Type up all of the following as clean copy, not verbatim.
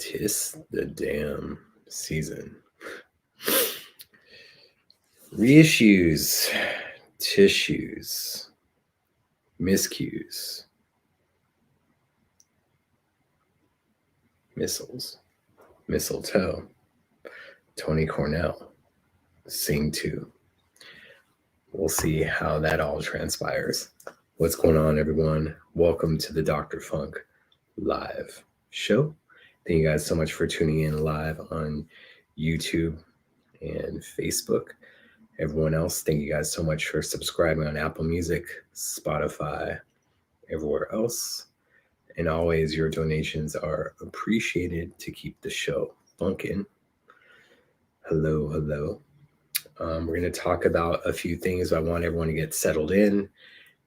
'Tis the damn season. Reissues, tissues, miscues, missiles, mistletoe, Tony Cornell, sing to. We'll see how that all transpires. What's going on, everyone? Welcome to the Dr. Funk live show. Thank you guys so much for tuning in live on YouTube and Facebook. Everyone else, thank you guys so much for subscribing on Apple Music, Spotify, everywhere else. And always, your donations are appreciated to keep the show funkin'. Hello, hello. We're going to talk about a few things. I want everyone to get settled in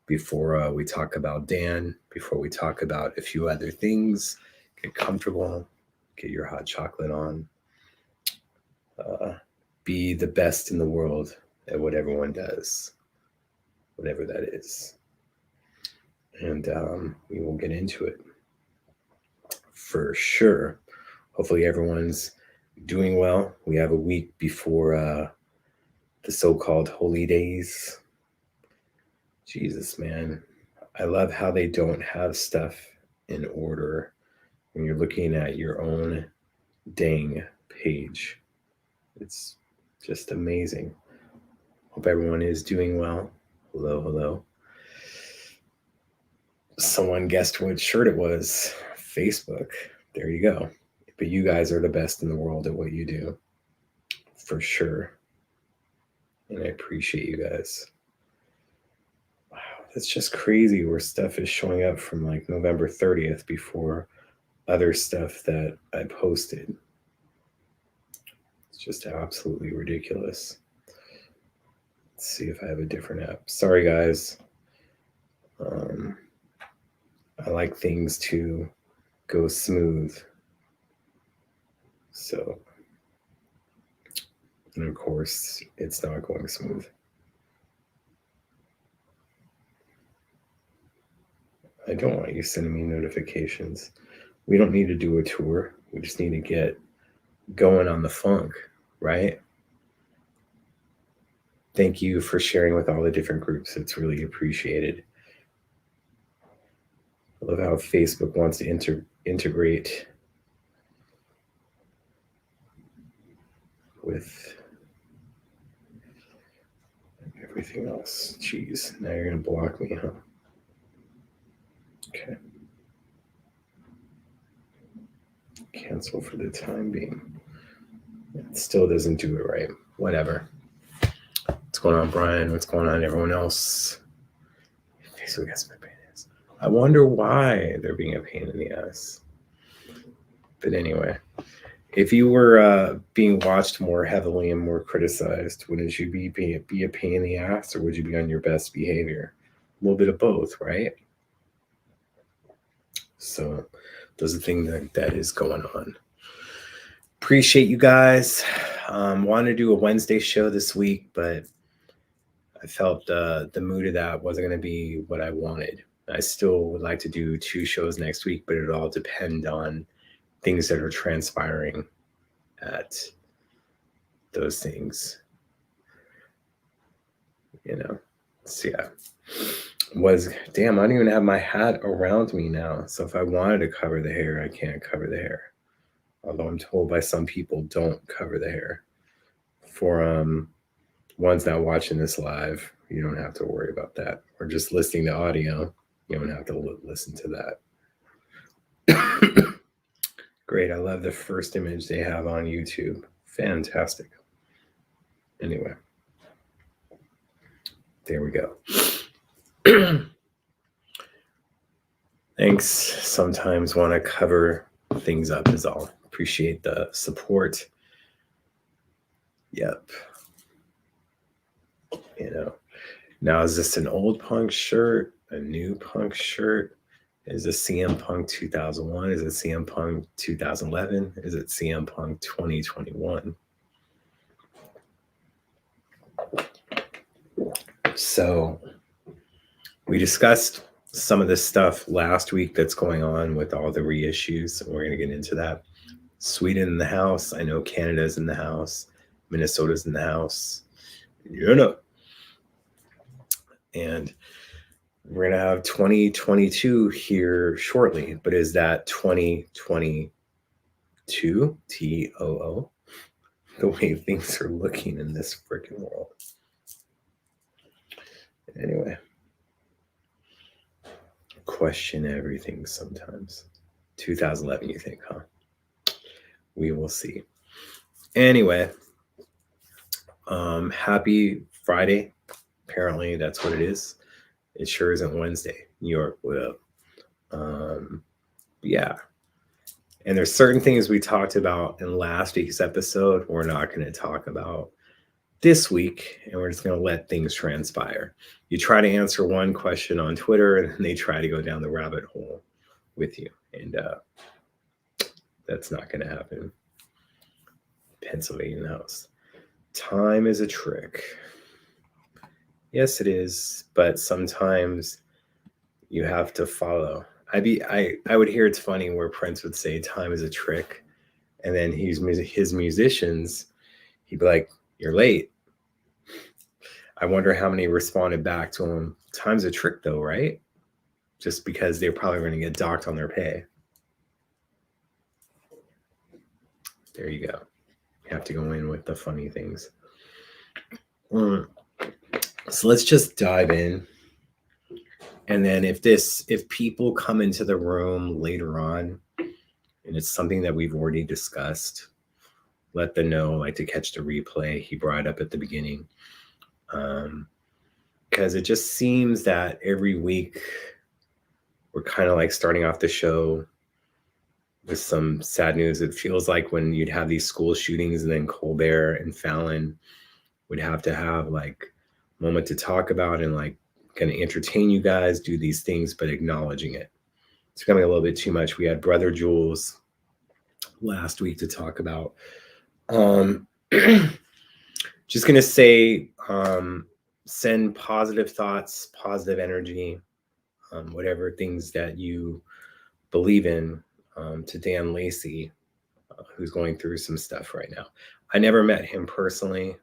before we talk about Dan, before we talk about a few other things. Get comfortable, get your hot chocolate on. Be the best in the world at what everyone does, whatever that is. And we will get into it for sure. Hopefully everyone's doing well. We have a week before the so-called holy days. Jesus, man. I love how they don't have stuff in order when you're looking at your own dang page. It's just amazing. Hope everyone is doing well. Hello, hello. Someone guessed what shirt it was. Facebook. There you go. But you guys are the best in the world at what you do. For sure. And I appreciate you guys. Wow, that's just crazy where stuff is showing up from like November 30th before other stuff that I posted. It's just absolutely ridiculous. Let's see if I have a different app. Sorry, guys. I like things to go smooth. So, and of course, it's not going smooth. I don't want you sending me notifications. We don't need to do a tour. We just need to get going on the funk, right? Thank you for sharing with all the different groups. It's really appreciated. I love how Facebook wants to integrate with everything else. Jeez, now you're going to block me, huh? Okay. Cancel for the time being. It still doesn't do it right. Whatever. What's going on, Brian? What's going on, everyone else? Facebook has been a pain in the ass. I wonder why they're being a pain in the ass. But anyway, if you were being watched more heavily and more criticized, wouldn't you be a pain in the ass, or would you be on your best behavior? A little bit of both, right? So there's a thing that is going on. Appreciate you guys. Wanted to do a Wednesday show this week, but I felt the mood of that wasn't going to be what I wanted. I still would like to do 2 shows next week, but it all depend on things that are transpiring at those things. You know, so yeah. Damn, I don't even have my hat around me now. So if I wanted to cover the hair, I can't cover the hair. Although I'm told by some people, don't cover the hair. For ones not watching this live, you don't have to worry about that. Or just listening to audio, you don't have to listen to that. Great, I love the first image they have on YouTube. Fantastic. Anyway, there we go. Thanks. Sometimes want to cover things up is all. Appreciate the support. Yep. You know, now is this an old Punk shirt? A new Punk shirt? Is it CM Punk 2001? Is it CM Punk 2011? Is it CM Punk 2021? So we discussed some of this stuff last week that's going on with all the reissues, and we're going to get into that. Sweden in the house. I know Canada's in the house. Minnesota's in the house. You know. And we're going to have 2022 here shortly. But is that 2022? TOO? The way things are looking in this freaking world. Anyway. Question everything sometimes. 2011, you think, huh? We will see. Anyway, happy Friday. Apparently, that's what it is. It sure isn't Wednesday. New York, what up? Yeah. And there's certain things we talked about in last week's episode we're not going to talk about this week, and we're just going to let things transpire. You try to answer one question on Twitter, and they try to go down the rabbit hole with you. And that's not going to happen. Pennsylvania house. Time is a trick. Yes, it is, but sometimes you have to follow. I would hear it's funny where Prince would say time is a trick, and then his musicians, he'd be like, "You're late." I wonder how many responded back to him, "Time's a trick, though, right?" Just because they're probably going to get docked on their pay. There you go. You have to go in with the funny things. So let's just dive in. And then if people come into the room later on and it's something that we've already discussed, let them know, like to catch the replay he brought up at the beginning. Because it just seems that every week we're kind of like starting off the show with some sad news. It feels like when you'd have these school shootings and then Colbert and Fallon would have to have like a moment to talk about and like going to entertain you guys, do these things, but acknowledging it. It's becoming a little bit too much. We had Brother Jules last week to talk about. Just going to say, send positive thoughts, positive energy, whatever things that you believe in, to Dan Lacey, who's going through some stuff right now. I never met him personally,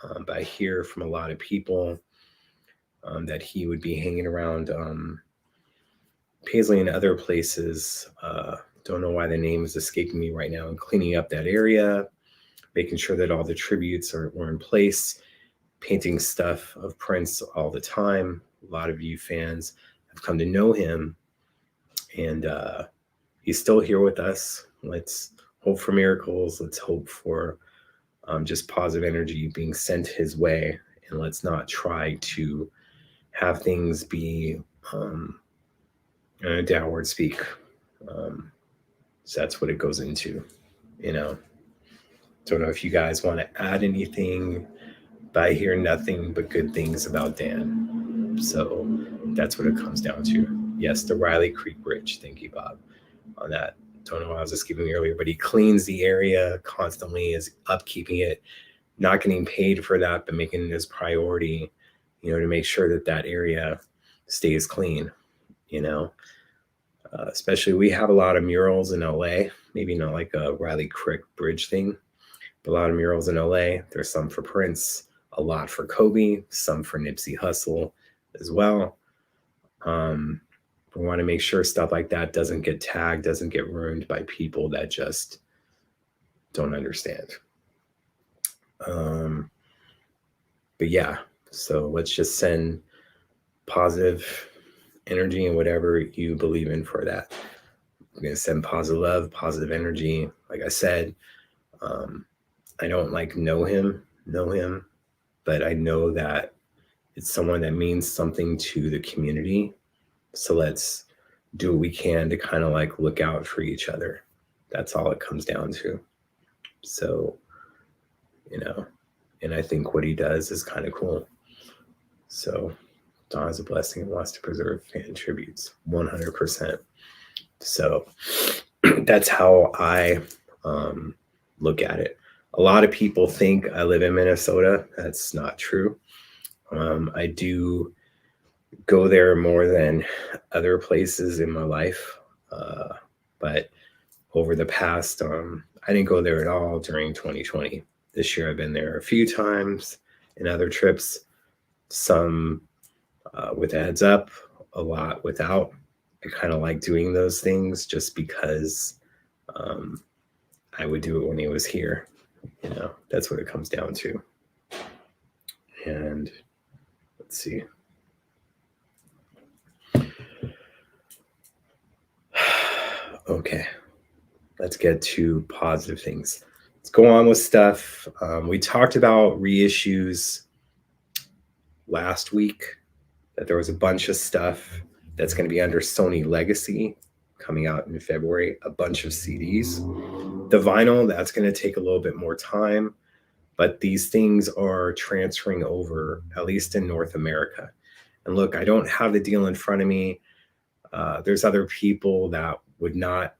but I hear from a lot of people that he would be hanging around Paisley and other places. Don't know why the name is escaping me right now, and cleaning up that area, making sure that all the tributes were in place, painting stuff of Prince all the time. A lot of you fans have come to know him, and he's still here with us. Let's hope for miracles. Let's hope for just positive energy being sent his way, and let's not try to have things be downward speak. So that's what it goes into, you know. Don't know if you guys want to add anything, but I hear nothing but good things about Dan. So that's what it comes down to. Yes, the Riley Creek Bridge. Thank you, Bob, on that. Don't know what I was just giving earlier, but he cleans the area constantly, is upkeeping it, not getting paid for that, but making it his priority, you know, to make sure that that area stays clean, you know. Especially we have a lot of murals in LA, maybe not like a Riley Creek Bridge thing, but a lot of murals in LA. There's some for Prince, a lot for Kobe, some for Nipsey Hussle as well. We want to make sure stuff like that doesn't get tagged, doesn't get ruined by people that just don't understand. But yeah, so let's just send positive energy and whatever you believe in for that. I'm going to send positive love, positive energy. Like I said, I don't like know him, but I know that it's someone that means something to the community. So let's do what we can to kind of like look out for each other. That's all it comes down to. So, you know, and I think what he does is kind of cool. So Don is a blessing and wants to preserve fan tributes 100%. So that's how I look at it. A lot of people think I live in Minnesota. That's not true. I do go there more than other places in my life. But over the past, I didn't go there at all during 2020. This year I've been there a few times in other trips, some with a heads up, a lot without. I kind of like doing those things just because I would do it when he was here. That's what it comes down to. And let's see. Okay, let's get to positive things. Let's go on with stuff. We talked about reissues last week, that there was a bunch of stuff that's going to be under Sony Legacy coming out in February, a bunch of CDs. The vinyl, that's going to take a little bit more time, but these things are transferring over, at least in North America. And look, I don't have the deal in front of me. There's other people that would not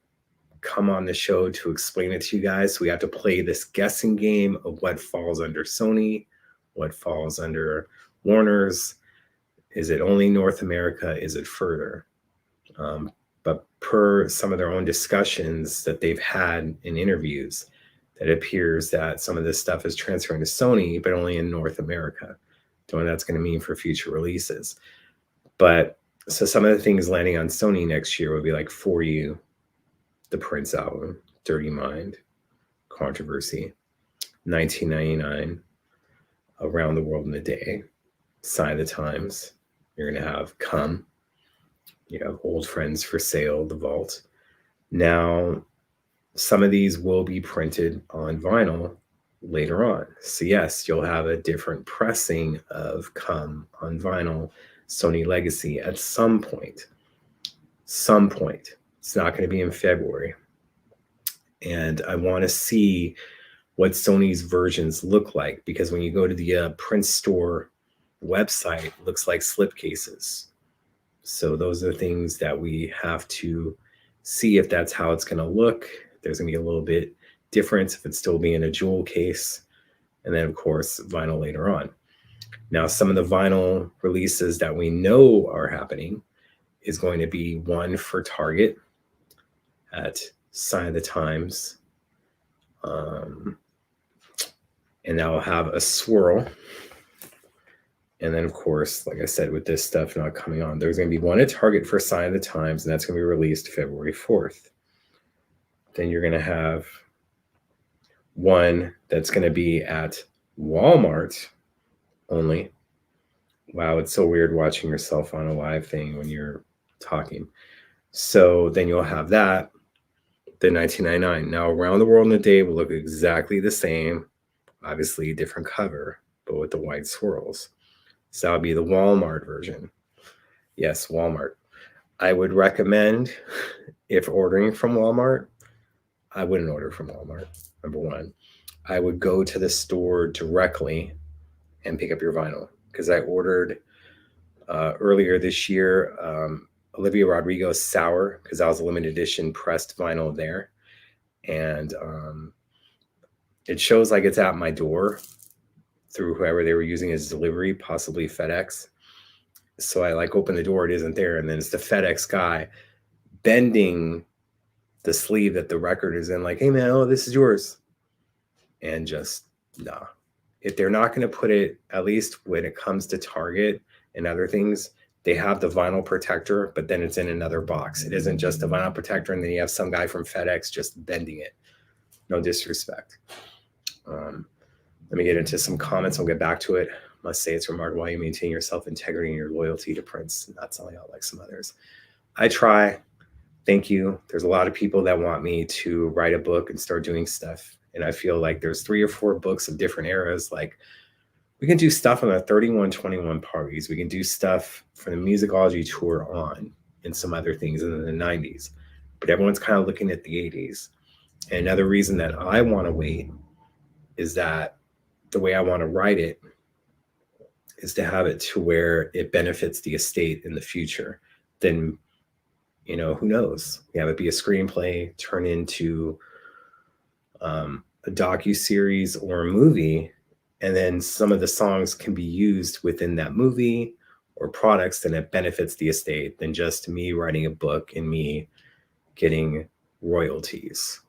come on the show to explain it to you guys. So we have to play this guessing game of what falls under Sony, what falls under Warner's. Is it only North America? Is it further? But per some of their own discussions that they've had in interviews, it appears that some of this stuff is transferring to Sony, but only in North America. Don't know what that's going to mean for future releases. But so some of the things landing on Sony next year would be like For You, the Prince album, Dirty Mind, Controversy, 1999, Around the World in a Day, Sign of the Times. You're going to have Come. You have Old Friends for Sale, The Vault. Now, some of these will be printed on vinyl later on. So yes, you'll have a different pressing of Come on vinyl, Sony Legacy at some point. Some point. It's not going to be in February. And I want to see what Sony's versions look like, because when you go to the print store website, it looks like slipcases. So those are things that we have to see if that's how it's going to look. There's going to be a little bit difference if it's still being a jewel case. And then, of course, vinyl later on. Now, some of the vinyl releases that we know are happening is going to be one for Target at Sign of the Times. And that will have a swirl. And then, of course, like I said, with this stuff not coming on, there's going to be one at Target for Sign of the Times, and that's going to be released February 4th. Then you're going to have one that's going to be at Walmart only. Wow, it's so weird watching yourself on a live thing when you're talking. So then you'll have that, the 1999. Now, Around the World in a Day will look exactly the same. Obviously, a different cover, but with the white swirls. So that would be the Walmart version. Yes, Walmart. I would recommend, if ordering from Walmart, I wouldn't order from Walmart, number one. I would go to the store directly and pick up your vinyl, because I ordered earlier this year Olivia Rodrigo's Sour, because that was a limited edition pressed vinyl there. And it shows like it's at my door through whoever they were using as delivery, possibly FedEx. So I open the door, it isn't there. And then it's the FedEx guy bending the sleeve that the record is in, like, hey man, oh, this is yours. And just, nah. If they're not going to put it, at least when it comes to Target and other things, they have the vinyl protector, but then it's in another box. It isn't just a vinyl protector and then you have some guy from FedEx just bending it. No disrespect. Let me get into some comments. I'll get back to it. Must say it's remarkable how you maintain your self-integrity and your loyalty to Prince, not selling out like some others. I try. Thank you. There's a lot of people that want me to write a book and start doing stuff. And I feel like there's 3 or 4 books of different eras. Like, we can do stuff on the 3121 parties. We can do stuff for the musicology tour on, and some other things in the 90s. But everyone's kind of looking at the 80s. And another reason that I want to wait is that the way I want to write it is to have it to where it benefits the estate in the future. Then, who knows? Have it be a screenplay, turn into a docu-series or a movie, and then some of the songs can be used within that movie or products, then it benefits the estate than just me writing a book and me getting royalties.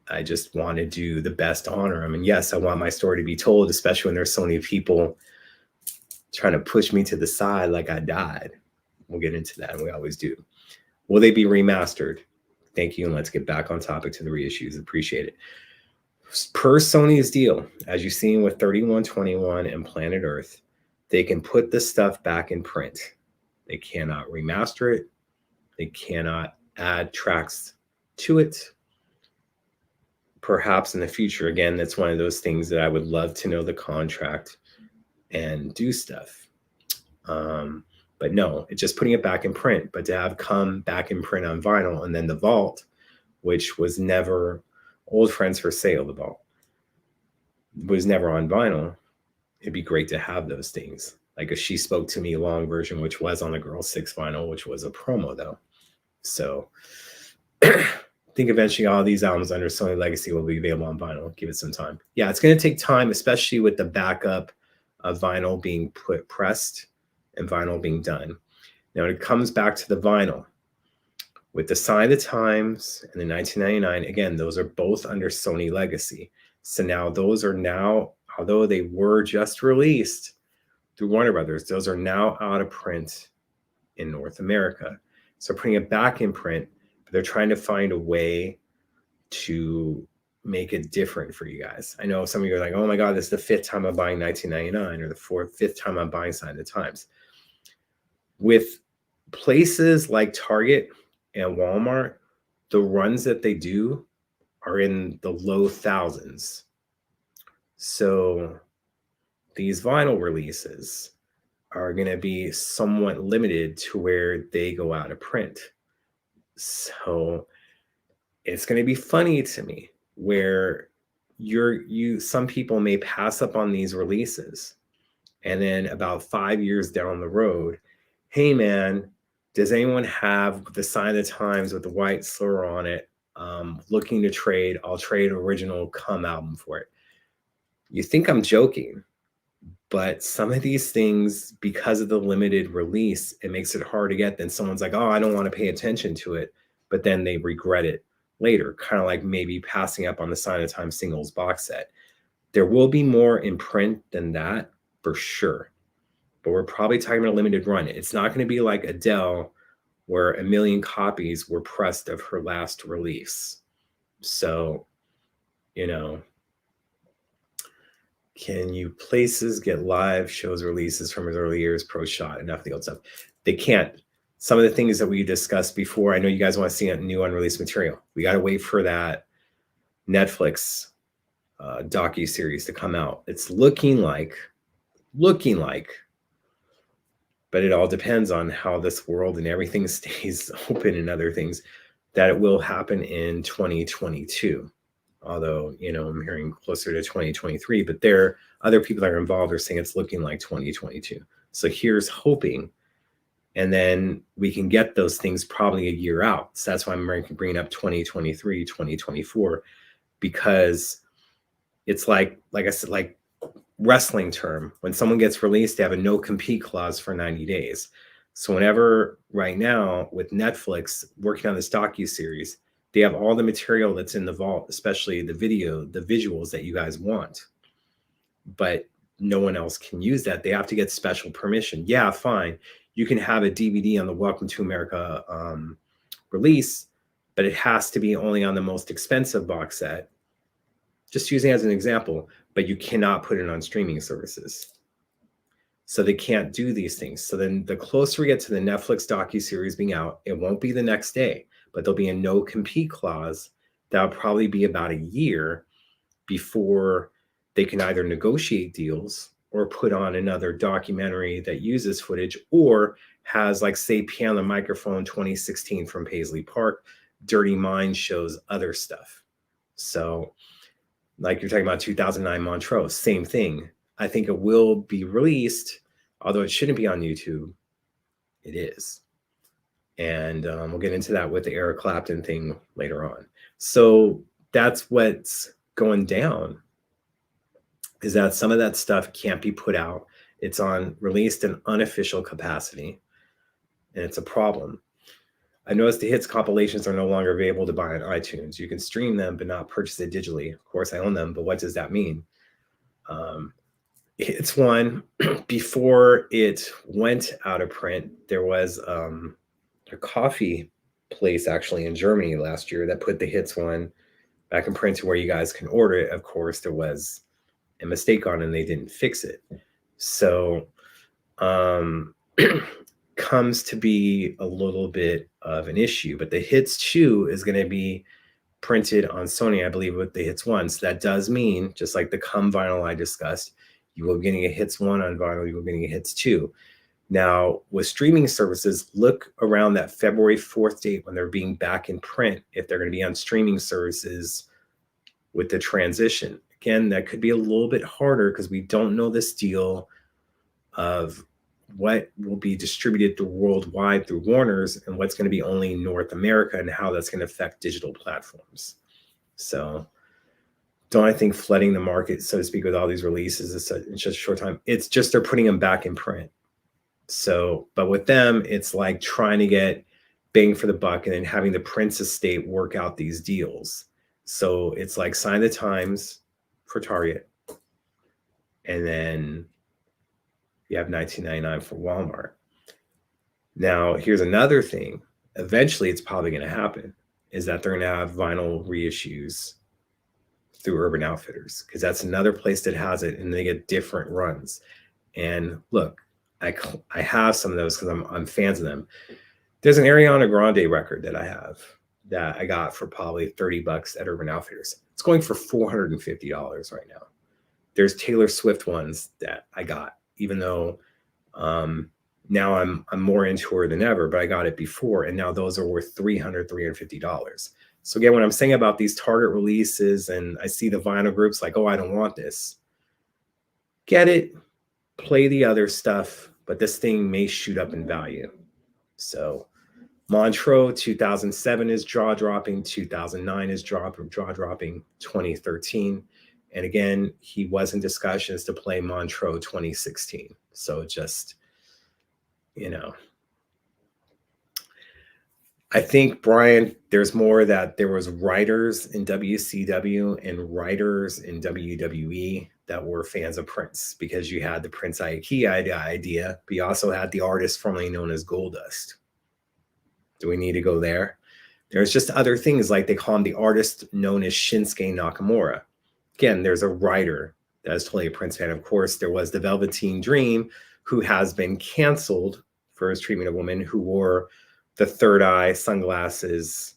I just want to do the best honor. I mean, yes, I want my story to be told, especially when there's so many people trying to push me to the side like I died. We'll get into that, and we always do. Will they be remastered? Thank you, and let's get back on topic to the reissues. Appreciate it. Per Sony's deal, as you've seen with 3121 and Planet Earth, they can put the stuff back in print. They cannot remaster it. They cannot add tracks to it. Perhaps in the future, again, that's one of those things that I would love to know the contract and do stuff. But no, it's just putting it back in print. But to have come back in print on vinyl, and then the vault, which was never Old Friends for Sale, the vault was never on vinyl. It'd be great to have those things. Like a She Spoke to Me long version, which was on the Girl 6 vinyl, which was a promo though. So I think eventually all these albums under Sony Legacy will be available on vinyl. Give it some time. Yeah, it's going to take time, especially with the backup of vinyl being pressed and vinyl being done. Now, when it comes back to the vinyl, with the Sign of the Times and the 1999, again, those are both under Sony Legacy. So now those are now, although they were just released through Warner Brothers, those are now out of print in North America. So putting it back in print, but they're trying to find a way to make it different for you guys. I know some of you are like, oh my God, this is the 5th time I'm buying 1999 or the 5th time I'm buying Sign of the Times. With places like Target and Walmart, the runs that they do are in the low thousands. So these vinyl releases are going to be somewhat limited to where they go out of print. So it's going to be funny to me where some people may pass up on these releases, and then about 5 years down the road, hey man, does anyone have the Sign of the Times with the white slur on it? Looking to trade, I'll trade original Come album for it. You think I'm joking, but some of these things, because of the limited release, it makes it hard to get. Then someone's like, oh, I don't want to pay attention to it, but then they regret it later, kind of like maybe passing up on the Sign of the Times singles box set. There will be more in print than that for sure, but we're probably talking about a limited run. It's not going to be like Adele, where 1 million copies were pressed of her last release. So, can you places get live shows releases from his early years, pro shot, enough of the old stuff? They can't. Some of the things that we discussed before, I know you guys want to see new unreleased material. We got to wait for that Netflix docu-series to come out. It's looking like, but it all depends on how this world and everything stays open and other things, that it will happen in 2022. Although, I'm hearing closer to 2023, but other people that are involved are saying it's looking like 2022. So here's hoping. And then we can get those things probably a year out. So that's why I'm bringing up 2023, 2024, because it's like I said, like wrestling term, when someone gets released, they have a no compete clause for 90 days. So whenever right now with Netflix working on this docu-series, they have all the material that's in the vault, especially the visuals that you guys want, but no one else can use that. They have to get special permission. Yeah, fine. You can have a DVD on the Welcome to America release, but it has to be only on the most expensive box set. Just using it as an example, but you cannot put it on streaming services. So they can't do these things. So then the closer we get to the Netflix docuseries being out, it won't be the next day, but there'll be a no compete clause. That'll probably be about a year before they can either negotiate deals or put on another documentary that uses footage or has, like, say, Piano and Microphone 2016 from Paisley Park. Dirty Mind shows other stuff. So like you're talking about 2009 Montreux, same thing. I think it will be released, although it shouldn't be on YouTube. It is. And we'll get into that with the Eric Clapton thing later on. So that's what's going down, is that some of that stuff can't be put out. It's released in unofficial capacity, and it's a problem. I noticed the hits compilations are no longer available to buy on iTunes. You can stream them, but not purchase it digitally. Of course, I own them, but what does that mean? Hits one, before it went out of print, there was a coffee place actually in Germany last year that put the hits one back in print to where you guys can order it. Of course, there was a mistake on it and they didn't fix it. So comes to be a little bit of an issue, but the hits 2 is going to be printed on Sony, I believe, with the hits 1. So that does mean, just like the Come vinyl I discussed, you will be getting a hits 1 on vinyl, you will be getting a hits 2. Now, with streaming services, look around that February 4th date when they're being back in print, if they're going to be on streaming services with the transition. Again, that could be a little bit harder because we don't know this deal of what will be distributed through worldwide through Warner's and what's going to be only North America and how that's going to affect digital platforms. So don't I think flooding the market, so to speak, with all these releases in such a short time, it's just they're putting them back in print. So, but with them, it's like trying to get bang for the buck and then having the Prince estate work out these deals. So it's like sign the Times for Target, and then you have $19.99 for Walmart. Now, here's another thing. Eventually, it's probably going to happen, is that they're going to have vinyl reissues through Urban Outfitters, because that's another place that has it, and they get different runs. And look, I have some of those because I'm fans of them. There's an Ariana Grande record that I have that I got for probably $30 at Urban Outfitters. It's going for $450 right now. There's Taylor Swift ones that I got, even though now I'm more into her than ever, but I got it before, and now those are worth $350. So again, when I'm saying about these Target releases and I see the vinyl groups like, oh, I don't want this, get it, play the other stuff, but this thing may shoot up in value. So Montreux 2007 is jaw-dropping, 2009 is jaw-dropping, 2013. And again, he was in discussions to play Montreux 2016. So just, I think, Brian, there's more that there was writers in WCW and writers in WWE that were fans of Prince, because you had the Prince Aiki idea, but you also had the artist formerly known as Goldust. Do we need to go there? There's just other things, like they call him the artist known as Shinsuke Nakamura. Again, there's a writer that is totally a Prince fan. Of course, there was the Velveteen Dream, who has been canceled for his treatment of women, who wore the third eye sunglasses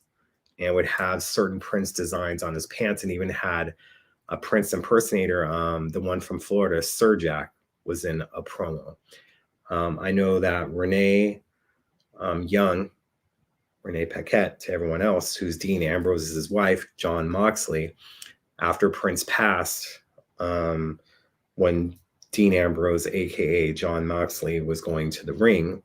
and would have certain Prince designs on his pants, and even had a Prince impersonator. The one from Florida, Sir Jack, was in a promo. I know that Renee Young, Renee Paquette to everyone else, who's Dean Ambrose's wife, John Moxley, after Prince passed, when Dean Ambrose, aka John Moxley, was going to the ring,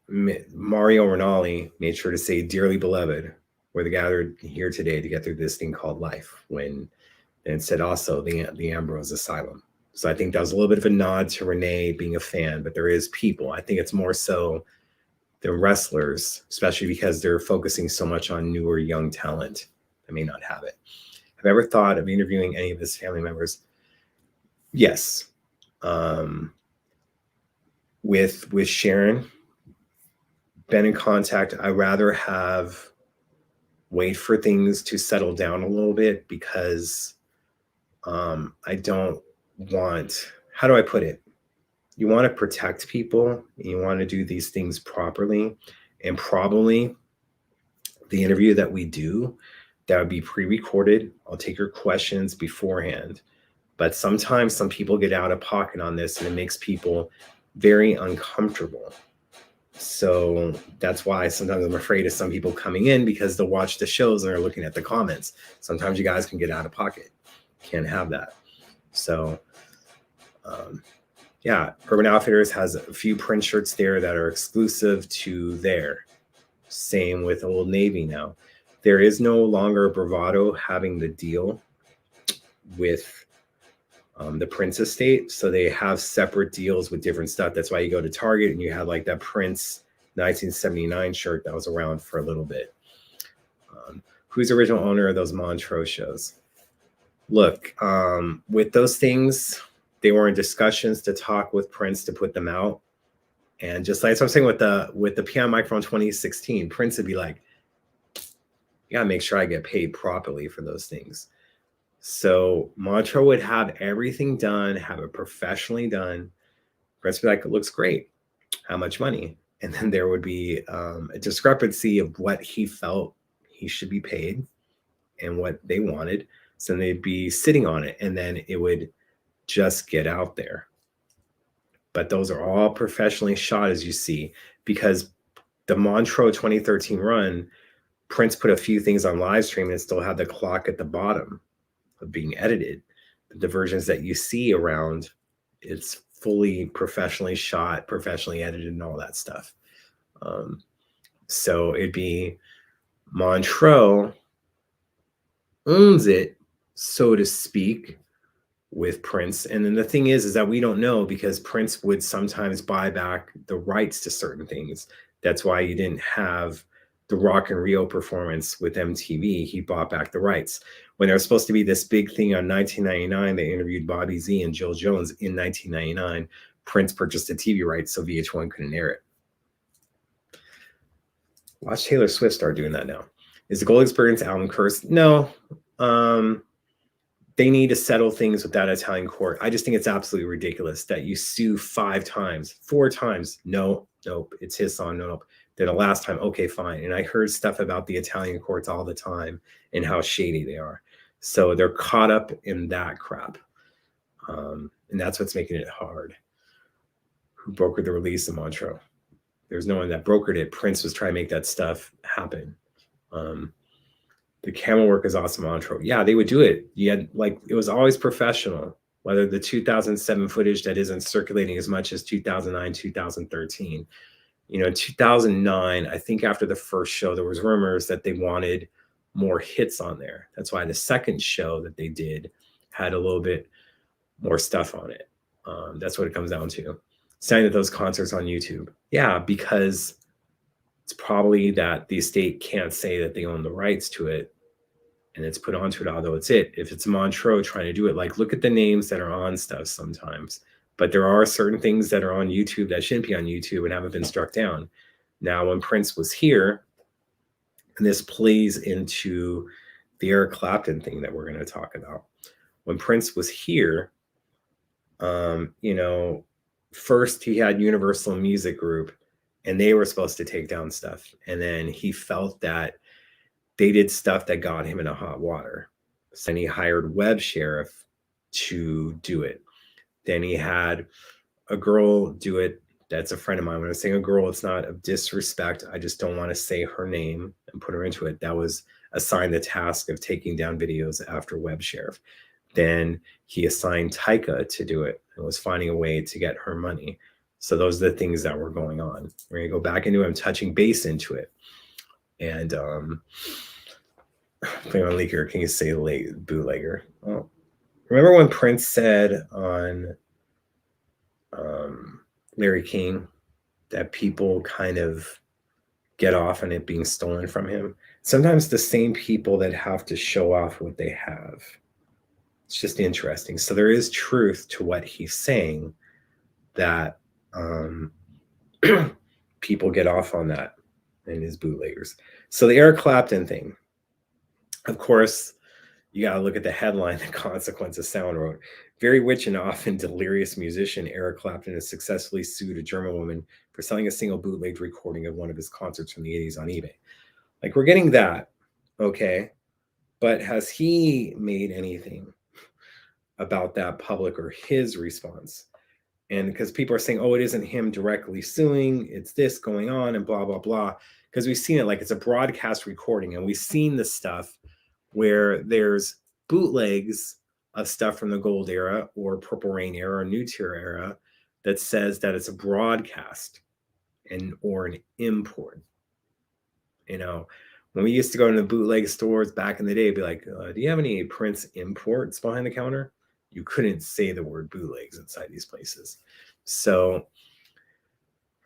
Mario Rinaldi made sure to say, "Dearly beloved, we're gathered here today to get through this thing called life," and said also the Ambrose Asylum. So I think that was a little bit of a nod to Renee being a fan, but there is people. I think it's more so the wrestlers, especially because they're focusing so much on newer young talent that may not have it. Have I ever thought of interviewing any of his family members? Yes. With Sharon, been in contact. I rather wait for things to settle down a little bit, because I don't want, how do I put it? You want to protect people, and you want to do these things properly. And probably the interview that we do, that would be pre-recorded. I'll take your questions beforehand. But sometimes some people get out of pocket on this, and it makes people very uncomfortable. So that's why sometimes I'm afraid of some people coming in, because they'll watch the shows and are looking at the comments. Sometimes you guys can get out of pocket. Can't have that. So yeah, Urban Outfitters has a few print shirts there that are exclusive to there. Same with Old Navy now. There is no longer Bravado having the deal with the Prince estate. So they have separate deals with different stuff. That's why you go to Target and you have like that Prince 1979 shirt that was around for a little bit. Who's the original owner of those Montreux shows? Look, with those things, they were in discussions to talk with Prince to put them out. And just like I'm saying with the piano microphone 2016, Prince would be like, you gotta make sure I get paid properly for those things. So Montreux would have everything done, have it professionally done. Prince would be like, it looks great. How much money? And then there would be a discrepancy of what he felt he should be paid and what they wanted. So then they'd be sitting on it, and then it would just get out there. But those are all professionally shot, as you see, because the Montreux 2013 run, Prince put a few things on live stream and still had the clock at the bottom of being edited. The versions that you see around, it's fully professionally shot, professionally edited, and all that stuff. So it'd be Montreux owns it, so to speak, with Prince. And then the thing is that we don't know, because Prince would sometimes buy back the rights to certain things. That's why you didn't have the Rock in Rio performance with MTV. He bought back the rights. When there was supposed to be this big thing on 1999, they interviewed Bobby Z and Jill Jones in 1999. Prince purchased the TV rights so VH1 couldn't air it. Watch Taylor Swift start doing that now. Is the Gold Experience album cursed? No. They need to settle things with that Italian court. I just think it's absolutely ridiculous that you sue 5 times, 4 times. No, nope, it's his song. Nope. Then the last time, okay, fine. And I heard stuff about the Italian courts all the time and how shady they are. So they're caught up in that crap. And that's what's making it hard. Who brokered the release of Montreux? There's no one that brokered it. Prince was trying to make that stuff happen. The camera work is awesome, Montreux. Yeah, they would do it. You had, like, it was always professional. Whether the 2007 footage that isn't circulating as much as 2009, 2013. You know, in 2009, I think after the first show, there was rumors that they wanted more hits on there. That's why the second show that they did had a little bit more stuff on it. That's what it comes down to. Saying that those concerts on YouTube. Yeah, because it's probably that the estate can't say that they own the rights to it, and it's put onto it, although it's it. If it's Montreux trying to do it, like, look at the names that are on stuff sometimes. But there are certain things that are on YouTube that shouldn't be on YouTube and haven't been struck down. Now, when Prince was here, and this plays into the Eric Clapton thing that we're going to talk about. When Prince was here, you know, first he had Universal Music Group, and they were supposed to take down stuff. And then he felt that they did stuff that got him in a hot water. So then he hired Web Sheriff to do it. Then he had a girl do it. That's a friend of mine. When I'm saying a girl, it's not of disrespect. I just don't want to say her name and put her into it. That was assigned the task of taking down videos after Web Sheriff. Then he assigned Taika to do it and was finding a way to get her money. So those are the things that were going on. We're going to go back into it. I'm touching base into it. And playing on Leaker, can you say bootlegger? Well, remember when Prince said on Larry King that people kind of get off on it being stolen from him? Sometimes the same people that have to show off what they have. It's just interesting. So there is truth to what he's saying, that people get off on that and his bootleggers. So the Eric Clapton thing, of course, you got to look at the headline, The Consequence of Sound wrote. Very rich and often delirious musician Eric Clapton has successfully sued a German woman for selling a single bootlegged recording of one of his concerts from the 80s on eBay. Like, we're getting that, okay? But has he made anything about that public or his response? And because people are saying, oh, it isn't him directly suing, it's this going on and blah, blah, blah. Because we've seen it like it's a broadcast recording, and we've seen the stuff where there's bootlegs of stuff from the Gold era or Purple Rain era or New Tier era that says that it's a broadcast and or an import. You know, when we used to go to the bootleg stores back in the day, it'd be like, do you have any Prince imports behind the counter? You couldn't say the word bootlegs inside these places. So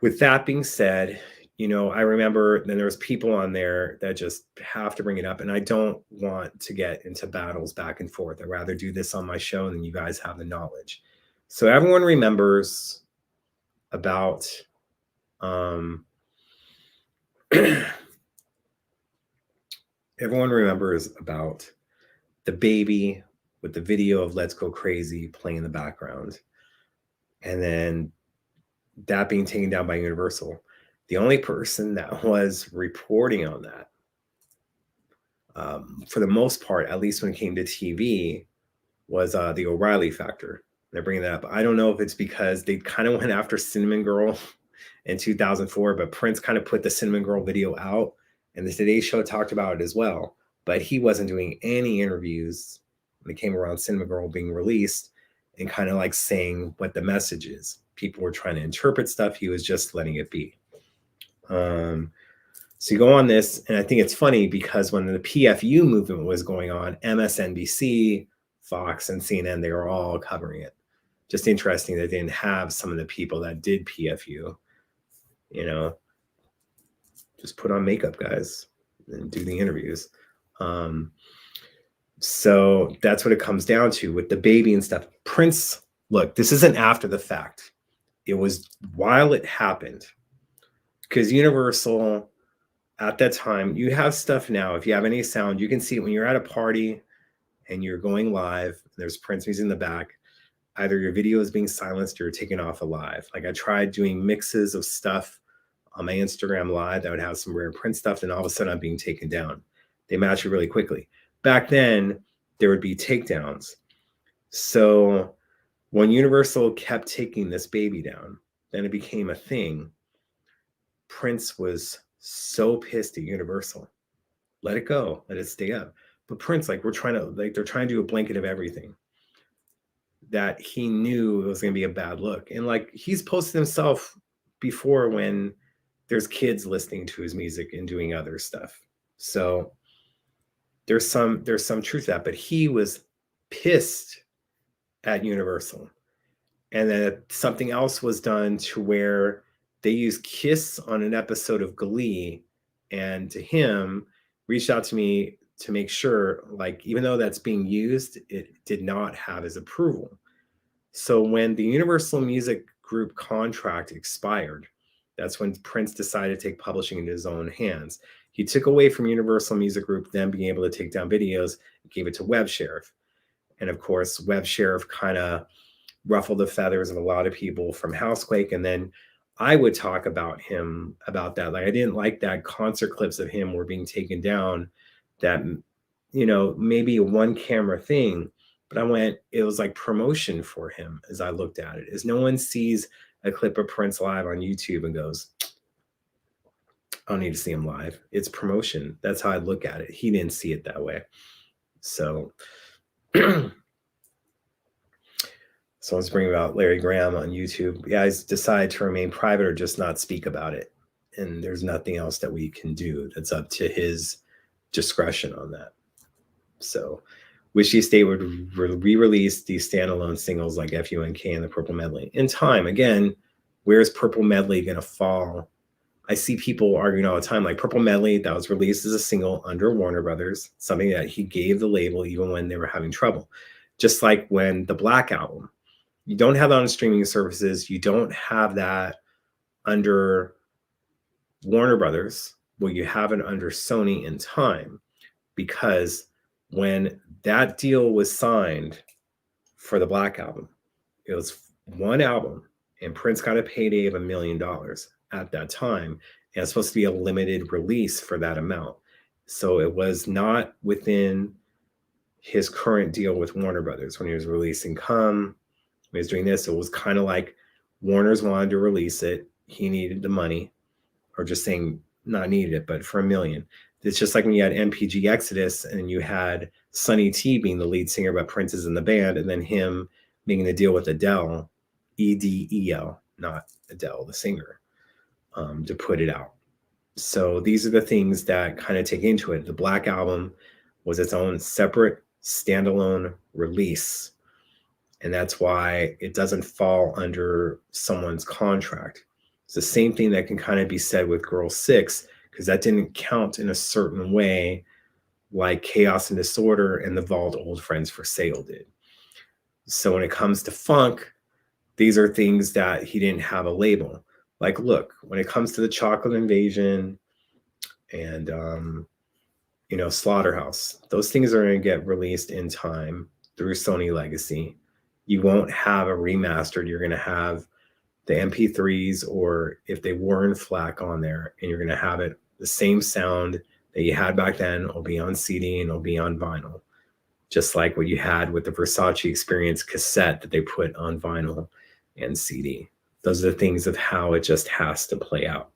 with that being said, I remember then there was people on there that just have to bring it up. And I don't want to get into battles back and forth. I'd rather do this on my show and then you guys have the knowledge. So everyone remembers about everyone remembers about the baby with the video of Let's Go Crazy playing in the background. And then that being taken down by Universal. The only person that was reporting on that, for the most part, at least when it came to TV, was the O'Reilly Factor. They're bringing that up. I don't know if it's because they kind of went after Cinnamon Girl in 2004, but Prince kind of put the Cinnamon Girl video out, and the Today Show talked about it as well. But he wasn't doing any interviews when it came around Cinnamon Girl being released and kind of like saying what the message is. People were trying to interpret stuff. He was just letting it be. So you go on this, and I think it's funny because when the PFU movement was going on, MSNBC, Fox, and CNN, they were all covering it. Just interesting that they didn't have some of the people that did PFU, just put on makeup, guys, and do the interviews. So that's what it comes down to with the baby and stuff. Prince, look, this isn't after the fact. It was while it happened. Because Universal, at that time, you have stuff now. If you have any sound, you can see it when you're at a party and you're going live. There's Prince music in the back. Either your video is being silenced or you're taken off alive. Like I tried doing mixes of stuff on my Instagram live that would have some rare Prince stuff, and all of a sudden I'm being taken down. They match it really quickly. Back then, there would be takedowns. So when Universal kept taking this baby down, then it became a thing. Prince was so pissed at Universal. Let it go. Let it stay up. But Prince, they're trying to do a blanket of everything. That he knew it was going to be a bad look. And he's posted himself before when there's kids listening to his music and doing other stuff. So there's some truth to that, but he was pissed at Universal. And then something else was done to where they used Kiss on an episode of Glee, and to him reached out to me to make sure, even though that's being used, it did not have his approval. So when the Universal Music Group contract expired, that's when Prince decided to take publishing into his own hands. He took away from Universal Music Group, then being able to take down videos, gave it to Web Sheriff. And of course, Web Sheriff kind of ruffled the feathers of a lot of people from Housequake. And then I would talk about him about that. I didn't like that concert clips of him were being taken down, that, maybe a one camera thing, but it was like promotion for him as I looked at it. As no one sees a clip of Prince live on YouTube and goes, I don't need to see him live. It's promotion. That's how I look at it. He didn't see it that way. So, someone's bringing about Larry Graham on YouTube. Guys decide to remain private or just not speak about it. And there's nothing else that we can do. That's up to his discretion on that. So, Wishy State would re-release these standalone singles like FUNK and the Purple Medley. In time, again, where's Purple Medley going to fall? I see people arguing all the time, Purple Medley, that was released as a single under Warner Brothers, something that he gave the label even when they were having trouble. Just like when the Black Album, you don't have that on streaming services. You don't have that under Warner Brothers. Well, you have it under Sony in time, because when that deal was signed for the Black Album, it was one album, and Prince got a payday of $1 million at that time. And it's supposed to be a limited release for that amount. So it was not within his current deal with Warner Brothers when he was releasing Come. When he was doing this, it was kind of like Warner's wanted to release it. He needed the money, or just saying not needed it, but for $1 million. It's just like when you had MPG Exodus and you had Sonny T being the lead singer, but Prince is in the band, and then him making the deal with Adele, EDEL, not Adele, the singer, to put it out. So these are the things that kind of take into it. The Black Album was its own separate standalone release. And that's why it doesn't fall under someone's contract. It's the same thing that can kind of be said with Girl 6, because that didn't count in a certain way like Chaos and Disorder and the Vault Old Friends for Sale did. So when it comes to funk, these are things that he didn't have a label. Like, look, when it comes to the Chocolate Invasion and, Slaughterhouse, those things are going to get released in time through Sony Legacy. You won't have a remastered. You're going to have the MP3s, or if they were in FLAC on there, and you're going to have it the same sound that you had back then. It'll be on CD and it'll be on vinyl, just like what you had with the Versace Experience cassette that they put on vinyl and CD. Those are the things of how it just has to play out.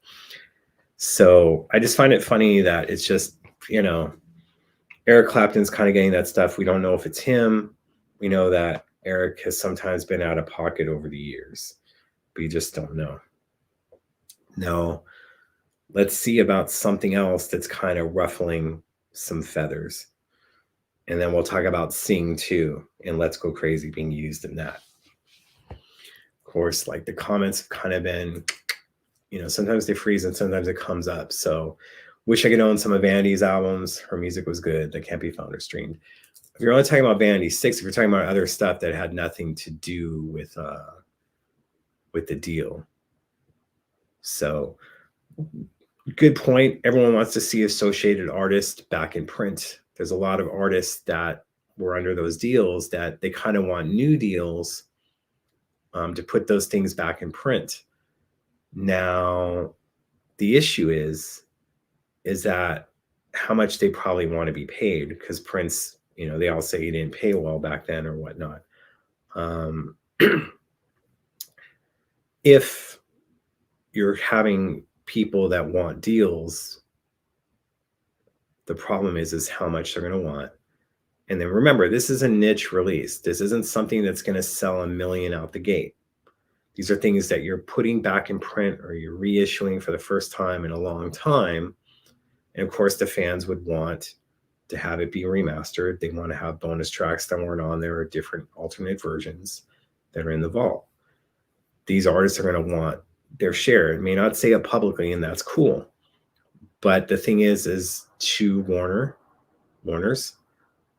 So I just find it funny that it's just, Eric Clapton's kind of getting that stuff. We don't know if it's him. We know that Eric has sometimes been out of pocket over the years, but you just don't know. Now, let's see about something else that's kind of ruffling some feathers. And then we'll talk about Sing 2 and Let's Go Crazy being used in that. Of course, like the comments have kind of been, sometimes they freeze and sometimes it comes up. So wish I could own some of Vanity's albums. Her music was good. That can't be found or streamed. If you're only talking about Vanity 6, if you're talking about other stuff that had nothing to do with the deal. So good point. Everyone wants to see associated artists back in print. There's a lot of artists that were under those deals that they kind of want new deals to put those things back in print. Now, the issue is that how much they probably want to be paid, because Prince, they all say he didn't pay well back then or whatnot. If you're having people that want deals, the problem is how much they're going to want. And then remember, this is a niche release. This isn't something that's going to sell 1 million out the gate. These are things that you're putting back in print or you're reissuing for the first time in a long time. And of course, the fans would want to have it be remastered. They want to have bonus tracks that weren't on there or different alternate versions that are in the vault. These artists are going to want their share. It may not say it publicly, and that's cool. But the thing is to Warner's,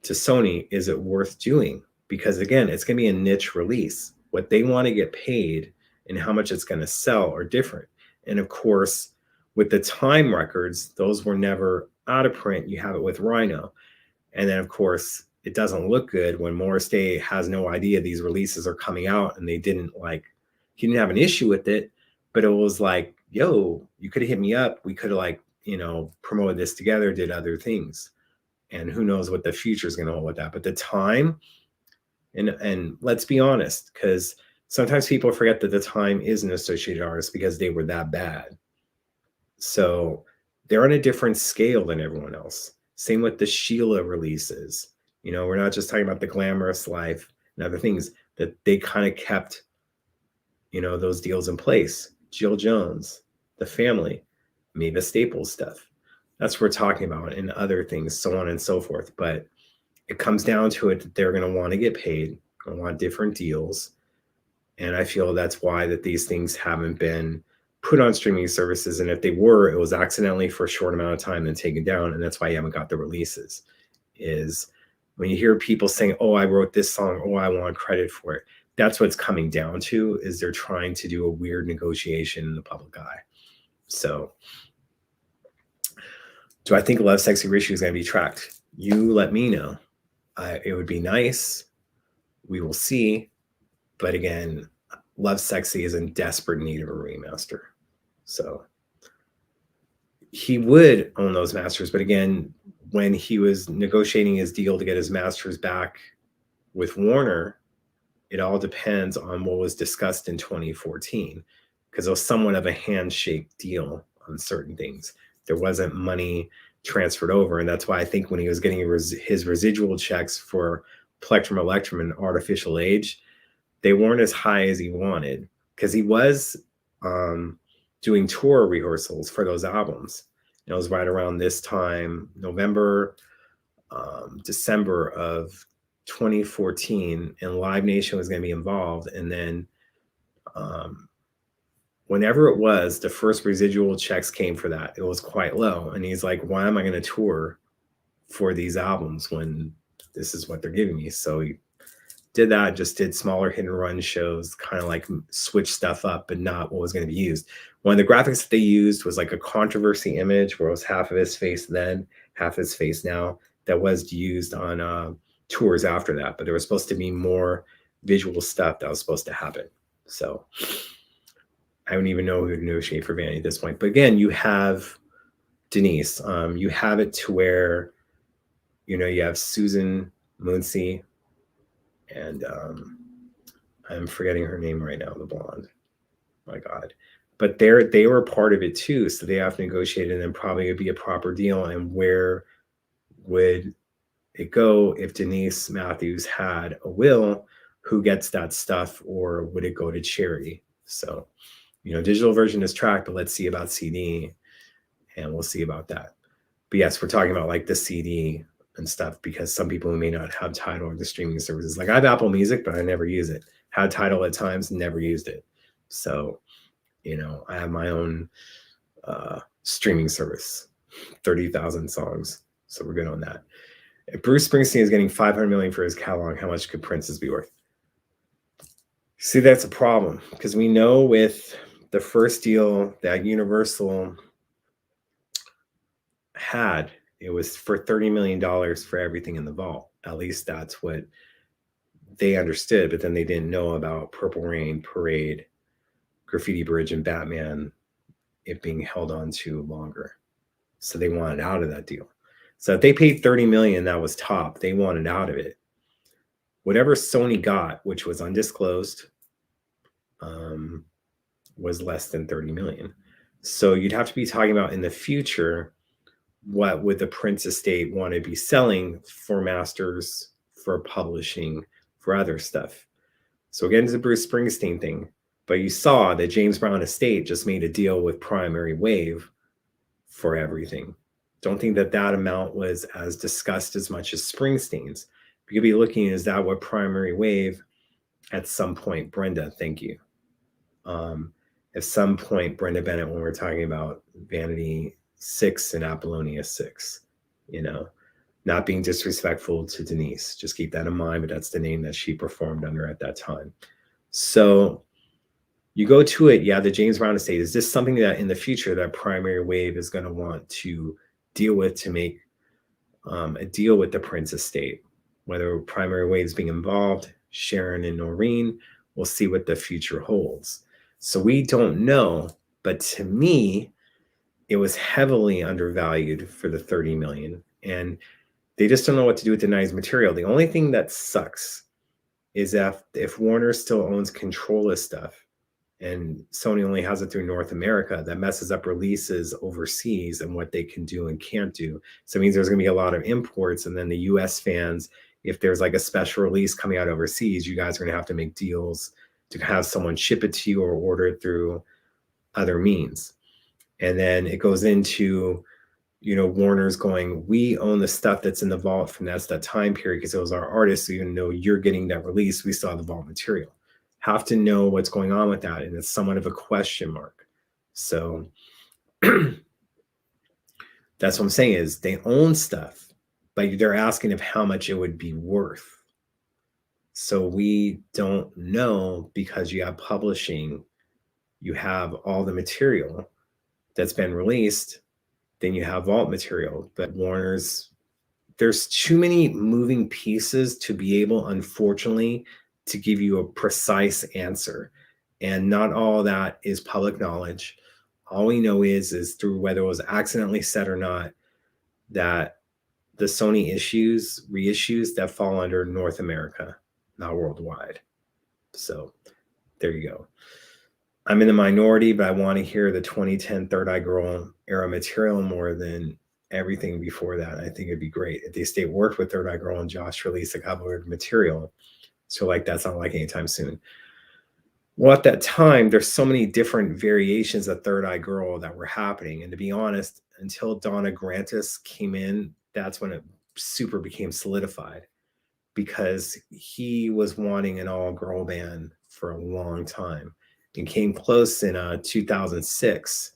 to Sony, is it worth doing? Because again, it's going to be a niche release. What they want to get paid and how much it's going to sell are different. And of course, with the Time records, those were never out of print. You have it with Rhino. And then of course, it doesn't look good when Morris Day has no idea these releases are coming out, and he didn't have an issue with it, but it was like, yo, you could have hit me up. We could have promoted this together, did other things. And who knows what the future is going to hold with that. But the Time, and let's be honest, because sometimes people forget that the Time is an associated artist because they were that bad. So they're on a different scale than everyone else. Same with the Sheila releases. We're not just talking about the Glamorous Life and other things, that they kind of kept, those deals in place. Jill Jones, The Family, Mavis Staples stuff. That's what we're talking about, and other things, so on and so forth. But it comes down to it that they're going to want to get paid, going to want different deals. And I feel that's why that these things haven't been put on streaming services. And if they were, it was accidentally for a short amount of time and taken down. And that's why you haven't got the releases. Is when you hear people saying, oh, I wrote this song, oh, I want credit for it. That's what's coming down to, is they're trying to do a weird negotiation in the public eye. So do I think Love Sexy Reissues is going to be tracked? You let me know. It would be nice. We will see. But again, Love Sexy is in desperate need of a remaster. So he would own those masters. But again, when he was negotiating his deal to get his masters back with Warner, it all depends on what was discussed in 2014, because it was somewhat of a handshake deal on certain things. There wasn't money transferred over. And that's why I think when he was getting his residual checks for Plectrum Electrum and Artificial Age, they weren't as high as he wanted, because he was doing tour rehearsals for those albums. And it was right around this time, November, December of 2014, and Live Nation was going to be involved. And then whenever it was, the first residual checks came for that. It was quite low. And he's like, why am I going to tour for these albums when this is what they're giving me? So he did that, just did smaller hit and run shows, kind of like switch stuff up, but not what was going to be used. One of the graphics that they used was like a controversy image where it was half of his face then, half his face now, that was used on tours after that. But there was supposed to be more visual stuff that was supposed to happen. So I don't even know who to negotiate for Vanity at this point. But again, you have Denise. You have it to where, you know, you have Susan Moonsey, and I'm forgetting her name right now, the blonde. My God. But they were part of it too. So they have to negotiate, and then probably it'd be a proper deal. And where would it go if Denise Matthews had a will? Who gets that stuff, or would it go to charity? So, you know, digital version is tracked, but let's see about CD, and we'll see about that. But yes, we're talking about like the CD and stuff, because some people who may not have Tidal or the streaming services, like I have Apple Music, but I never use it. Had Tidal at times, never used it. So, you know, I have my own streaming service, 30,000 songs. So we're good on that. If Bruce Springsteen is getting $500 million for his catalog, how much could Prince's be worth? See, that's a problem, because we know with the first deal that Universal had, it was for $30 million for everything in the vault. At least that's what they understood, but then they didn't know about Purple Rain, Parade, Graffiti Bridge, and Batman, it being held on to longer. So they wanted out of that deal. So if they paid $30 million, that was top. They wanted out of it. Whatever Sony got, which was undisclosed, was less than $30 million. So you'd have to be talking about in the future, what would the Prince estate want to be selling for masters, for publishing, for other stuff. So again, it's a Bruce Springsteen thing, but you saw that James Brown estate just made a deal with Primary Wave for everything. Don't think that that amount was as discussed as much as Springsteen's. You could be looking, is that what Primary Wave at some point, Brenda, thank you. At some point, Brenda Bennett, when we're talking about Vanity 6 and Apollonia 6, you know, not being disrespectful to Denise, just keep that in mind, but that's the name that she performed under at that time. So you go to it, yeah, the James Brown estate. Is this something that in the future that Primary Wave is going to want to deal with to make a deal with the Prince estate? Whether Primary Wave is being involved, Sharon and Noreen, we'll see what the future holds. So we don't know, but to me, it was heavily undervalued for the $30 million. And they just don't know what to do with the 90s material. The only thing that sucks is if Warner still owns control of stuff and Sony only has it through North America, that messes up releases overseas and what they can do and can't do. So it means there's going to be a lot of imports, and then the US fans, if there's like a special release coming out overseas, you guys are going to have to make deals to have someone ship it to you or order it through other means. And then it goes into, you know, Warner's going, we own the stuff that's in the vault from that time period because it was our artists. So even though you're getting that release, we still have the vault material. Have to know what's going on with that. And it's somewhat of a question mark. So that's what I'm saying, is they own stuff, but they're asking of how much it would be worth. So we don't know, because you have publishing, you have all the material that's been released, then you have vault material. But Warner's, there's too many moving pieces to be able, unfortunately, to give you a precise answer. And not all that is public knowledge. All we know is through whether it was accidentally said or not, that the Sony reissues that fall under North America, not worldwide. So there you go. I'm in the minority, but I want to hear the 2010 Third Eye Girl era material more than everything before that. I think it'd be great if the estate worked with Third Eye Girl and Josh released a couple of material. So like, that's not like anytime soon. Well, at that time, there's so many different variations of Third Eye Girl that were happening. And to be honest, until Donna Grantis came in, that's when it super became solidified. because he was wanting an all-girl band for a long time and came close in 2006.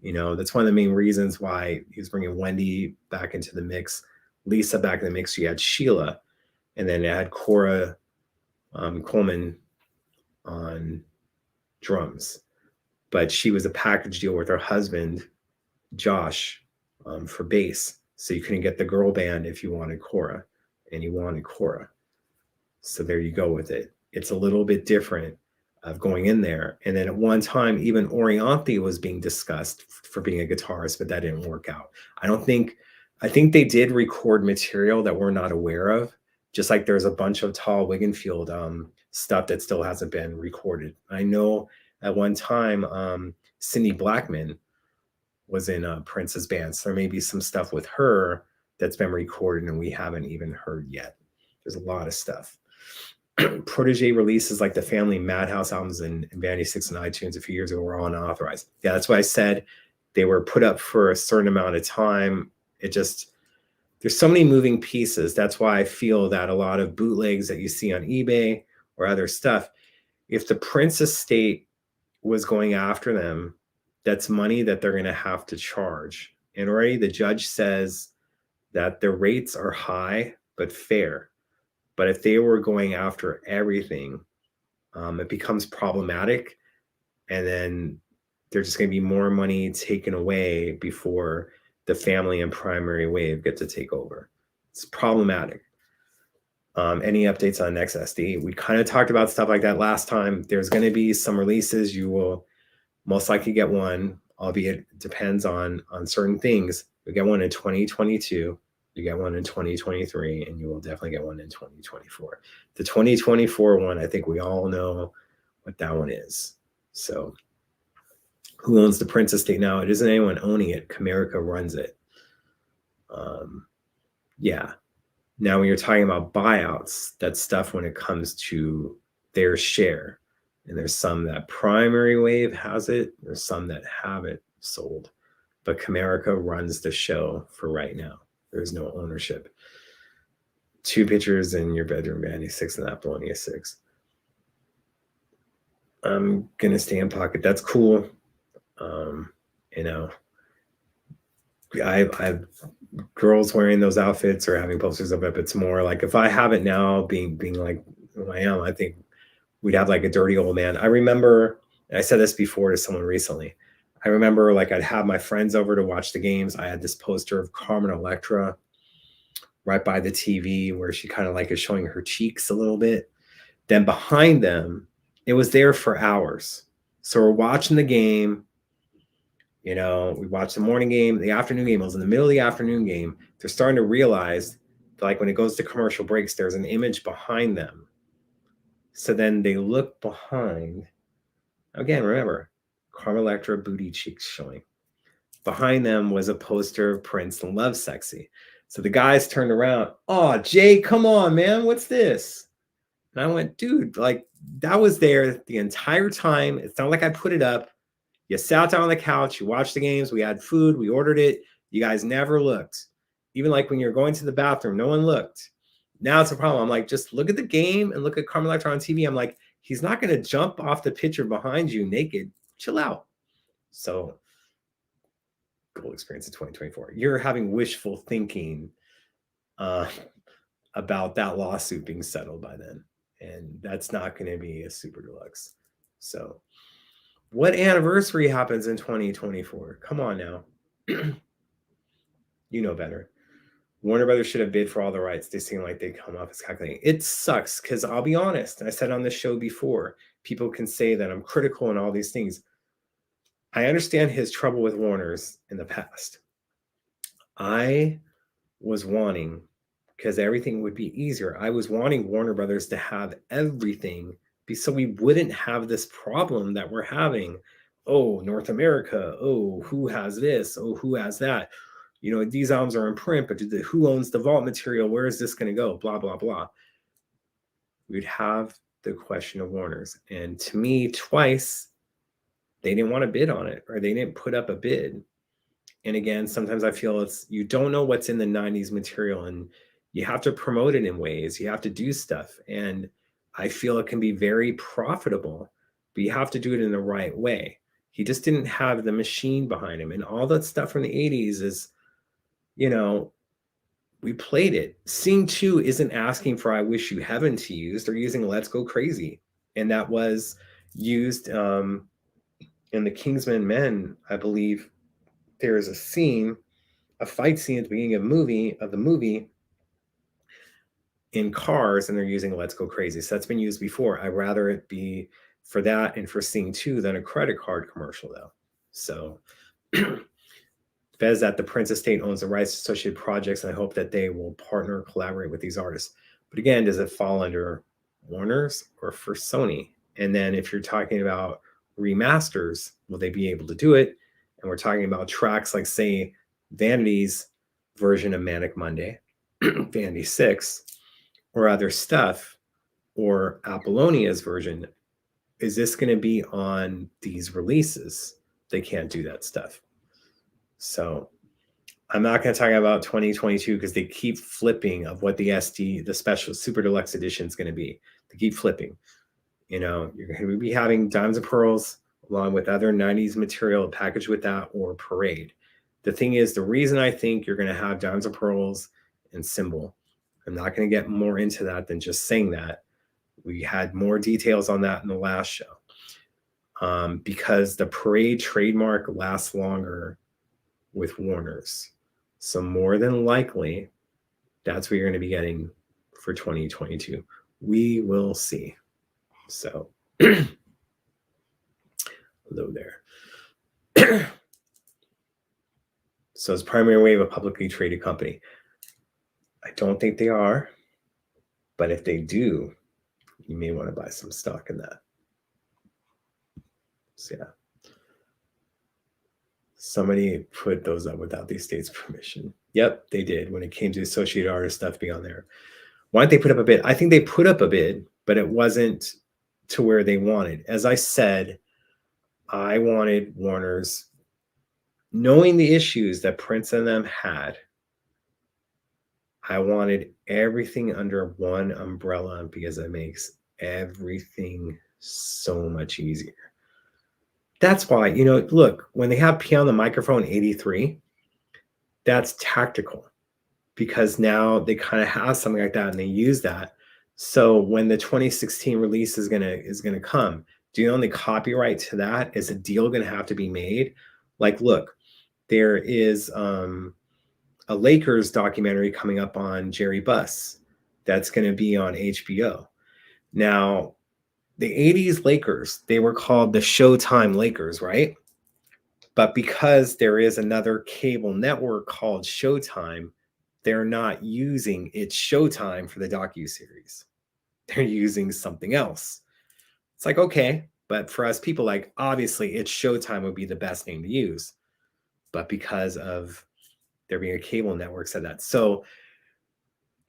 That's one of the main reasons why he was bringing Wendy back into the mix, Lisa back in the mix. You had Sheila, and then it had Cora Coleman on drums. But she was a package deal with her husband, Josh, for bass. So you couldn't get the girl band if you wanted Cora, and you wanted Cora. So there you go with it. It's a little bit different of going in there. And then at one time, even Orianthi was being discussed for being a guitarist, but that didn't work out. I think they did record material that we're not aware of, just like there's a bunch of Tal Wigginfield stuff that still hasn't been recorded. I know at one time, Cindy Blackman was in Prince's band. So there may be some stuff with her that's been recorded and we haven't even heard yet. There's a lot of stuff. Protege releases like the Family Madhouse albums and Vanity 6 and iTunes a few years ago were all unauthorized. Yeah, that's why I said they were put up for a certain amount of time. There's so many moving pieces. That's why I feel that a lot of bootlegs that you see on eBay or other stuff, if the Prince estate was going after them, that's money that they're going to have to charge. And already the judge says that the rates are high, but fair. But if they were going after everything, it becomes problematic. And then there's just going to be more money taken away before the family and primary wave get to take over. It's problematic. Any updates on Next SD? We kind of talked about stuff like that last time. There's going to be some releases. You will most likely get one, albeit it depends on certain things. We get one in 2022. You get one in 2023, and you will definitely get one in 2024. The 2024 one, I think we all know what that one is. So who owns the Prince estate now? It isn't anyone owning it. Comerica runs it. Yeah. Now, when you're talking about buyouts, that's stuff when it comes to their share. And there's some that primary wave has it. There's some that have it sold. But Comerica runs the show for right now. There's no ownership. 2 pictures in your bedroom, Vanity 6 and Apollonia 6. I'm going to stay in pocket. That's cool. I've girls wearing those outfits or having posters of it. It's more like if I have it now, being like who I am, I think we'd have like a dirty old man. I remember, and I said this before to someone recently, I remember like I'd have my friends over to watch the games. I had this poster of Carmen Electra right by the TV where she kind of like is showing her cheeks a little bit. Then behind them, it was there for hours. So we're watching the game. We watched the morning game, the afternoon game. It was in the middle of the afternoon game. They're starting to realize that, like when it goes to commercial breaks, there's an image behind them. So then they look behind. Again, remember, Carmen Electra booty cheeks showing. Behind them was a poster of Prince and Love Sexy. So the guys turned around. Oh, Jay, come on, man. What's this? And I went, dude, like that was there the entire time. It's not like I put it up. You sat down on the couch. You watched the games. We had food. We ordered it. You guys never looked. Even like when you're going to the bathroom, no one looked. Now it's a problem. I'm like, just look at the game and look at Carmen Electra on TV. I'm like, he's not going to jump off the picture behind you naked. Chill out. So, goal experience in 2024. You're having wishful thinking about that lawsuit being settled by then. And that's not going to be a super deluxe. So, what anniversary happens in 2024? Come on now. You know better. Warner Brothers should have bid for all the rights. They seem like they come off as calculating. It sucks because I'll be honest. I said on this show before, people can say that I'm critical and all these things. I understand his trouble with Warner's in the past. I was wanting, because everything would be easier, I was wanting Warner Brothers to have everything so we wouldn't have this problem that we're having. Oh, North America. Oh, who has this? Oh, who has that? These albums are in print, but who owns the vault material? Where is this going to go? Blah, blah, blah. We'd have the question of Warner's. And to me, twice, they didn't want to bid on it, or they didn't put up a bid. And again, sometimes I feel you don't know what's in the 90s material, and You have to promote it in ways. You have to do stuff. And I feel it can be very profitable, but you have to do it in the right way. He just didn't have the machine behind him. And all that stuff from the 80s is, you know, we played it. Scene 2 isn't asking for I Wish You Heaven to use. They're using Let's Go Crazy. And that was used in the Kingsman Men, I believe. There is a scene, a fight scene at the beginning of the movie in cars, and they're using Let's Go Crazy. So that's been used before. I'd rather it be for that and for Scene 2 than a credit card commercial, though. So Fez that the Prince estate owns the rights to associated projects, and I hope that they will partner or collaborate with these artists. But again, does it fall under Warner's or for Sony? And then if you're talking about remasters, will they be able to do it? And we're talking about tracks like, say, Vanity's version of Manic Monday, Vanity 6, or other stuff, or Apollonia's version. Is this going to be on these releases? They can't do that stuff. So I'm not going to talk about 2022 because they keep flipping of what the SD, the special super deluxe edition is going to be. They keep flipping. You know, you're going to be having Diamonds and Pearls along with other 90s material packaged with that, or Parade. The thing is, the reason I think you're going to have Diamonds and Pearls and Symbol, I'm not going to get more into that than just saying that. We had more details on that in the last show. Because the Parade trademark lasts longer with Warner's. So more than likely, that's what you're going to be getting for 2022. We will see. So, hello there. So it's Primary Wave a publicly traded company? I don't think they are. But if they do, you may want to buy some stock in that. So yeah. Somebody put those up without the estate's permission. Yep, they did. When it came to associated artist stuff being on there. Why didn't they put up a bid? I think they put up a bid, but it wasn't to where they wanted. As I said, I wanted Warner's, knowing the issues that Prince and them had, I wanted everything under one umbrella because it makes everything so much easier. That's why, you know, look, when they have P on the microphone 83, that's tactical because now they kind of have something like that and they use that. So when the 2016 release is gonna come, do you know the copyright to that? Is a deal gonna have to be made? Like, look, there is a Lakers documentary coming up on Jerry Buss that's gonna be on HBO. Now, the 80s Lakers, they were called the Showtime Lakers, right? But because there is another cable network called Showtime, they're not using It's Showtime for the docuseries. They're using something else. It's like, okay, but for us people, like, obviously It's Showtime would be the best name to use. But because of there being a cable network said that. So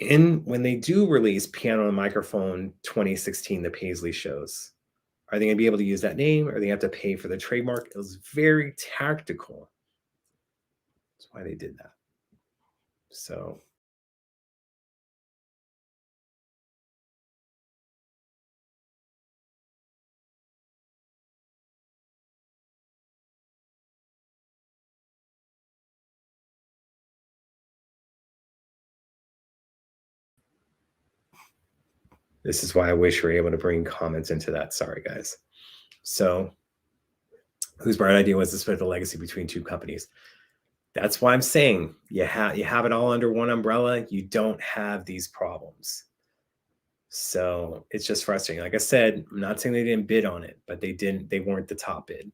when they do release Piano and Microphone 2016, the Paisley shows, are they going to be able to use that name, or are they have to pay for the trademark? It was very tactical. That's why they did that. So this is why I wish we were able to bring comments into that. Sorry, guys. So whose bright idea was to split the legacy between two companies? That's why I'm saying you have it all under one umbrella. You don't have these problems. So it's just frustrating. Like I said, I'm not saying they didn't bid on it, but they weren't the top bid.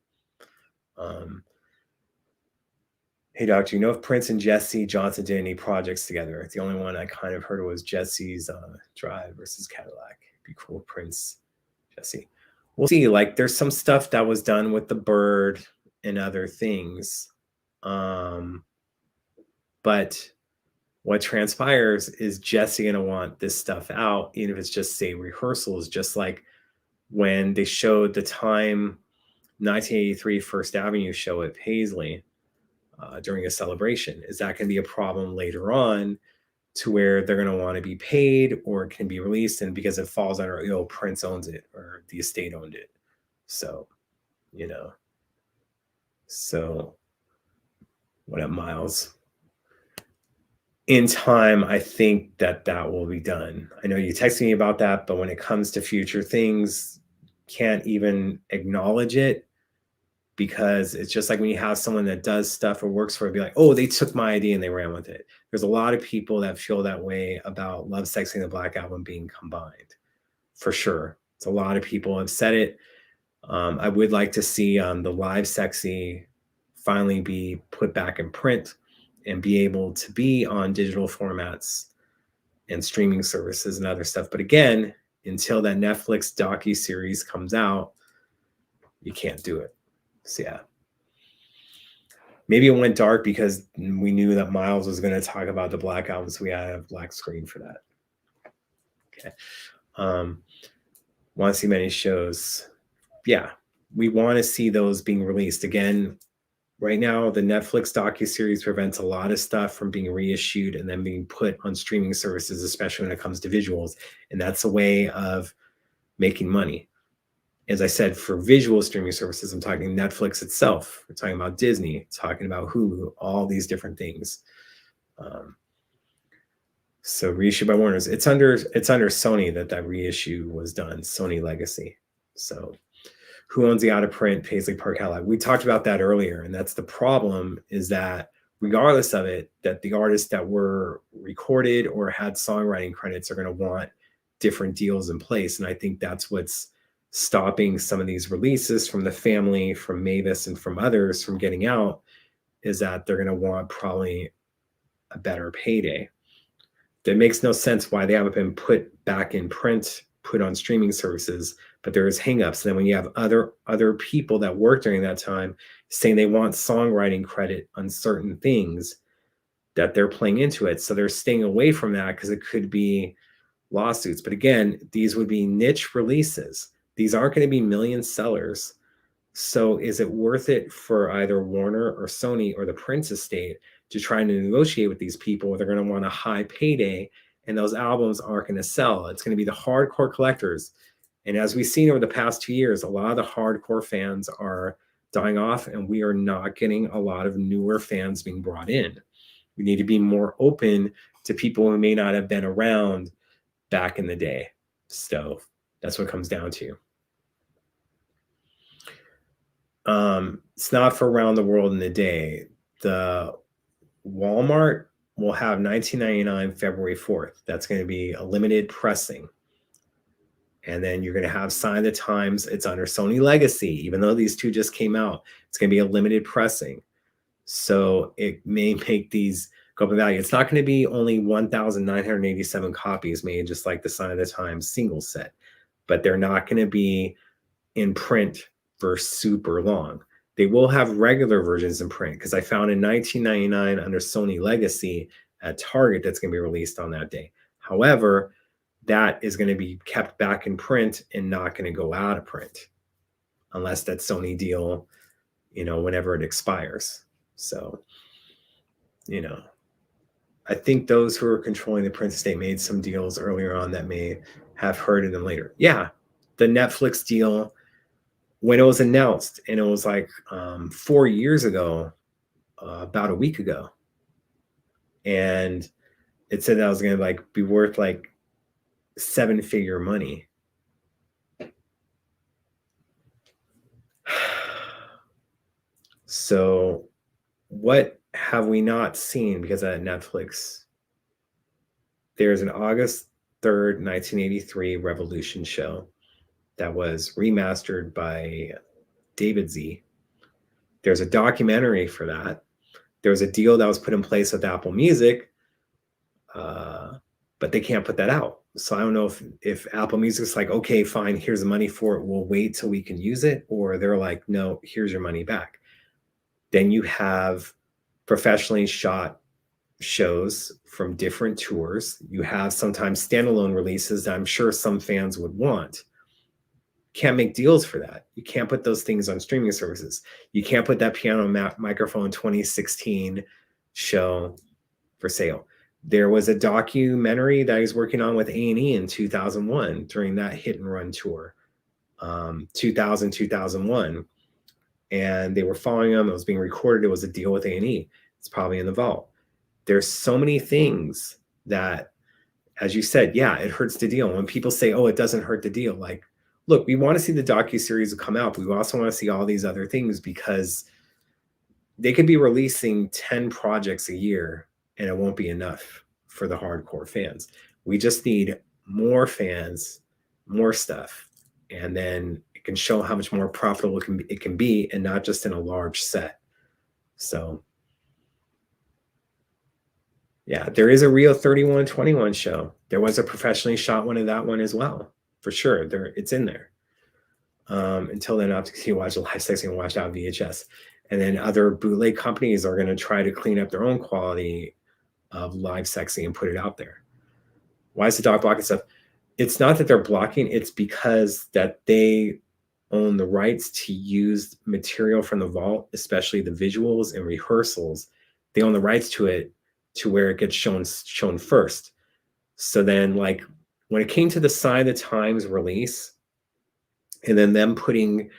Hey, Doctor, you know if Prince and Jesse Johnson did any projects together? The only one I kind of heard was Jesse's Drive versus Cadillac. It'd be cool, Prince, Jesse. We'll see. Like, there's some stuff that was done with the bird and other things. But what transpires is Jesse going to want this stuff out, even if it's just, say, rehearsals, just like when they showed the Time 1983 First Avenue show at Paisley during a celebration. Is that going to be a problem later on to where they're going to want to be paid or it can be released. And because it falls under, Prince owns it or the estate owned it. So, so what up, Miles? In time, I think that will be done. I know you texted me about that, but when it comes to future things, can't even acknowledge it, because it's just like when you have someone that does stuff or works for it, be like, oh, they took my idea and they ran with it. There's a lot of people that feel that way about Love, Sexy, and the Black Album being combined, for sure. It's a lot of people have said it. I would like to see the Live Sexy finally be put back in print and be able to be on digital formats and streaming services and other stuff. But again, until that Netflix docuseries comes out, you can't do it. So yeah. Maybe it went dark because we knew that Miles was going to talk about the Black Album, so we had a black screen for that. Okay. Want to see many shows. Yeah, we want to see those being released. Again, right now, the Netflix docuseries prevents a lot of stuff from being reissued and then being put on streaming services, especially when it comes to visuals. And that's a way of making money. As I said, for visual streaming services, I'm talking Netflix itself. We're talking about Disney, talking about Hulu, all these different things. So reissue by Warner's. It's under Sony that reissue was done, Sony Legacy. So who owns the out-of-print Paisley Park catalog? We talked about that earlier, and that's the problem, is that regardless of it, that the artists that were recorded or had songwriting credits are going to want different deals in place. And I think that's what's stopping some of these releases from the family, from Mavis, and from others from getting out, is that they're going to want probably a better payday. That makes no sense why they haven't been put back in print, put on streaming services, but there's hangups. And then when you have other people that work during that time saying they want songwriting credit on certain things, that they're playing into it. So they're staying away from that because it could be lawsuits. But again, these would be niche releases. These aren't going to be million sellers. So is it worth it for either Warner or Sony or the Prince estate to try to negotiate with these people? They're going to want a high payday, and those albums aren't going to sell. It's going to be the hardcore collectors. And as we've seen over the past 2 years, a lot of the hardcore fans are dying off, and we are not getting a lot of newer fans being brought in. We need to be more open to people who may not have been around back in the day. So that's what it comes down to. It's not for around the world in a day. The Walmart will have $19.99 February 4th. That's going to be a limited pressing. And then you're going to have Sign of the Times. It's under Sony Legacy. Even though these two just came out, it's going to be a limited pressing. So it may make these go up in value. It's not going to be only 1,987 copies made, just like the Sign of the Times single set. But they're not going to be in print for super long. They will have regular versions in print, because I found in $19.99 under Sony Legacy at Target that's going to be released on that day. However, that is going to be kept back in print and not going to go out of print unless that Sony deal, whenever it expires. So, I think those who are controlling the print estate made some deals earlier on that may have hurted them later. Yeah, the Netflix deal, when it was announced, and it was like 4 years ago, about a week ago, and it said that was going to be worth 7-figure money. So what have we not seen because of Netflix? There's an August 3rd, 1983 Revolution show that was remastered by David Z. There's a documentary for that. There was a deal that was put in place with Apple Music, but they can't put that out. So I don't know if Apple Music's like, okay, fine, here's the money for it. We'll wait till we can use it. Or they're like, no, here's your money back. Then you have professionally shot shows from different tours. You have sometimes standalone releases that I'm sure some fans would want. Can't make deals for that. You can't put those things on streaming services. You can't put that piano microphone 2016 show for sale. There was a documentary that he's working on with A&E in 2001 during that hit and run tour, 2001. And they were following him. It was being recorded. It was a deal with A&E. It's probably in the vault. There's so many things that, as you said, yeah, it hurts the deal. When people say, oh, it doesn't hurt the deal, like, look, we want to see the docuseries come out, but we also want to see all these other things, because they could be releasing 10 projects a year and it won't be enough for the hardcore fans. We just need more fans, more stuff, and then it can show how much more profitable it can be, and not just in a large set. So yeah, there is a real 3121 show. There was a professionally shot one of that one as well, for sure. It's in there. Until then, I have to see, watch the live sexy and watch out VHS. And then other bootleg companies are going to try to clean up their own quality of live sexy and put it out there. Why is the doc blocking stuff? It's not that they're blocking, it's because that they own the rights to use material from the vault, especially the visuals and rehearsals. They own the rights to it, to where it gets shown first. So then, like, when it came to the Sign of the Times release, and then them putting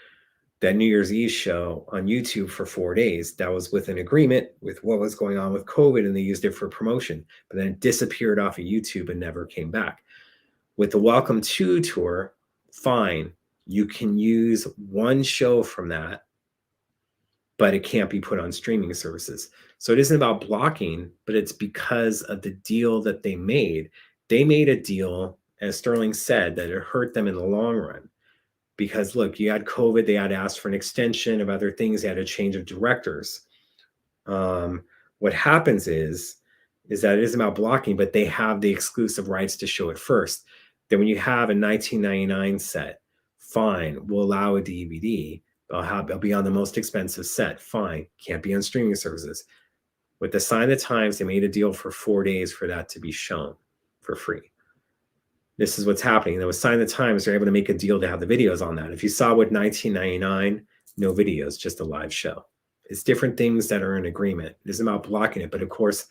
that New Year's Eve show on YouTube for 4 days, that was with an agreement with what was going on with COVID, and they used it for promotion, but then it disappeared off of YouTube and never came back. With the Welcome To tour, fine, you can use one show from that, but it can't be put on streaming services. So it isn't about blocking, but it's because of the deal that they made. They made a deal, as Sterling said, that it hurt them in the long run. Because look, you had COVID, they had asked for an extension of other things, they had a change of directors. What happens is that it isn't about blocking, but they have the exclusive rights to show it first. Then when you have a 1999 set, fine, we'll allow a DVD. It'll be on the most expensive set, fine, can't be on streaming services. With the Sign of the Times, they made a deal for 4 days for that to be shown for free. This is what's happening. There was Sign of the Times, they're able to make a deal to have the videos on that. If you saw with 1999, no videos, just a live show. It's different things that are in agreement. It isn't about blocking it, but of course,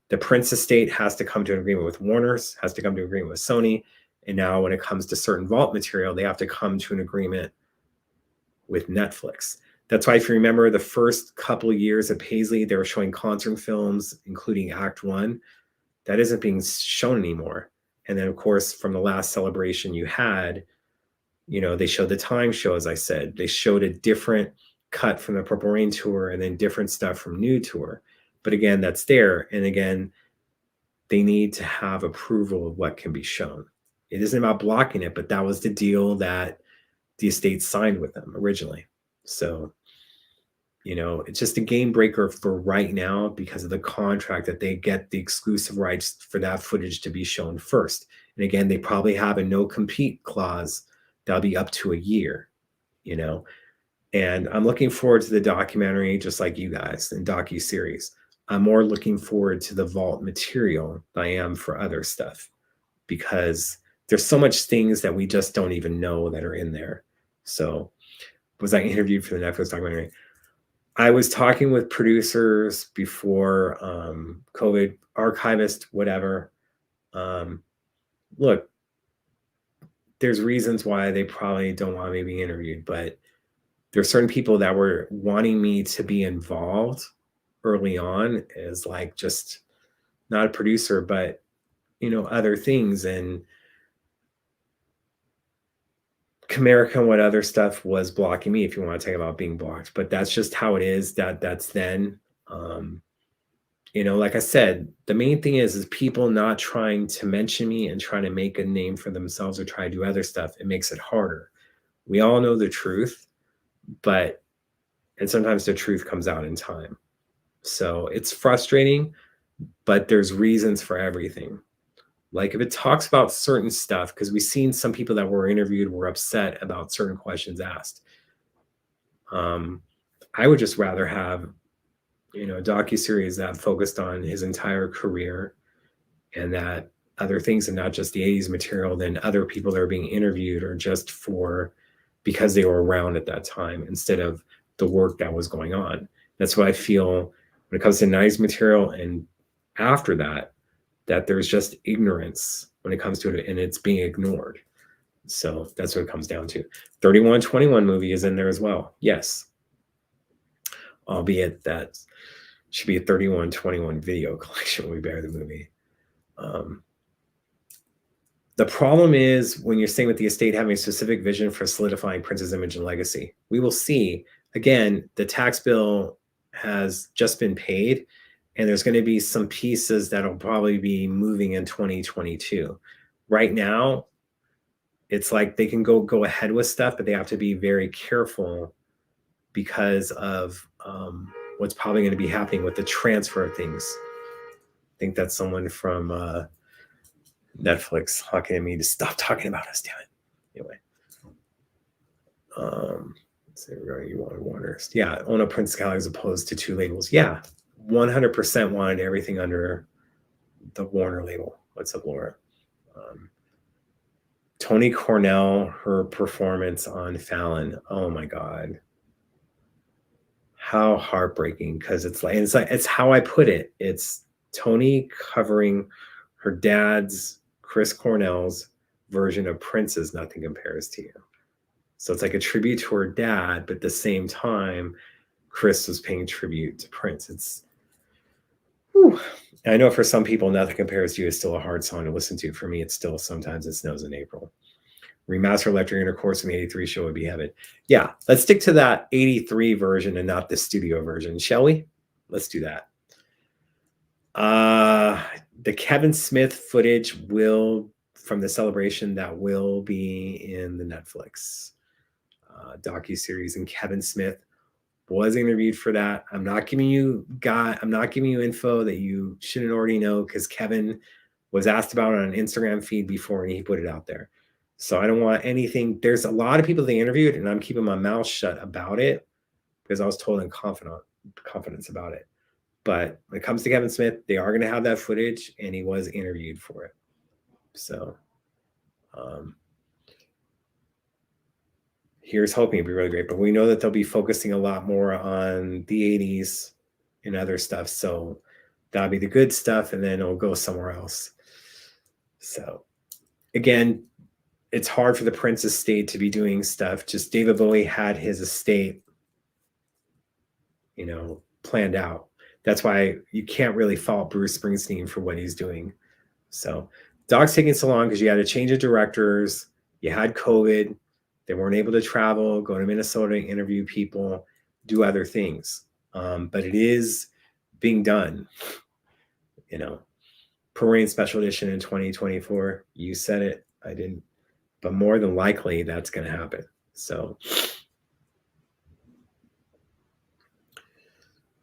the Prince estate has to come to an agreement with Warner's, has to come to an agreement with Sony, and now when it comes to certain vault material, they have to come to an agreement with Netflix. That's why, if you remember, the first couple of years of Paisley, they were showing concert films, including Act 1. That isn't being shown anymore. And then, of course, from the last celebration you had, they showed the Time show, as I said. They showed a different cut from the Purple Rain tour and then different stuff from New tour. But again, that's there. And again, they need to have approval of what can be shown. It isn't about blocking it, but that was the deal that the estate signed with them originally. So, it's just a game breaker for right now because of the contract that they get the exclusive rights for that footage to be shown first. And again, they probably have a no compete clause that'll be up to a year, and I'm looking forward to the documentary, just like you guys, in docuseries. I'm more looking forward to the vault material than I am for other stuff, because there's so much things that we just don't even know that are in there. So was I interviewed for the Netflix documentary? I was talking with producers before COVID, archivists, whatever. Look, there's reasons why they probably don't want me to be interviewed, but there's certain people that were wanting me to be involved early on as like just not a producer, but other things. And Comerica and what other stuff was blocking me, if you want to talk about being blocked. But that's just how it is. That's then. Like I said, the main thing is people not trying to mention me and trying to make a name for themselves or try to do other stuff. It makes it harder. We all know the truth, and sometimes the truth comes out in time. So it's frustrating, but there's reasons for everything. Like if it talks about certain stuff, because we've seen some people that were interviewed were upset about certain questions asked. I would just rather have, a docuseries that focused on his entire career and that other things, and not just the 80s material, than other people that are being interviewed or just because they were around at that time instead of the work that was going on. That's what I feel when it comes to 90s material. And after that, that there's just ignorance when it comes to it, and it's being ignored. So that's what it comes down to. 3121 movie is in there as well. Yes. Albeit that should be a 3121 video collection. We bear the movie. The problem is when you're saying with the estate having a specific vision for solidifying Prince's image and legacy. We will see. Again, the tax bill has just been paid, and there's going to be some pieces that'll probably be moving in 2022. Right now, it's like they can go ahead with stuff, but they have to be very careful because of what's probably going to be happening with the transfer of things. I think that's someone from Netflix talking to me to stop talking about us, damn it. Anyway. Let's see, you want Warner's. Yeah, own a Prince Gallery as opposed to 2 labels. Yeah, 100% wanted everything under the Warner label. What's up, Laura? Toni Cornell, her performance on Fallon. Oh my God. How heartbreaking, because it's how I put it. It's Toni covering her dad's, Chris Cornell's version of Prince's Nothing Compares to You. So it's like a tribute to her dad, but at the same time, Chris was paying tribute to Prince. It's, whew. I know for some people, Nothing Compares to You is still a hard song to listen to. For me, it's still Sometimes It Snows in April. Remaster Electric Intercourse from the 83 show would be heaven. Yeah, let's stick to that 83 version and not the studio version, shall we? Let's do that. The Kevin Smith footage from the celebration that will be in the Netflix docuseries, and Kevin Smith was interviewed for that. I'm not giving you info that you shouldn't already know, because Kevin was asked about it on an Instagram feed before and he put it out there. So I don't want anything. There's a lot of people they interviewed, and I'm keeping my mouth shut about it because I was told in confidence about it. But when it comes to Kevin Smith, they are going to have that footage, and he was interviewed for it. So here's hoping it'll be really great. But we know that they'll be focusing a lot more on the 80s and other stuff. So that'll be the good stuff, and then it'll go somewhere else. So again, it's hard for the Prince estate to be doing stuff. Just David Bowie had his estate, planned out. That's why you can't really fault Bruce Springsteen for what he's doing. So Doc's taking so long because you had to change the directors. You had COVID. They weren't able to travel, go to Minnesota, interview people, do other things. But it is being done. Parade Special Edition in 2024. You said it. I didn't. But more than likely, that's going to happen. So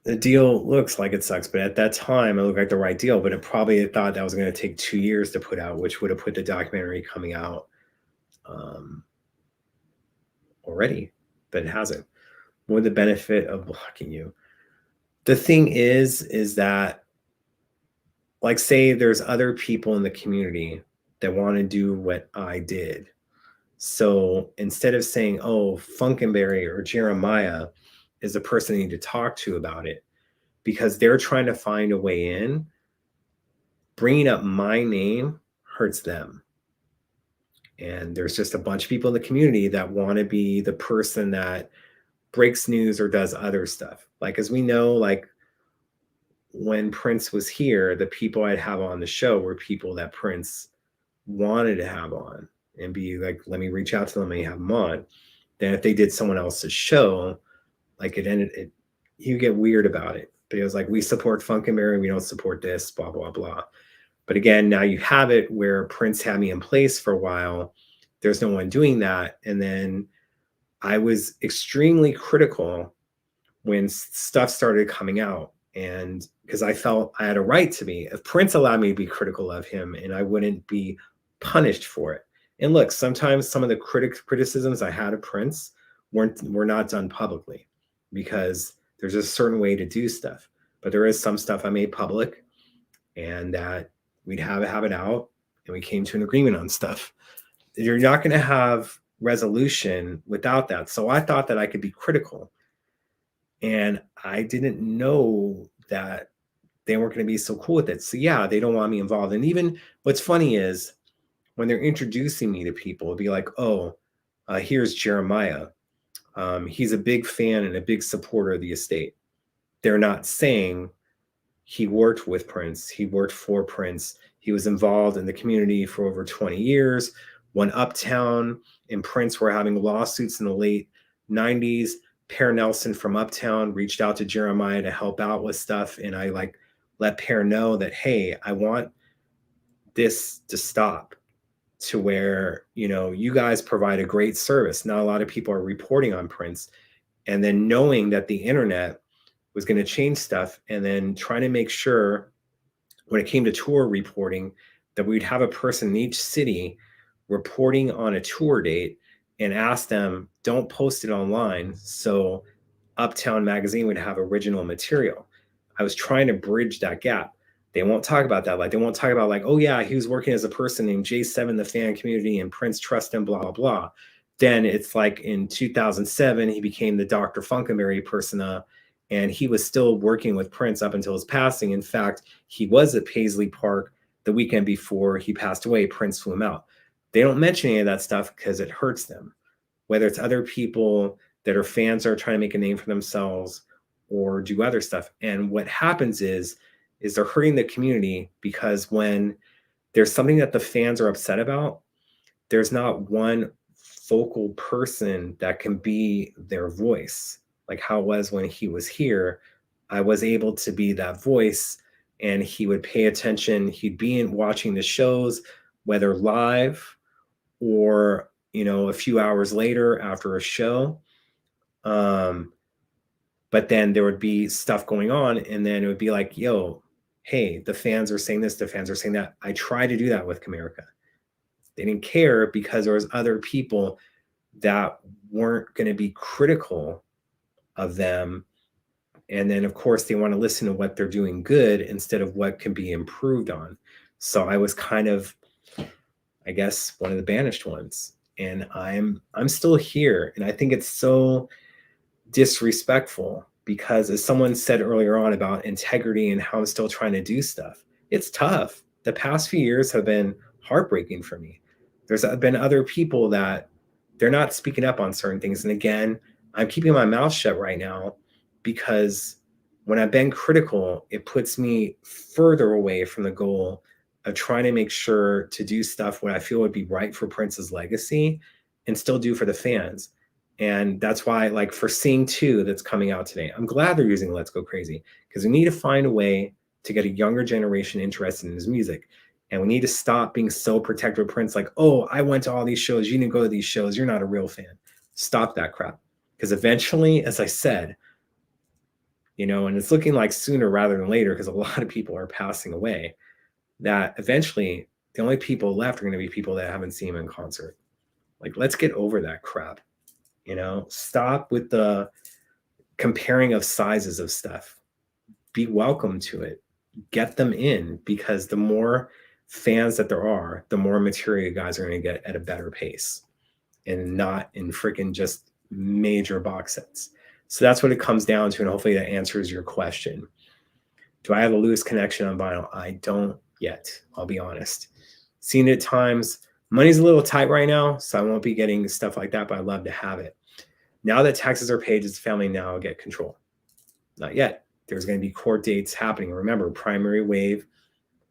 the deal looks like it sucks, but at that time, it looked like the right deal. But it probably thought that was going to take 2 years to put out, which would have put the documentary coming out already. But it hasn't. What would the benefit of blocking you? The thing is that, like, say there's other people in the community that want to do what I did. So instead of saying, oh, Funkenberry or Jeremiah is the person I need to talk to about it, because they're trying to find a way in, bringing up my name hurts them. And there's just a bunch of people in the community that want to be the person that breaks news or does other stuff. Like, as we know, like, when Prince was here, the people I'd have on the show were people that Prince wanted to have on, and be like, let me reach out to them and have them on. Then if they did someone else's show, like, you get weird about it. But it was like, we support Funkenberry, we don't support this, blah, blah, blah. But again, now you have it where Prince had me in place for a while. There's no one doing that. And then I was extremely critical when stuff started coming out. And because I felt I had a right to be. If Prince allowed me to be critical of him, and I wouldn't be punished for it. And look, sometimes some of the criticisms I had of Prince were not done publicly, because there's a certain way to do stuff. But there is some stuff I made public, and that we'd have it out, and we came to an agreement on stuff. You're not going to have resolution without that. So I thought that I could be critical, and I didn't know that they weren't going to be so cool with it. So yeah, they don't want me involved. And even what's funny is when they're introducing me to people, it'll be like, oh, here's Jeremiah. He's a big fan and a big supporter of the estate. They're not saying he worked with Prince. He worked for Prince. He was involved in the community for over 20 years. When Uptown and Prince were having lawsuits in the late 90s, Per Nelson from Uptown reached out to Jeremiah to help out with stuff. And I like let Per know that, hey, I want this to stop, to where, you know, you guys provide a great service. Not a lot of people are reporting on Prince. And then knowing that the internet was going to change stuff, and then trying to make sure when it came to tour reporting that we'd have a person in each city reporting on a tour date and ask them, don't post it online. So Uptown Magazine would have original material. I was trying to bridge that gap. They won't talk about that. Like, they won't talk about like, oh yeah, he was working as a person named J7, the fan community, and Prince trust him, blah, blah, blah. Then it's like in 2007, he became the Dr. Funkenberry persona, and he was still working with Prince up until his passing. In fact, he was at Paisley Park the weekend before he passed away. Prince flew him out. They don't mention any of that stuff because it hurts them, whether it's other people that are fans are trying to make a name for themselves or do other stuff. And what happens is they're hurting the community, because when there's something that the fans are upset about, there's not one focal person that can be their voice. Like how it was when he was here, I was able to be that voice, and he would pay attention. He'd be in watching the shows, whether live or, you know, a few hours later after a show. But then there would be stuff going on, and then it would be like, yo, hey, the fans are saying this, the fans are saying that. I try to do that with Comerica. They didn't care because there was other people that weren't going to be critical of them. And then, of course, they want to listen to what they're doing good instead of what can be improved on. So I was kind of, I guess, one of the banished ones. And I'm still here. And I think it's so disrespectful because, as someone said earlier on about integrity and how I'm still trying to do stuff, it's tough. The past few years have been heartbreaking for me. There's been other people that they're not speaking up on certain things. And again, I'm keeping my mouth shut right now because when I've been critical, it puts me further away from the goal of trying to make sure to do stuff what I feel would be right for Prince's legacy and still do for the fans. And that's why, like, for Sing 2 that's coming out today, I'm glad they're using Let's Go Crazy, because we need to find a way to get a younger generation interested in his music. And we need to stop being so protective of Prince, like, oh, I went to all these shows, you didn't go to these shows, you're not a real fan. Stop that crap. Because eventually, as I said, you know, and it's looking like sooner rather than later, because a lot of people are passing away, that eventually the only people left are going to be people that haven't seen him in concert. Like, let's get over that crap. You know, stop with the comparing of sizes of stuff. Be welcome to it. Get them in, because the more fans that there are, the more material you guys are going to get at a better pace, and not in freaking just major box sets. So that's what it comes down to, and hopefully that answers your question. Do I have a loose connection on vinyl? I don't yet, I'll be honest. Seen it at times. Money's a little tight right now, so I won't be getting stuff like that, but I'd love to have it. Now that taxes are paid, does the family now get control? Not yet. There's going to be court dates happening. Remember, primary wave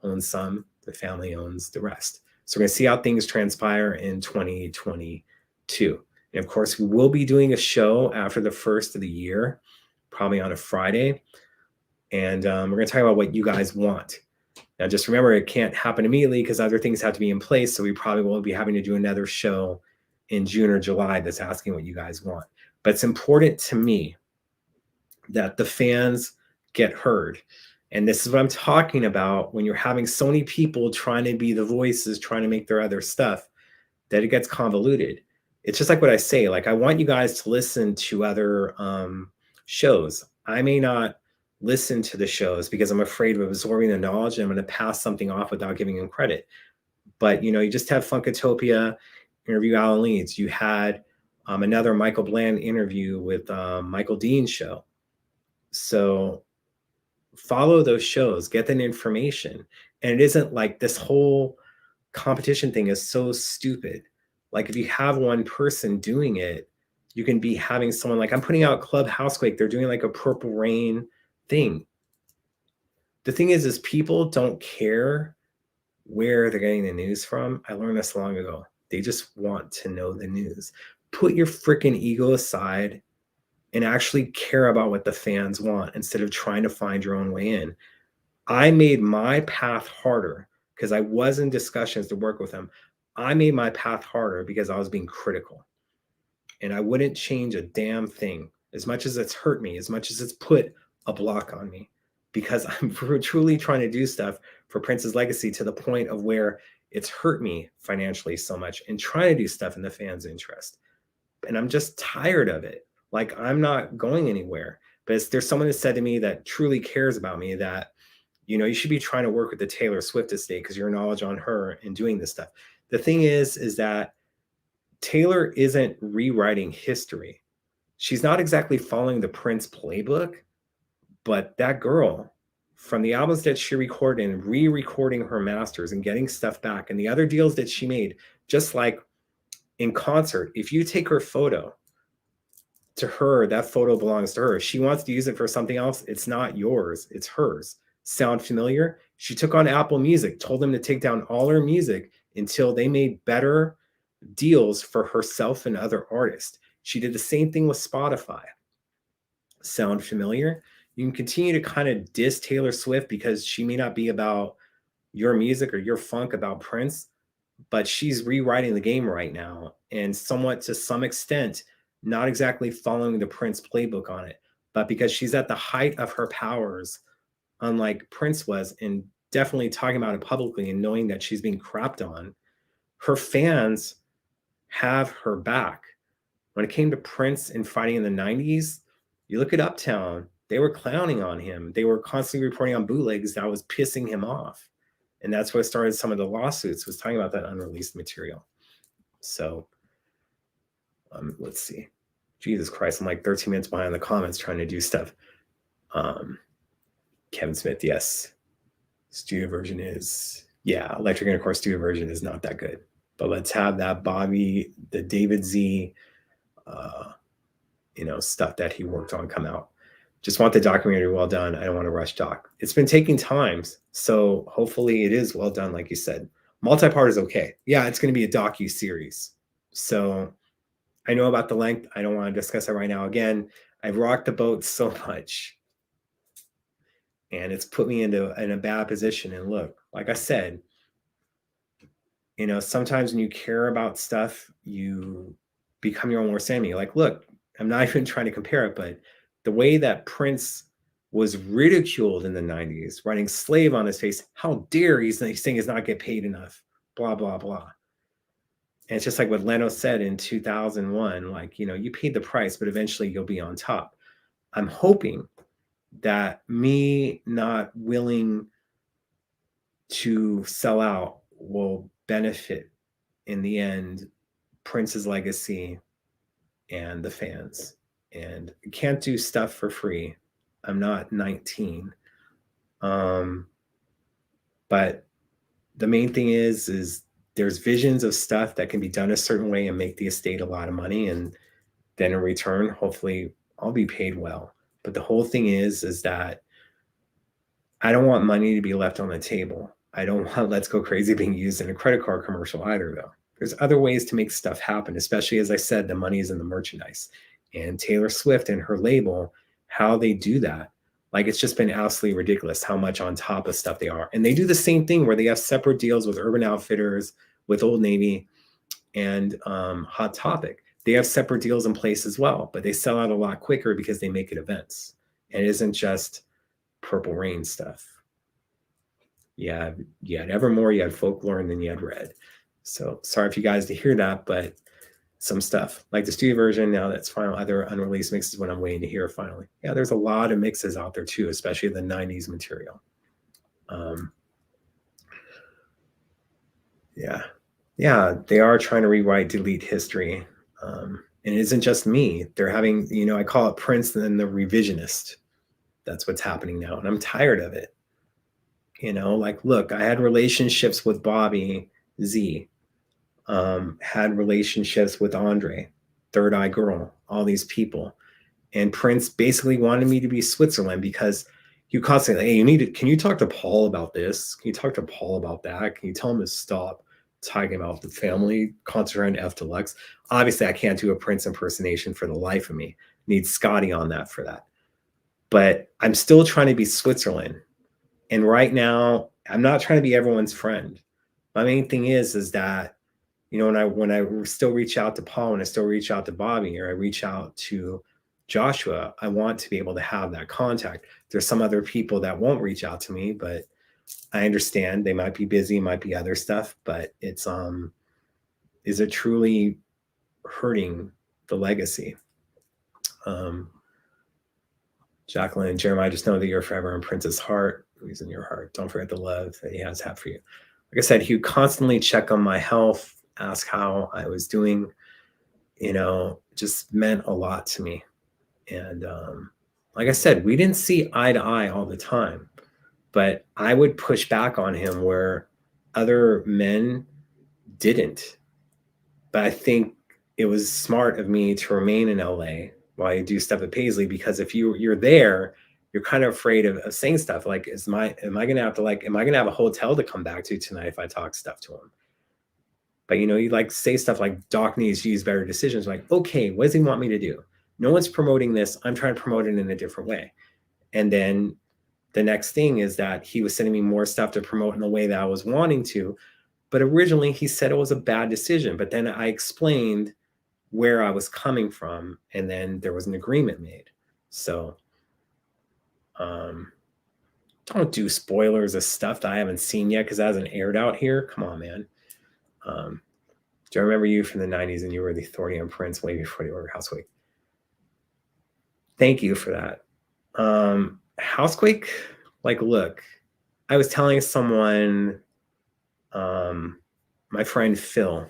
owns some, the family owns the rest. So we're going to see how things transpire in 2022. And of course, we will be doing a show after the first of the year, probably on a Friday. And we're going to talk about what you guys want. Now, just remember, it can't happen immediately because other things have to be in place. So we probably will be having to do another show in June or July that's asking what you guys want. But it's important to me that the fans get heard. And this is what I'm talking about when you're having so many people trying to be the voices, trying to make their other stuff, that it gets convoluted. It's just like what I say, like, I want you guys to listen to other shows. I may not listen to the shows because I'm afraid of absorbing the knowledge and I'm going to pass something off without giving them credit. But, you know, you just have Funkatopia interview Alan Leeds. You had another Michael Bland interview with Michael Dean's show. So follow those shows, get that information. And it isn't like this whole competition thing is so stupid. Like if you have one person doing it, you can be having someone like I'm putting out Club Housequake. They're doing like a Purple Rain thing. The thing is people don't care where they're getting the news from. I learned this long ago. They just want to know the news. Put your freaking ego aside and actually care about what the fans want instead of trying to find your own way in. I made my path harder because I was in discussions to work with them. I made my path harder because I was being critical. And I wouldn't change a damn thing as much as it's hurt me, as much as it's put a block on me, because I'm truly trying to do stuff for Prince's legacy to the point of where it's hurt me financially so much and trying to do stuff in the fans' interest. And I'm just tired of it. Like I'm not going anywhere. But there's someone that said to me that truly cares about me that, you know, you should be trying to work with the Taylor Swift estate because your knowledge on her and doing this stuff. The thing is that Taylor isn't rewriting history. She's not exactly following the Prince playbook, but that girl, from the albums that she recorded and re-recording her masters and getting stuff back and the other deals that she made, just like in concert, if you take her photo to her, that photo belongs to her. If she wants to use it for something else, it's not yours, it's hers. Sound familiar? She took on Apple Music, told them to take down all her music until they made better deals for herself and other artists. She did the same thing with Spotify. Sound familiar? You can continue to kind of diss Taylor Swift because she may not be about your music or your funk about Prince, but she's rewriting the game right now and somewhat to some extent, not exactly following the Prince playbook on it, but because she's at the height of her powers, unlike Prince was, and definitely talking about it publicly and knowing that she's being crapped on, her fans have her back. When it came to Prince and fighting in the 90s, you look at Uptown, they were clowning on him. They were constantly reporting on bootlegs that was pissing him off. And that's what started some of the lawsuits, was talking about that unreleased material. So let's see. Jesus Christ, I'm like 13 minutes behind the comments trying to do stuff. Kevin Smith, yes. Studio version is, yeah, Electric Intercourse studio version is not that good. But let's have that Bobby, the David Z, stuff that he worked on come out. Just want the documentary well done. I don't want to rush doc. It's been taking times, so hopefully it is well done, like you said. Multi-part is okay. Yeah, it's going to be a docu-series. So I know about the length. I don't want to discuss it right now. Again, I've rocked the boat so much, and it's put me in a bad position. And look, like I said, sometimes when you care about stuff, you become your own worst enemy. Like, look, I'm not even trying to compare it, but the way that Prince was ridiculed in the 90s, writing slave on his face, how dare he's saying he's not get paid enough, blah, blah, blah. And it's just like what Leno said in 2001, like, you paid the price, but eventually you'll be on top. I'm hoping that me not willing to sell out will benefit in the end Prince's legacy and the fans. And can't do stuff for free. I'm not 19. But the main thing is there's visions of stuff that can be done a certain way and make the estate a lot of money. And then in return, hopefully I'll be paid well. But the whole thing is that I don't want money to be left on the table. I don't want Let's Go Crazy being used in a credit card commercial either, though. There's other ways to make stuff happen, especially, as I said, the money is in the merchandise. And Taylor Swift and her label, how they do that. Like, it's just been absolutely ridiculous how much on top of stuff they are. And they do the same thing where they have separate deals with Urban Outfitters, with Old Navy, and Hot Topic. They have separate deals in place as well, but they sell out a lot quicker because they make it events. And it isn't just Purple Rain stuff. You had Evermore, you had Folklore, and then you had Red. So sorry for you guys to hear that, but some stuff like the studio version now that's final, other unreleased mixes when I'm waiting to hear finally. Yeah, there's a lot of mixes out there too, especially the 90s material. Yeah, they are trying to rewrite, delete history. And it isn't just me. They're having, I call it Prince and then the revisionist. That's what's happening now. And I'm tired of it. Like, look, I had relationships with Bobby Z, had relationships with Andre, Third Eye Girl, all these people. And Prince basically wanted me to be Switzerland because he constantly, hey, can you talk to Paul about this? Can you talk to Paul about that? Can you tell him to stop talking about the family, concentrate on F Deluxe? Obviously, I can't do a Prince impersonation for the life of me. Need Scotty on that for that. But I'm still trying to be Switzerland. And right now, I'm not trying to be everyone's friend. My main thing is that, when I still reach out to Paul and I still reach out to Bobby, or I reach out to Joshua, I want to be able to have that contact. There's some other people that won't reach out to me, but I understand they might be busy, might be other stuff, but it's is it truly hurting the legacy? Jacqueline and Jeremiah, just know that you're forever in Prince's heart. He's in your heart. Don't forget the love that he has had for you. Like I said, he would constantly check on my health, ask how I was doing, just meant a lot to me. And like I said, we didn't see eye to eye all the time, but I would push back on him where other men didn't. But I think it was smart of me to remain in LA while I do stuff at Paisley, because if you're there, you're kind of afraid of saying stuff like, am I gonna have a hotel to come back to tonight if I talk stuff to him? But you like say stuff like Doc needs to use better decisions. Like, okay, what does he want me to do? No one's promoting this. I'm trying to promote it in a different way. And then the next thing is that he was sending me more stuff to promote in the way that I was wanting to. But originally he said it was a bad decision. But then I explained where I was coming from, and then there was an agreement made. So don't do spoilers of stuff that I haven't seen yet because that hasn't aired out here. Come on, man. Do I remember you from the 90s and you were the authority on Prince way before the order Housequake? Thank you for that. Housequake, like, look, I was telling someone, my friend Phil,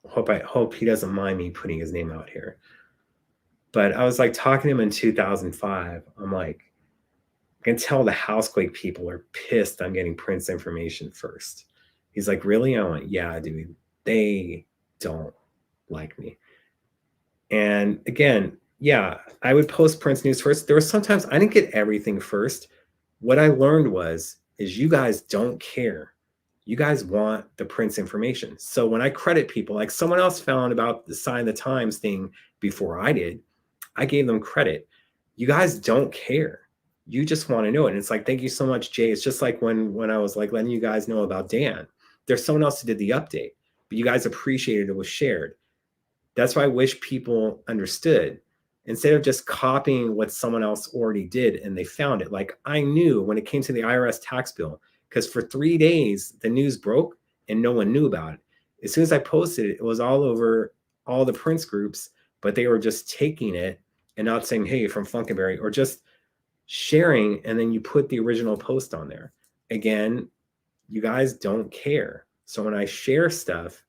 hope he doesn't mind me putting his name out here. But I was like talking to him in 2005. I'm like, I can tell the Housequake people are pissed I'm getting Prince information first. He's like, really? I went, yeah, dude, they don't like me. And again, yeah, I would post Prince news first. There was sometimes I didn't get everything first. What I learned is you guys don't care. You guys want the Prince information. So when I credit people, like someone else found about the Sign of the Times thing before I did, I gave them credit. You guys don't care. You just want to know it. And it's like, thank you so much, Jay. It's just like when I was like letting you guys know about Dan. There's someone else who did the update, but you guys appreciated it was shared. That's why I wish people understood. Instead of just copying what someone else already did and they found it. Like I knew when it came to the IRS tax bill, because for 3 days, the news broke and no one knew about it. As soon as I posted it, it was all over all the Prince groups, but they were just taking it and not saying, hey, from Funkenberry, or just sharing, and then you put the original post on there. Again, you guys don't care. So when I share stuff,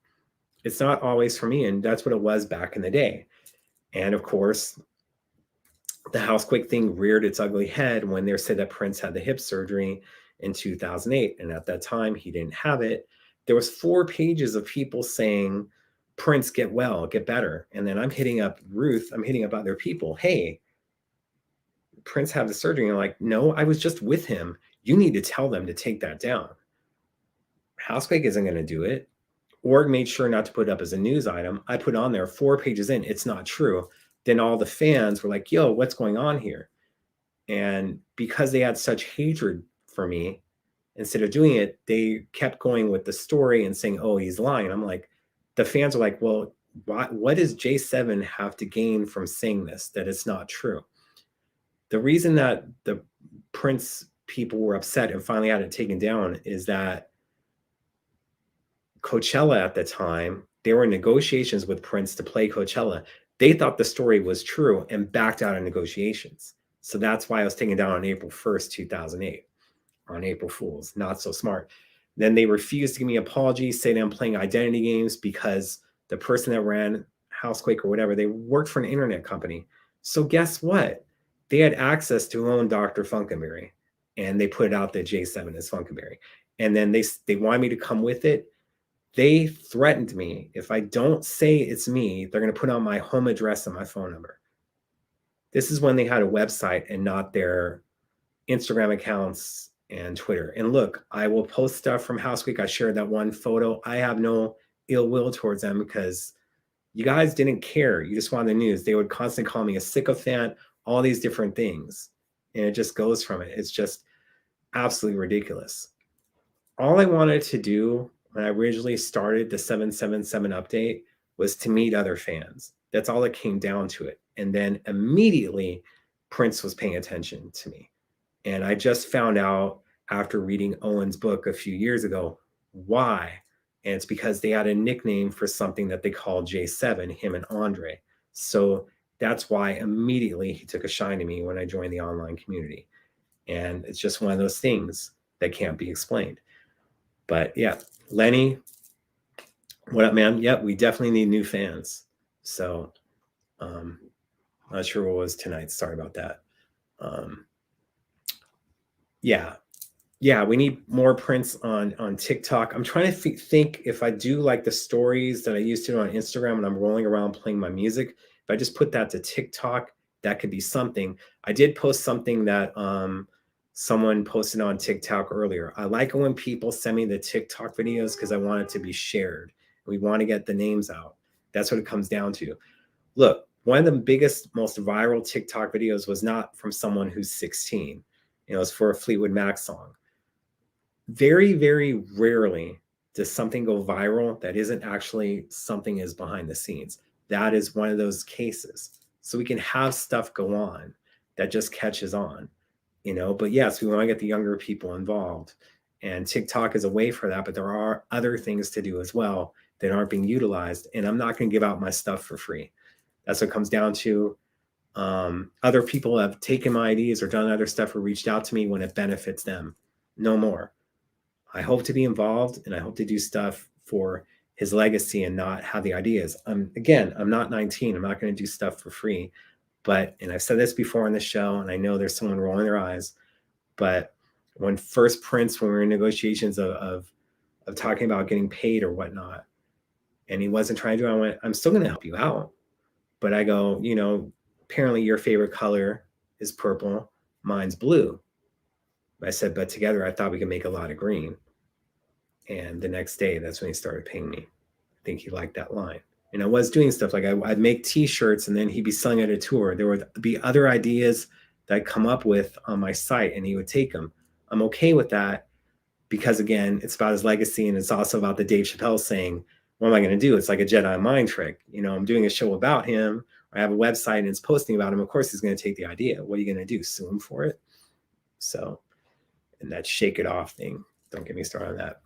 it's not always for me, and that's what it was back in the day. And of course, the Housequake thing reared its ugly head when they said that Prince had the hip surgery in 2008, and at that time he didn't have it. There was 4 pages of people saying, Prince, get well, get better. And then I'm hitting up Ruth, I'm hitting up other people. Hey, Prince had the surgery. And I'm like, no, I was just with him. You need to tell them to take that down. Housequake isn't going to do it. Org made sure not to put it up as a news item. I put on there 4 pages in, it's not true. Then all the fans were like, yo, what's going on here? And because they had such hatred for me, instead of doing it, they kept going with the story and saying, oh, he's lying. I'm like, the fans are like, well, what does J7 have to gain from saying this, that it's not true? The reason that the Prince people were upset and finally had it taken down is that Coachella at the time, they were in negotiations with Prince to play Coachella. They thought the story was true and backed out of negotiations. So that's why I was taken down on April 1st, 2008, on April Fool's. Not so smart. Then they refused to give me apologies, saying I'm playing identity games because the person that ran Housequake or whatever, they worked for an internet company. So guess what? they had access to own Dr. Funkenberry, and they put it out that J7 is Funkenberry. And then they wanted me to come with it. They threatened me, if I don't say it's me, they're going to put on my home address and my phone number. This is when they had a website and not their Instagram accounts and Twitter. And look, I will post stuff from House Week. I shared that one photo. I have no ill will towards them because you guys didn't care. You just wanted the news. They would constantly call me a sycophant, all these different things. And it just goes from it. It's just absolutely ridiculous. All I wanted to do when I originally started the 777 update was to meet other fans. That's all it came down to it. And then immediately Prince was paying attention to me. And I just found out after reading Owen's book a few years ago why. And it's because they had a nickname for something that they called J7, him and Andre. So that's why immediately he took a shine to me when I joined the online community. And it's just one of those things that can't be explained. But yeah, Lenny, what up, man? Yep, we definitely need new fans. So not sure what was tonight. Sorry about that. Yeah, we need more Prince on TikTok. I'm trying to think if I do like the stories that I used to do on Instagram and I'm rolling around playing my music, if I just put that to TikTok, that could be something. I did post something that someone posted on TikTok earlier. I like it when people send me the TikTok videos because I want it to be shared. We want to get the names out. That's what it comes down to. Look, one of the biggest, most viral TikTok videos was not from someone who's 16. It was for a Fleetwood Mac song. Very, very rarely does something go viral that isn't actually something is behind the scenes. That is one of those cases. So we can have stuff go on that just catches on, but yes, we want to get the younger people involved, and TikTok is a way for that, but there are other things to do as well that aren't being utilized. And I'm not going to give out my stuff for free. That's what it comes down to. Other people have taken my ideas or done other stuff or reached out to me when it benefits them. No more. I hope to be involved, and I hope to do stuff for his legacy and not have the ideas. I'm not 19. I'm not going to do stuff for free. And I've said this before on the show, and I know there's someone rolling their eyes, but when first Prince, when we were in negotiations of talking about getting paid or whatnot, and he wasn't trying to do it, I went, I'm still going to help you out. But I go, apparently your favorite color is purple. Mine's blue. I said, but together I thought we could make a lot of green. And the next day, that's when he started paying me. I think he liked that line. And I was doing stuff like I'd make t-shirts and then he'd be selling at a tour. There would be other ideas that I'd come up with on my site and he would take them. I'm okay with that because, again, it's about his legacy, and it's also about the Dave Chappelle saying, what am I going to do? It's like a Jedi mind trick. I'm doing a show about him. I have a website and it's posting about him. Of course, he's going to take the idea. What are you going to do? Sue him for it? So, and that shake it off thing. Don't get me started on that.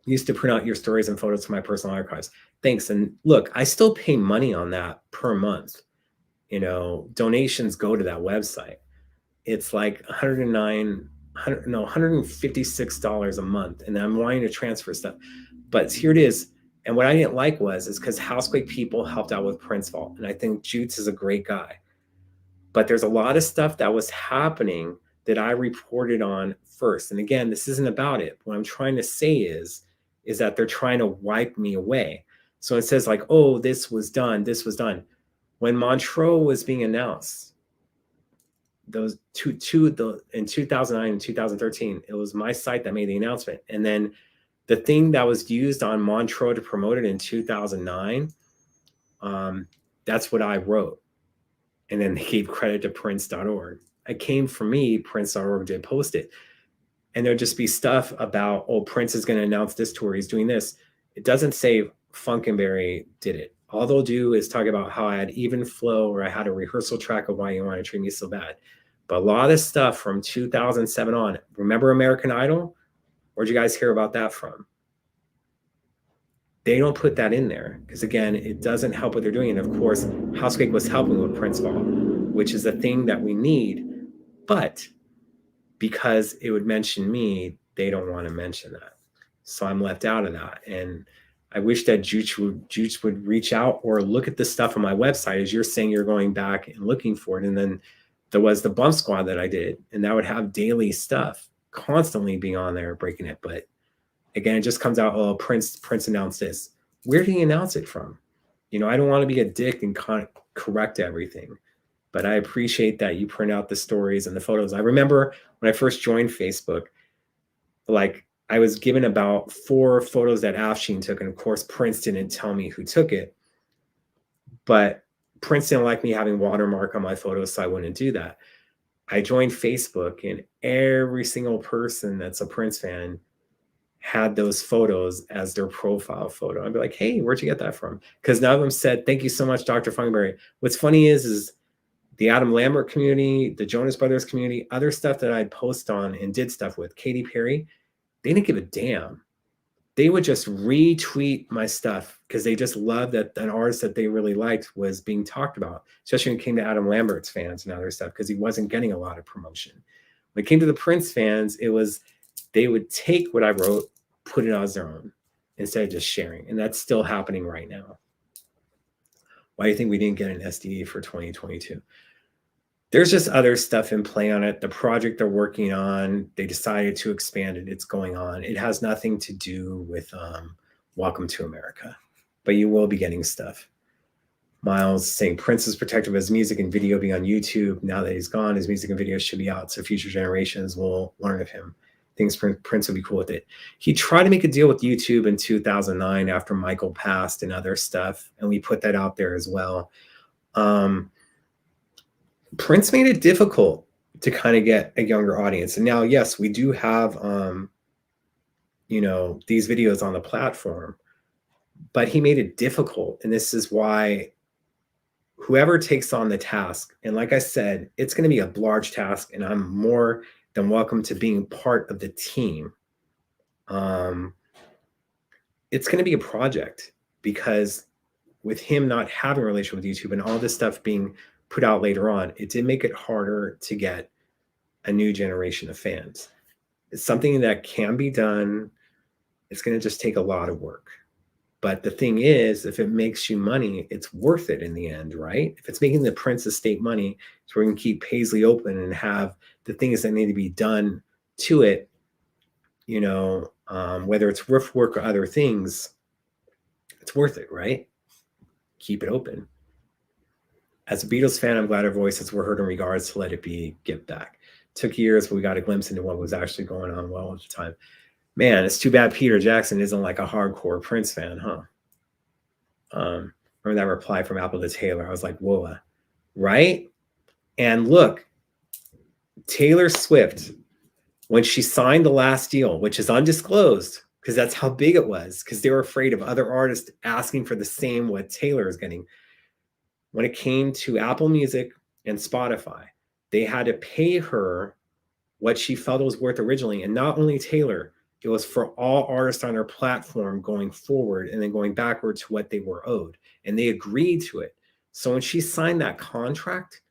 Used to print out your stories and photos to my personal archives. Thanks. And look, I still pay money on that per month. Donations go to that website. It's like $156 a month. And I'm wanting to transfer stuff. But here it is. And what I didn't like is because Housequake people helped out with Prince Vault. And I think Jutes is a great guy. But there's a lot of stuff that was happening that I reported on first. And again, this isn't about it. What I'm trying to say is that they're trying to wipe me away. So it says like, oh, this was done. When Montreux was being announced, those in 2009 and 2013, it was my site that made the announcement. And then the thing that was used on Montreux to promote it in 2009, that's what I wrote. And then they gave credit to Prince.org. It came from me. Prince.org did post it. And there'd just be stuff about, oh, Prince is going to announce this tour. He's doing this. It doesn't say Funkenberry did it. All they'll do is talk about how I had even flow or I had a rehearsal track of Why You Want to Treat Me So Bad. But a lot of stuff from 2007 on, remember American Idol? Where'd you guys hear about that from? They don't put that in there because, again, it doesn't help what they're doing. And of course, Housequake was helping with Prince Vault, which is the thing that we need. But because it would mention me, they don't want to mention that. So I'm left out of that. And I wish that Jutes would reach out or look at the stuff on my website as you're saying you're going back and looking for it. And then there was the bump squad that I did, and that would have daily stuff constantly being on there breaking it. But again, it just comes out, oh, Prince announced this. Where did he announce it from? You know, I don't want to be a dick and correct everything, but I appreciate that you print out the stories and the photos. I remember when I first joined Facebook, like I was given about 4 photos that Afshin took, and of course Prince didn't tell me who took it, but Prince didn't like me having watermark on my photos, so I wouldn't do that. I joined Facebook, and every single person that's a Prince fan had those photos as their profile photo. I'd be like, hey, where'd you get that from? Because none of them said, thank you so much, Dr. Funkenberry. What's funny is the Adam Lambert community, the Jonas Brothers community, other stuff that I'd post on and did stuff with, Katy Perry, they didn't give a damn. They would just retweet my stuff because they just loved that an artist that they really liked was being talked about, especially when it came to Adam Lambert's fans and other stuff, because he wasn't getting a lot of promotion. When it came to the Prince fans, it was they would take what I wrote, put it as their own instead of just sharing. And that's still happening right now. Why do you think we didn't get an SDE for 2022? There's just other stuff in play on it. The project they're working on, they decided to expand it. It's going on. It has nothing to do with Welcome to America, but you will be getting stuff. Miles saying Prince is protective of his music and video being on YouTube. Now that he's gone, his music and videos should be out, so future generations will learn of him. Thinks Prince would be cool with it. He tried to make a deal with YouTube in 2009 after Michael passed and other stuff, and we put that out there as well. Prince made it difficult to kind of get a younger audience. And now, yes, we do have, you know, these videos on the platform, but he made it difficult. And this is why whoever takes on the task, and like I said, it's going to be a large task, and I'm more than welcome to being part of the team. It's going to be a project because with him not having a relationship with YouTube and all this stuff being put out later on, it did make it harder to get a new generation of fans. It's something that can be done. It's going to just take a lot of work. But the thing is, if it makes you money, it's worth it in the end, right? If it's making the Prince estate money, so we can keep Paisley open and have the things that need to be done to it, you know, whether it's roof work or other things, it's worth it, right? Keep it open. As a Beatles fan, I'm glad our voices were heard in regards to Let It Be, Give Back. Took years, but we got a glimpse into what was actually going on well at the time. Man, it's too bad Peter Jackson isn't like a hardcore Prince fan, huh? Remember that reply from Apple to Taylor? I was like, whoa, right? And look, Taylor Swift, when she signed the last deal, which is undisclosed, because that's how big it was, because they were afraid of other artists asking for the same what Taylor is getting. When it came to Apple Music and Spotify, they had to pay her what she felt it was worth originally. And not only Taylor, it was for all artists on their platform going forward and then going backward to what they were owed. And they agreed to it. So when she signed that contract,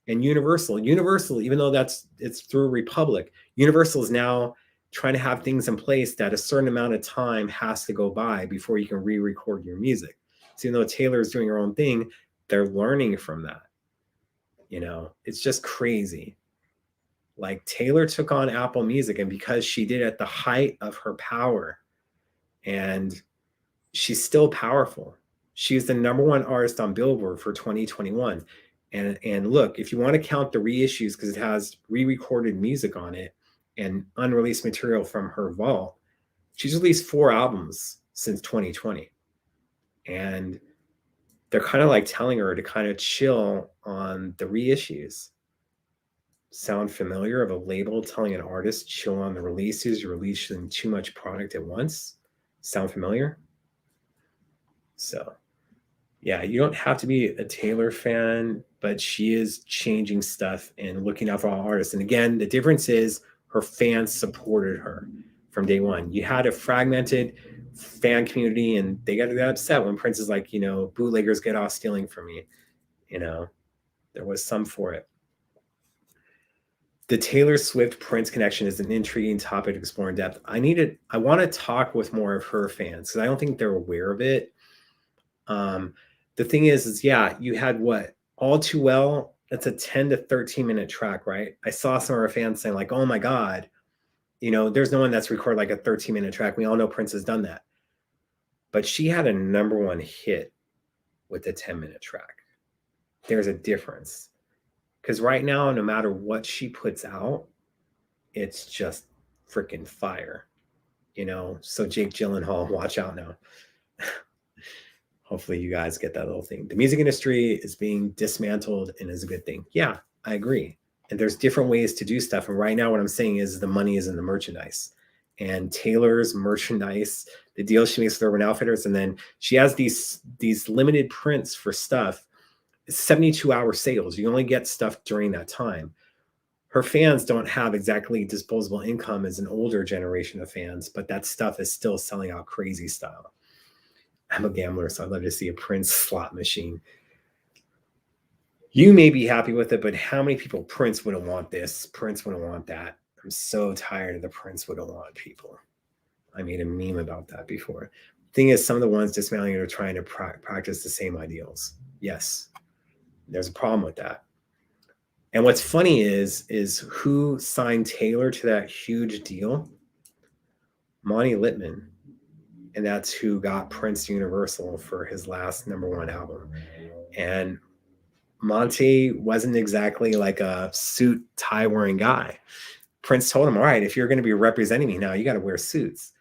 and Universal, even though it's through Republic, Universal is now trying to have things in place that a certain amount of time has to go by before you can re-record your music. So even though Taylor is doing her own thing, they're learning from that. You know, it's just crazy. Like Taylor took on Apple Music, and because she did at the height of her power, and she's still powerful. She's the #1 artist on Billboard for 2021. And look, if you want to count the reissues, because it has re-recorded music on it and unreleased material from her vault, she's released 4 albums since 2020. And they're kind of like telling her to kind of chill on the reissues. Sound familiar of a label telling an artist chill on the releases, you're releasing too much product at once? Sound familiar? So yeah, you don't have to be a Taylor fan, but she is changing stuff and looking out for all artists. And again, the difference is her fans supported her from day one. You had a fragmented fan community, and they got upset when Prince is like, you know, bootleggers get off stealing from me. You know, there was some for it. The Taylor Swift Prince connection is an intriguing topic to explore in depth. I want to talk with more of her fans because I don't think they're aware of it. The thing is yeah, you had what? All Too Well That's a 10 to 13 minute track, right? I saw some of our fans saying like, oh my God, you know, there's no one that's recorded like a 13-minute track. We all know Prince has done that. But she had a #1 hit with a 10-minute track. There's a difference. Because right now, no matter what she puts out, it's just freaking fire. You know, so Jake Gyllenhaal, watch out now. Hopefully you guys get that little thing. The music industry is being dismantled and is a good thing. Yeah, I agree. And there's different ways to do stuff. And right now what I'm saying is the money is in the merchandise. And Taylor's merchandise, the deal she makes with Urban Outfitters, and then she has these limited prints for stuff. It's 72-hour sales. You only get stuff during that time. Her fans don't have exactly disposable income as an older generation of fans, but that stuff is still selling out crazy style. I'm a gambler, so I'd love to see a Prince slot machine. You may be happy with it, but how many people Prince wouldn't want this? Prince wouldn't want that. I'm so tired of the Prince wouldn't want people. I made a meme about that before. Thing is, some of the ones dismantling are trying to practice the same ideals. Yes, there's a problem with that. And what's funny is who signed Taylor to that huge deal? Monty Littman. And that's who got Prince Universal for his last #1 album. And Monty wasn't exactly like a suit tie wearing guy. Prince told him, all right, if you're going to be representing me now, you got to wear suits.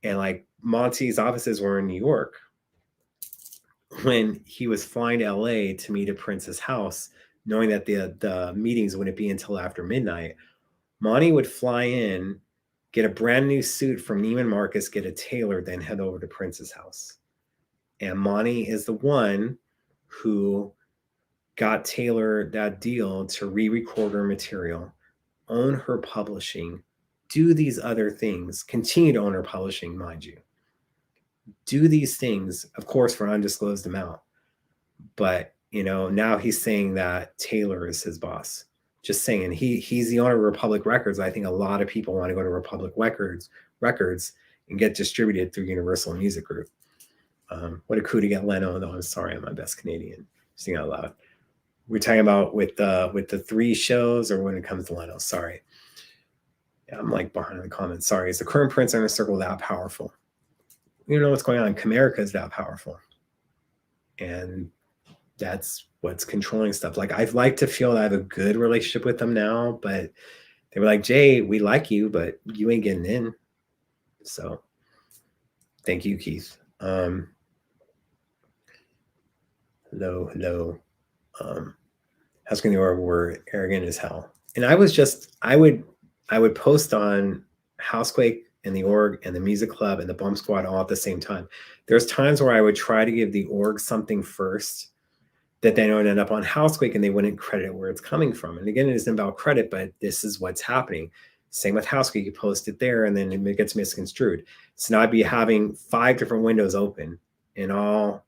And like Monty's offices were in New York. When he was flying to LA to meet at Prince's house, knowing that the meetings wouldn't be until after midnight, Monty would fly in, get a brand new suit from Neiman Marcus, get it tailored, then head over to Prince's house. And Monty is the one who got Taylor that deal to re-record her material, own her publishing, do these other things, continue to own her publishing, mind you. Do these things, of course, for an undisclosed amount. But, you know, now he's saying that Taylor is his boss. Just saying, he's the owner of Republic Records. I think a lot of people want to go to Republic Records and get distributed through Universal Music Group. What a coup to get Leno, though. I'm sorry, I'm my best Canadian. Sing out loud. We're talking about with the 3 shows, or when it comes to Leno. Sorry. Yeah, I'm like behind the comments. Sorry. Is the current Prince Inner Circle that powerful? You don't know what's going on. Comerica is that powerful. And that's what's controlling stuff. Like, I'd like to feel that I have a good relationship with them now, but they were like, Jay, we like you, but you ain't getting in. So thank you, Keith. Hello. How's going the org were arrogant as hell. And I would post on Housequake and the org and the music club and the bump squad all at the same time. There's times where I would try to give the org something first that then would end up on Housequake and they wouldn't credit where it's coming from. And again, it isn't about credit, but this is what's happening. Same with Housequake, you post it there and then it gets misconstrued. So now I'd be having 5 different windows open and all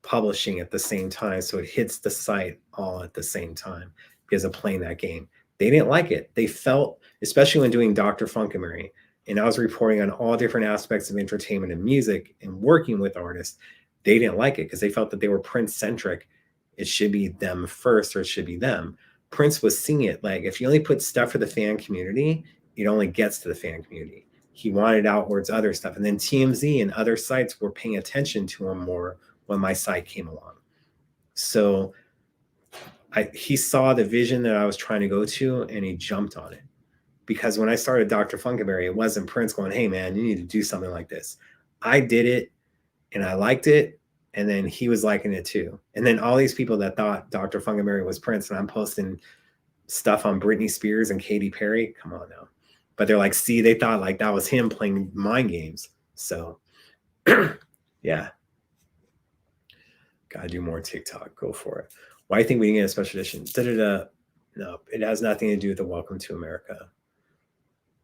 publishing at the same time. So it hits the site all at the same time because of playing that game. They didn't like it. They felt, especially when doing Dr. Funkenberry, and I was reporting on all different aspects of entertainment and music and working with artists, they didn't like it because they felt that they were Prince-centric. It should be them first, or it should be them. Prince was seeing it like, if you only put stuff for the fan community, it only gets to the fan community. He wanted outwards other stuff. And then TMZ and other sites were paying attention to him more when my site came along. So he saw the vision that I was trying to go to and he jumped on it. Because when I started Dr. Funkenberry, it wasn't Prince going, hey man, you need to do something like this. I did it and I liked it. And then he was liking it too. And then all these people that thought Dr. Funkenberry was Prince, and I'm posting stuff on Britney Spears and Katy Perry. Come on now. But they're like, see, they thought like that was him playing mind games. So yeah. Gotta do more TikTok. Go for it. Why do you think we didn't get a special edition? No, it has nothing to do with the Welcome to America.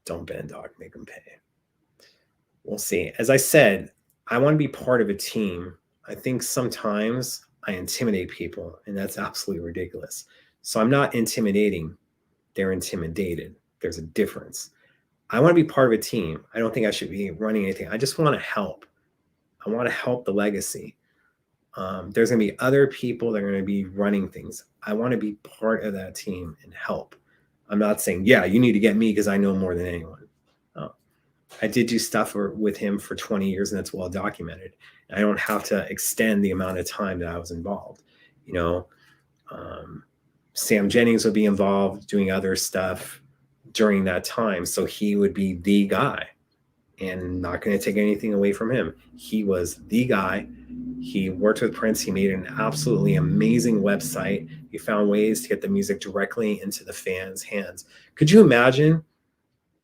Don't bend, dog. Make them pay. We'll see. As I said, I want to be part of a team. I think sometimes I intimidate people, and that's absolutely ridiculous. So I'm not intimidating. They're intimidated. There's a difference. I want to be part of a team. I don't think I should be running anything. I just want to help. I want to help the legacy. There's going to be other people that are going to be running things. I want to be part of that team and help. I'm not saying, yeah, you need to get me because I know more than anyone. I did do stuff with him for 20 years, and that's well documented. I don't have to extend the amount of time that I was involved. You know, Sam Jennings would be involved doing other stuff during that time. So he would be the guy, and not going to take anything away from him. He was the guy. He worked with Prince. He made an absolutely amazing website. He found ways to get the music directly into the fans' hands. Could you imagine?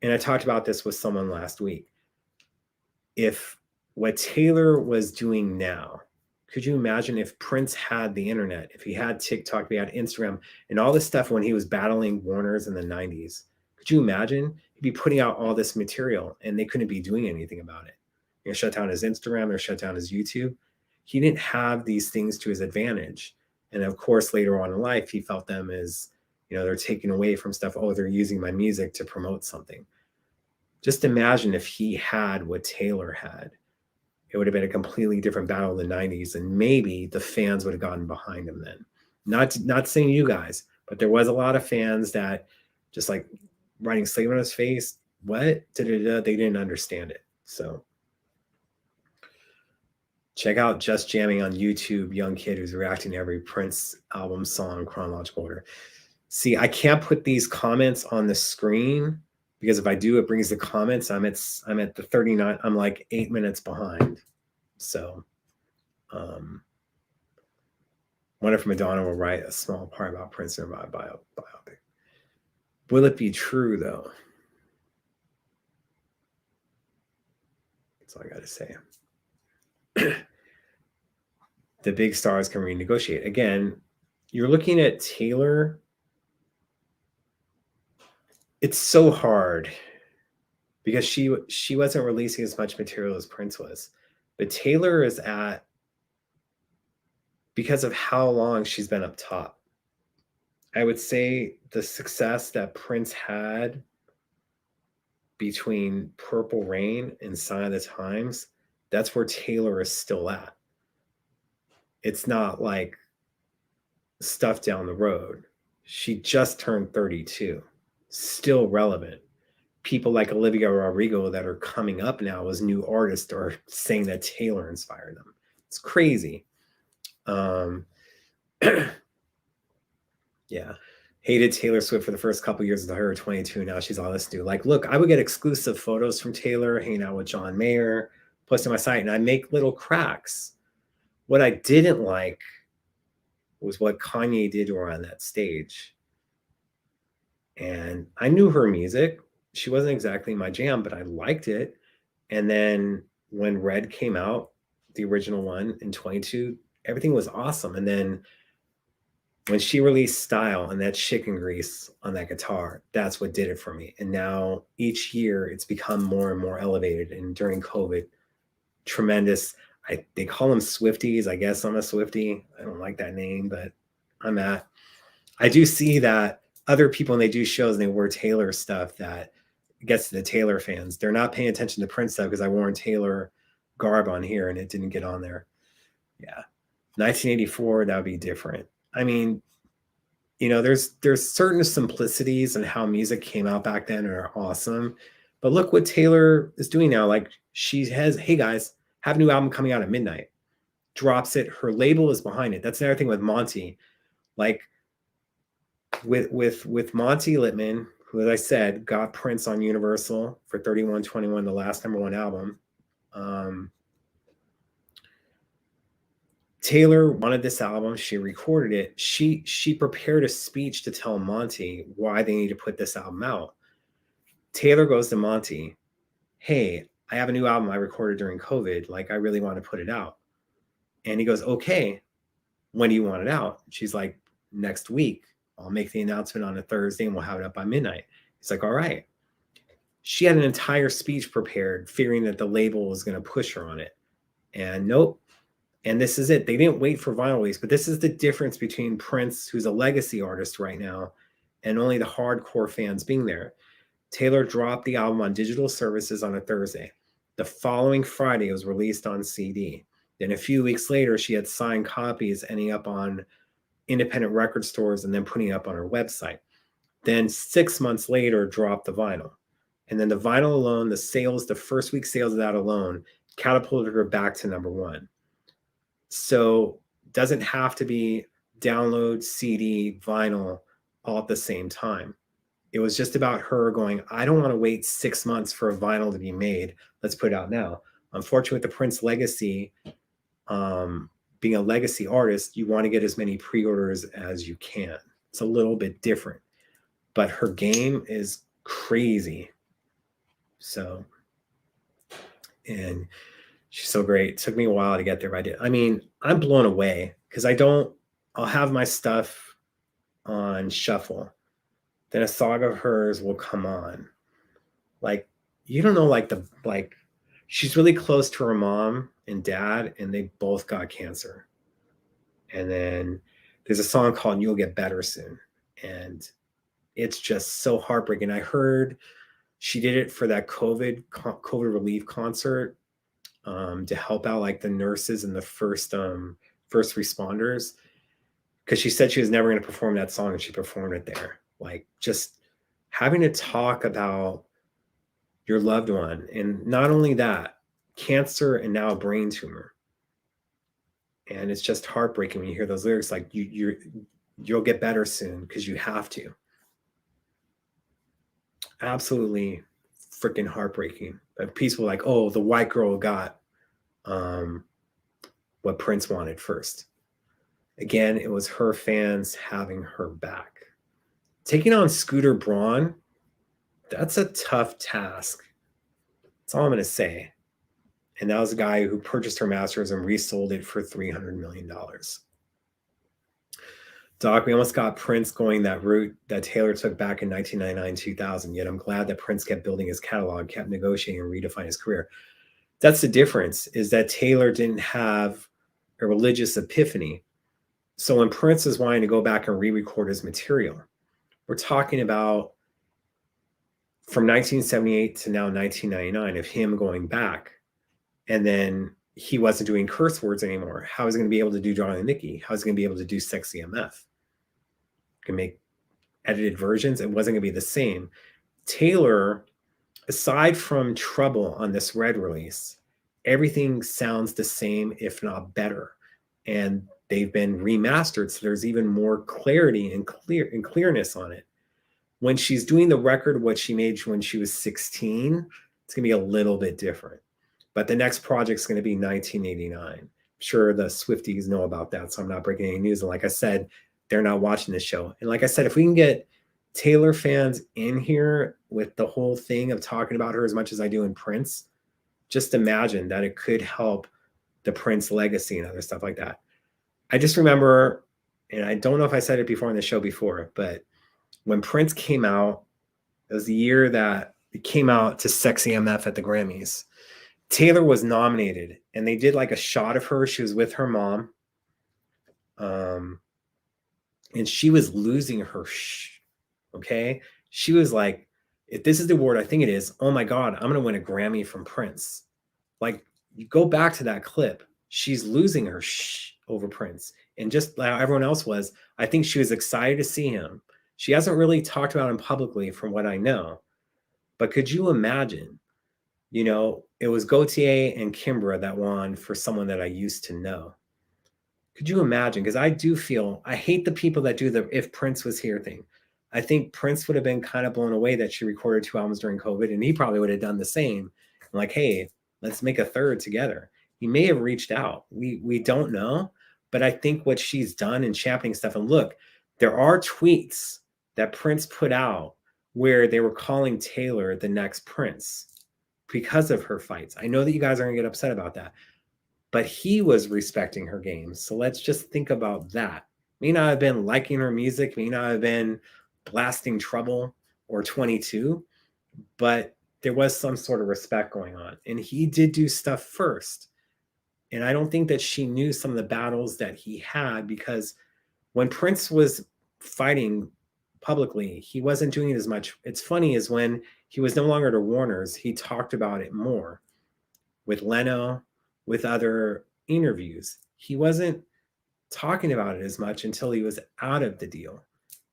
And I talked about this with someone last week. If what Taylor was doing now, could you imagine if Prince had the internet, if he had TikTok, if he had Instagram, and all this stuff when he was battling Warner's in the 90s? Could you imagine? He'd be putting out all this material and they couldn't be doing anything about it. They're gonna shut down his Instagram, they're shut down his YouTube. He didn't have these things to his advantage. And of course, later on in life, he felt them as, you know, they're taking away from stuff. Oh, they're using my music to promote something. Just imagine if he had what Taylor had. It would have been a completely different battle in the 90s, and maybe the fans would have gotten behind him then. Not saying you guys, but there was a lot of fans that just like writing slave on his face. What? Da-da-da. They didn't understand it. So check out Just Jamming on YouTube, young kid who's reacting to every Prince album song in chronological order. See, I can't put these comments on the screen because if I do, it brings the comments. I'm at the 39. I'm like 8 minutes behind. So, wonder if Madonna will write a small part about Prince in her biopic. Will it be true though? That's all I got to say. The big stars can renegotiate. Again, you're looking at Taylor. It's so hard because she wasn't releasing as much material as Prince was. But Taylor is at, because of how long she's been up top, I would say the success that Prince had between Purple Rain and Sign of the Times, that's where Taylor is still at. It's not like stuff down the road. She just turned 32, still relevant. People like Olivia Rodrigo that are coming up now as new artists are saying that Taylor inspired them. It's crazy. Yeah. Hated Taylor Swift for the first couple years of her 22. Now she's all this new. Like, look, I would get exclusive photos from Taylor, hanging out with John Mayer, posting my site, and I make little cracks. What I didn't like was what Kanye did to her on that stage. And I knew her music. She wasn't exactly my jam, but I liked it. And then when Red came out, the original one in 22, everything was awesome. And then when she released Style and that chicken grease on that guitar, that's what did it for me. And now each year it's become more and more elevated. And during COVID, tremendous. They call them Swifties. I guess I'm a Swiftie. I don't like that name, but I do see that other people, when they do shows and they wear Taylor stuff, that gets to the Taylor fans. They're not paying attention to Prince stuff because I wore Taylor garb on here and it didn't get on there. Yeah. 1984, that would be different. I mean, you know, there's certain simplicities in how music came out back then are awesome. But look what Taylor is doing now. Like, she has, hey guys, have a new album coming out at midnight. Drops it. Her label is behind it. That's another thing with Monty. Like with Monty Littman, who, as I said, got Prince on Universal for 3121, the last #1 album. Taylor wanted this album. She recorded it. She prepared a speech to tell Monty why they need to put this album out. Taylor goes to Monty, hey, I have a new album I recorded during COVID. Like, I really want to put it out. And he goes, okay, when do you want it out? She's like, next week. I'll make the announcement on a Thursday and we'll have it up by midnight. He's like, all right. She had an entire speech prepared, fearing that the label was going to push her on it. And nope. And this is it. They didn't wait for vinyl release, but this is the difference between Prince, who's a legacy artist right now, and only the hardcore fans being there. Taylor dropped the album on digital services on a Thursday. The following Friday, it was released on CD. Then a few weeks later, she had signed copies ending up on independent record stores and then putting up on her website. Then 6 months later, dropped the vinyl. And then the vinyl alone, the sales, the first week sales of that alone catapulted her back to #1. So doesn't have to be download, CD, vinyl all at the same time. It was just about her going, I don't want to wait 6 months for a vinyl to be made. Let's put it out now. Unfortunately, with the Prince legacy, being a legacy artist, you want to get as many pre-orders as you can. It's a little bit different, but her game is crazy. So, and she's so great. It took me a while to get there, but I did. I mean, I'm blown away because I'll have my stuff on shuffle. Then a song of hers will come on. Like, you don't know, like she's really close to her mom and dad, and they both got cancer. And then there's a song called You'll Get Better Soon. And it's just so heartbreaking. I heard she did it for that COVID relief concert to help out like the nurses and the first responders. Because she said she was never going to perform that song, and she performed it there. Like, just having to talk about your loved one. And not only that, cancer and now a brain tumor. And it's just heartbreaking when you hear those lyrics, like you'll get better soon because you have to. Absolutely freaking heartbreaking. But people like, oh, the white girl got what Prince wanted first. Again, it was her fans having her back. Taking on Scooter Braun, that's a tough task. That's all I'm going to say. And that was a guy who purchased her masters and resold it for $300 million. Doc, we almost got Prince going that route that Taylor took back in 1999, 2000. Yet I'm glad that Prince kept building his catalog, kept negotiating, and redefining his career. That's the difference, is that Taylor didn't have a religious epiphany. So when Prince is wanting to go back and re-record his material, we're talking about from 1978 to now 1999 of him going back. And then he wasn't doing curse words anymore. How is he going to be able to do Darling Nikki? How is he going to be able to do Sexy MF? Can make edited versions. It wasn't going to be the same. Taylor, aside from Trouble on this Red release, everything sounds the same, if not better. And they've been remastered, so there's even more clarity and clearness on it. When she's doing the record, what she made when she was 16, it's going to be a little bit different. But the next project's going to be 1989. I'm sure the Swifties know about that, so I'm not breaking any news. And like I said, they're not watching this show. And like I said, if we can get Taylor fans in here with the whole thing of talking about her as much as I do in Prince, just imagine that it could help the Prince legacy and other stuff like that. I just remember, and I don't know if I said it before on the show before, but when Prince came out, it was the year that it came out to Sexy MF at the Grammys. Taylor was nominated, and they did like a shot of her. She was with her mom. And she was losing her okay? She was like, if this is the award, I think it is, oh my God, I'm going to win a Grammy from Prince. Like, you go back to that clip. She's losing her over Prince. And just like everyone else was, I think she was excited to see him. She hasn't really talked about him publicly from what I know. But could you imagine, you know, it was Gautier and Kimbra that won for someone that I used to know. Could you imagine? Because I do feel, I hate the people that do the if Prince was here thing. I think Prince would have been kind of blown away that she recorded 2 albums during COVID, and he probably would have done the same. Like, hey, let's make a third together. He may have reached out. We don't know. But I think what she's done in championing stuff, and look, there are tweets that Prince put out where they were calling Taylor the next Prince because of her fights. I know that you guys are going to get upset about that, but he was respecting her games. So let's just think about that. May not have been liking her music, may not have been blasting Trouble or 22, but there was some sort of respect going on. And he did do stuff first. And I don't think that she knew some of the battles that he had, because when Prince was fighting publicly, he wasn't doing it as much. It's funny, is when he was no longer at Warner's, he talked about it more with Leno, with other interviews. He wasn't talking about it as much until he was out of the deal.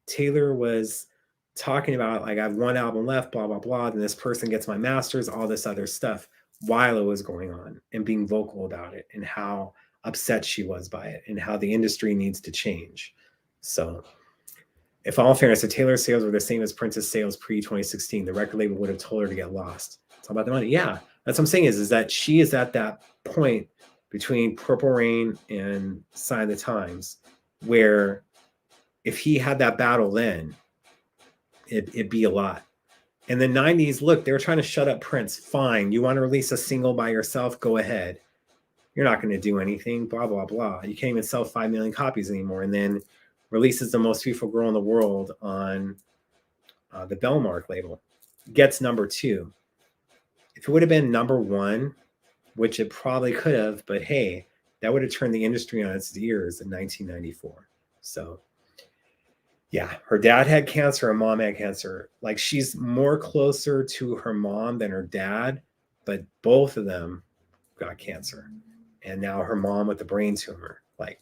Taylor was talking about, like, I have one album left, blah, blah, blah. Then this person gets my masters, all this other stuff while it was going on, and being vocal about it and how upset she was by it and how the industry needs to change. So, if all fairness, if Taylor's sales were the same as Prince's sales pre-2016, the record label would have told her to get lost. It's all about the money. Yeah, that's what I'm saying is that she is at that point between Purple Rain and Sign of the Times where if he had that battle then, it'd be a lot. In the 90s, look, they were trying to shut up Prince. Fine. You want to release a single by yourself? Go ahead. You're not going to do anything, blah, blah, blah. You can't even sell 5 million copies anymore. And then releases The Most Beautiful Girl in the World on the Bellmark label. Gets number 2. If it would have been number 1, which it probably could have, but hey, that would have turned the industry on its ears in 1994. So, yeah, her dad had cancer, her mom had cancer. Like, she's more closer to her mom than her dad, but both of them got cancer. And now her mom with the brain tumor. Like,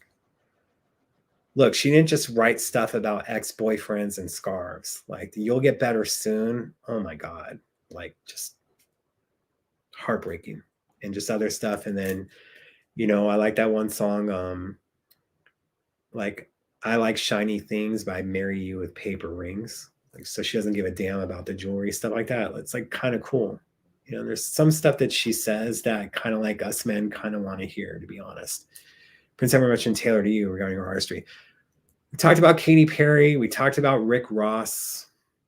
look, she didn't just write stuff about ex-boyfriends and scarves. Like, you'll get better soon. Oh my God. Like, just heartbreaking. And just other stuff. And then, you know, I like that one song, like, I like shiny things, but I marry you with paper rings. Like, so she doesn't give a damn about the jewelry, stuff like that. It's like kind of cool. You know, there's some stuff that she says that kind of like us men kind of want to hear, to be honest. Prince ever mentioned Taylor to you regarding her artistry. We talked about Katy Perry. We talked about Rick Ross.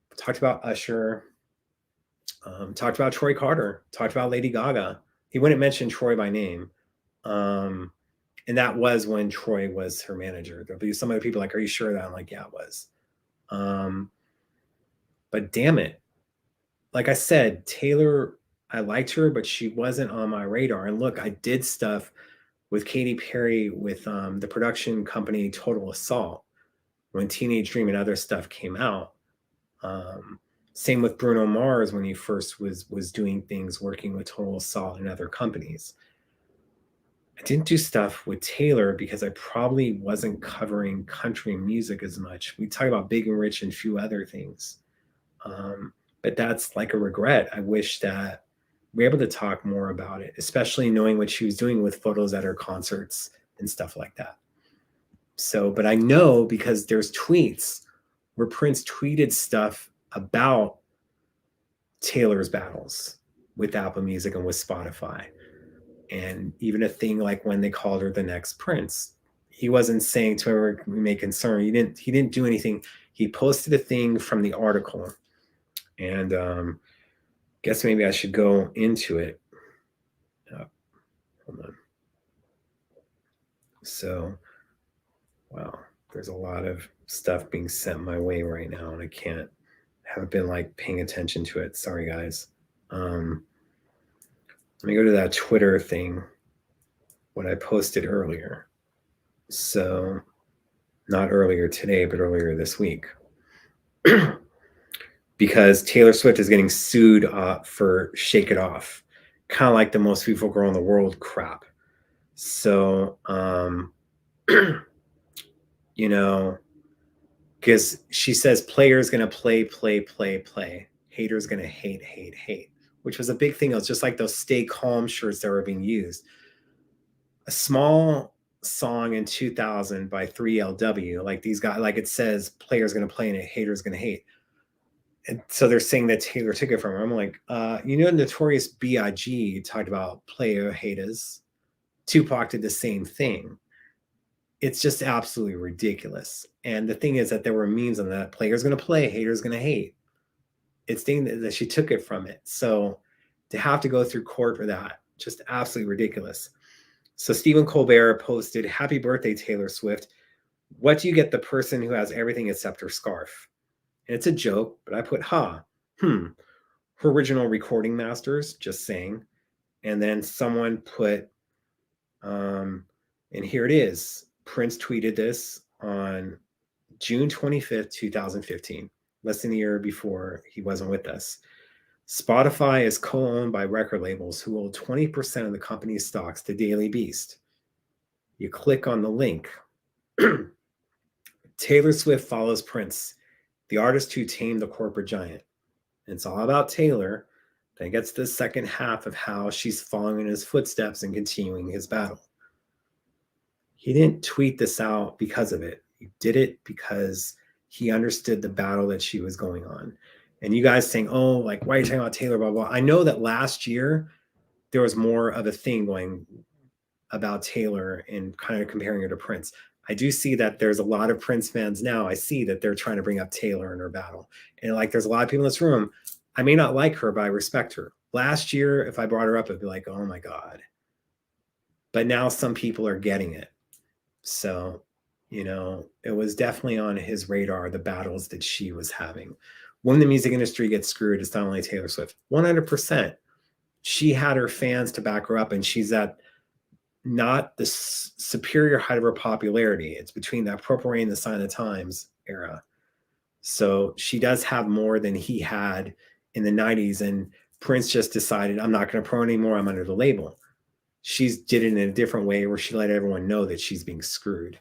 We talked about Usher. Talked about Troy Carter. Talked about Lady Gaga. He wouldn't mention Troy by name. And that was when Troy was her manager. There'll be some other people like, are you sure that? I'm like, yeah, it was. But damn it. Like I said, Taylor, I liked her, but she wasn't on my radar. And look, I did stuff with Katy Perry with the production company Total Assault when Teenage Dream and other stuff came out. Same with Bruno Mars when he first was doing things working with Total Assault and other companies. I didn't do stuff with Taylor because I probably wasn't covering country music as much. We talk about Big and Rich and a few other things. But that's like a regret. I wish that we were able to talk more about it, especially knowing what she was doing with photos at her concerts and stuff like that. So, but I know because there's tweets where Prince tweeted stuff about Taylor's battles with Apple Music and with Spotify. And even a thing like when they called her the next Prince, he wasn't saying to her, we may concern. He didn't do anything. He posted a thing from the article, and guess maybe I should go into it. Hold on. So, wow, there's a lot of stuff being sent my way right now, and I haven't been like paying attention to it. Sorry, guys. Let me go to that Twitter thing, what I posted earlier. So, not earlier today, but earlier this week. Because Taylor Swift is getting sued for Shake It Off. Kind of like the Most Beautiful Girl in the World crap. So, you know, because she says player's going to play. Hater's going to hate. Which was a big thing. It was just like those Stay Calm shirts that were being used. A small song in 2000 by 3LW, like these guys, like it says, player's going to play and a hater's going to hate. And so they're saying that Taylor took it from her. I'm like, you know, Notorious B.I.G. talked about player haters. Tupac did the same thing. It's just absolutely ridiculous. And the thing is that there were memes on that. Player's going to play, hater's going to hate. It's thing that she took it from it. So to have to go through court for that, just absolutely ridiculous. So Stephen Colbert posted, happy birthday, Taylor Swift. What do you get the person who has everything except her scarf? And it's a joke, but I put, her original recording masters, just saying. And then someone put, and here it is. Prince tweeted this on June 25th, 2015, less than a year before he wasn't with us. Spotify is co-owned by record labels who hold 20% of the company's stocks to Daily Beast. You click on the link. Taylor Swift follows Prince, the artist who tamed the corporate giant. And it's all about Taylor. Then it gets to the second half of how she's following in his footsteps and continuing his battle. He didn't tweet this out because of it. He did it because he understood the battle that she was going on. And you guys saying, oh, like, why are you talking about Taylor, blah, blah. I know that last year there was more of a thing going about Taylor and kind of comparing her to Prince. I do see that there's a lot of Prince fans now. I see that they're trying to bring up Taylor in her battle. And like, there's a lot of people in this room. I may not like her, but I respect her. Last year, if I brought her up, it'd be like, oh my God. But now some people are getting it. So, you know, it was definitely on his radar, the battles that she was having. When the music industry gets screwed, it's not only Taylor Swift. 100%. She had her fans to back her up, and she's at not the superior height of her popularity. It's between that Purple Rain and the Sign of the Times era. So she does have more than he had in the 90s. And Prince just decided, I'm not going to promote anymore. I'm under the label. She did it in a different way where she let everyone know that she's being screwed.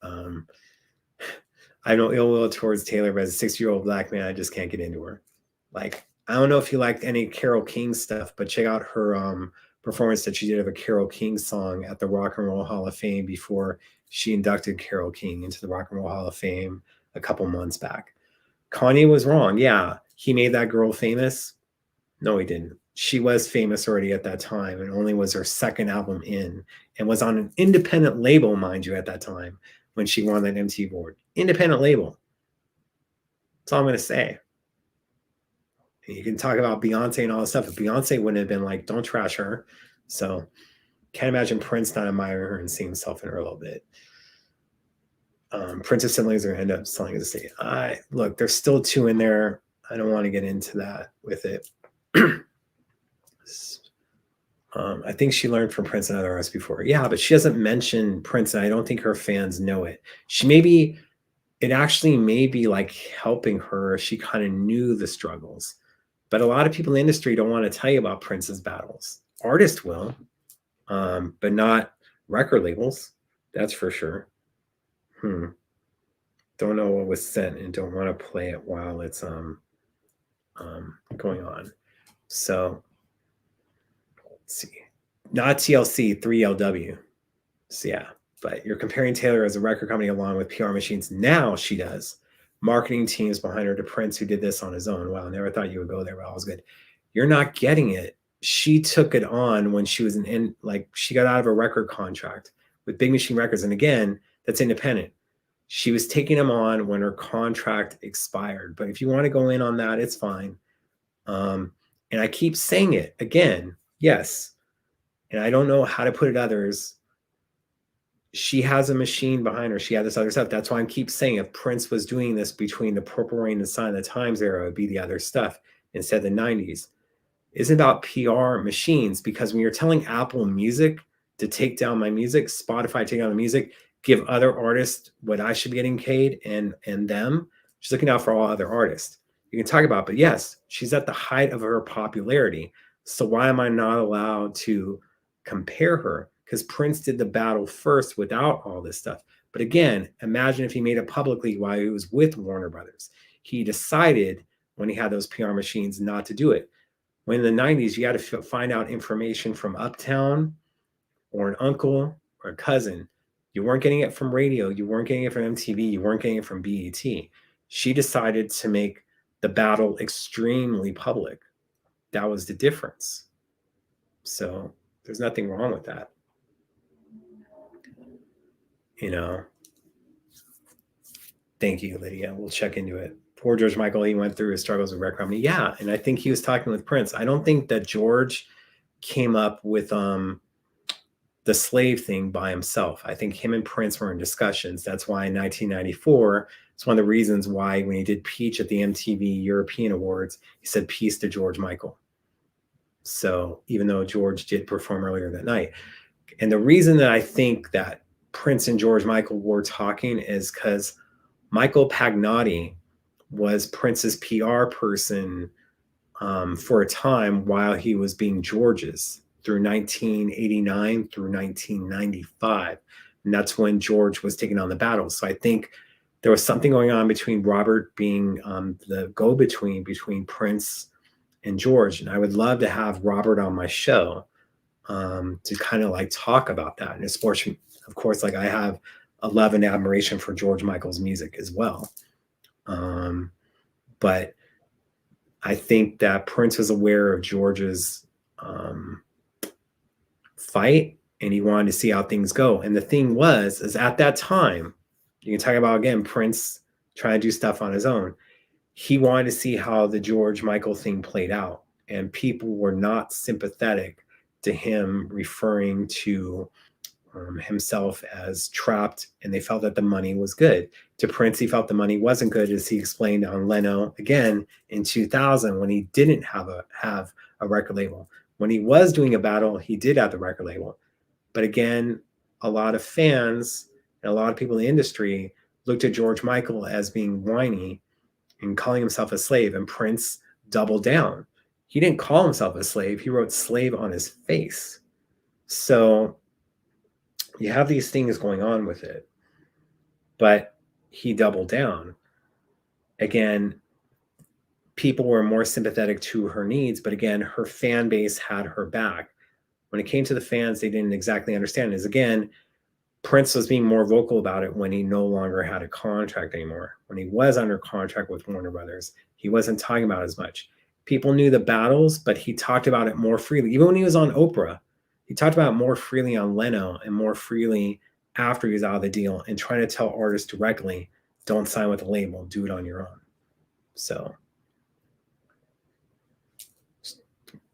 I have no ill will towards Taylor, but as a 60-year-old black man, I just can't get into her. Like, I don't know if you liked any Carole King stuff, but check out her performance that she did of a Carole King song at the Rock and Roll Hall of Fame before she inducted Carole King into the Rock and Roll Hall of Fame a couple months back. Kanye was wrong. Yeah, he made that girl famous. No, he didn't. She was famous already at that time and only was her second album in and was on an independent label, mind you, at that time when she won that MTV award. Independent label. That's all I'm going to say. You can talk about Beyonce and all this stuff, but Beyonce wouldn't have been like, don't trash her. So can't imagine Prince not admiring her and seeing himself in her a little bit. Prince's siblings are end up selling his estate. Look, there's still 2 in there. I don't want to get into that with it. I think she learned from Prince and other artists before. Yeah, but she doesn't mention Prince, and I don't think her fans know it. It actually may be like helping her. She kind of knew the struggles. But a lot of people in the industry don't want to tell you about Prince's battles. Artists will, but not record labels. That's for sure. Don't know what was sent and don't want to play it while it's going on. So let's see. Not TLC, 3LW. So yeah, but you're comparing Taylor as a record company along with PR machines. Now she does. Marketing teams behind her to Prince, who did this on his own. Wow, never thought you would go there, but all was good. You're not getting it. She took it on when she was she got out of a record contract with Big Machine Records. And again, that's independent. She was taking them on when her contract expired. But if you want to go in on that, it's fine. And I keep saying it again, yes. And I don't know how to put it others. She has a machine behind her. She had this other stuff. That's why I keep saying if Prince was doing this between the Purple Rain and Sign of the Times era, it would be the other stuff instead of the 90s. It's about PR machines, because when you're telling Apple Music to take down my music, Spotify take down the music, give other artists what I should be getting paid and them, she's looking out for all other artists. You can talk about, but yes, she's at the height of her popularity. So why am I not allowed to compare her? Because Prince did the battle first without all this stuff. But again, imagine if he made it publicly while he was with Warner Brothers. He decided when he had those PR machines not to do it. When in the 90s, you had to find out information from Uptown or an uncle or a cousin. You weren't getting it from radio. You weren't getting it from MTV. You weren't getting it from BET. She decided to make the battle extremely public. That was the difference. So there's nothing wrong with that. You know, thank you, Lydia. We'll check into it. Poor George Michael, he went through his struggles with record company. Yeah, and I think he was talking with Prince. I don't think that George came up with the slave thing by himself. I think him and Prince were in discussions. That's why in 1994, it's one of the reasons why when he did Peach at the MTV European Awards, he said peace to George Michael. So even though George did perform earlier that night. And the reason that I think that Prince and George Michael were talking is because Michael Pagnotti was Prince's PR person for a time while he was being George's. through 1989 through 1995. And that's when George was taking on the battle. So I think there was something going on between Robert being the go-between between Prince and George. And I would love to have Robert on my show to kind of like talk about that. And of course, like I have a love and admiration for George Michael's music as well. But I think that Prince was aware of George's fight, and he wanted to see how things go. And the thing is at that time, you can talk about, again, Prince trying to do stuff on his own. He wanted to see how the George Michael thing played out. And people were not sympathetic to him referring to himself as trapped, and they felt that the money was good. To Prince, he felt the money wasn't good, as he explained on Leno again in 2000 when he didn't have a record label. When he was doing a battle, he did have the record label. But again, a lot of fans and a lot of people in the industry looked at George Michael as being whiny and calling himself a slave, and Prince doubled down. He didn't call himself a slave. He wrote slave on his face. So you have these things going on with it, but he doubled down. Again, people were more sympathetic to her needs, but again, her fan base had her back. When it came to the fans, they didn't exactly understand. Is again, Prince was being more vocal about it when he no longer had a contract anymore. When he was under contract with Warner Brothers, he wasn't talking about it as much. People knew the battles, but he talked about it more freely. Even when he was on Oprah, he talked about it more freely on Leno and more freely after he was out of the deal, and trying to tell artists directly, don't sign with a label, do it on your own. So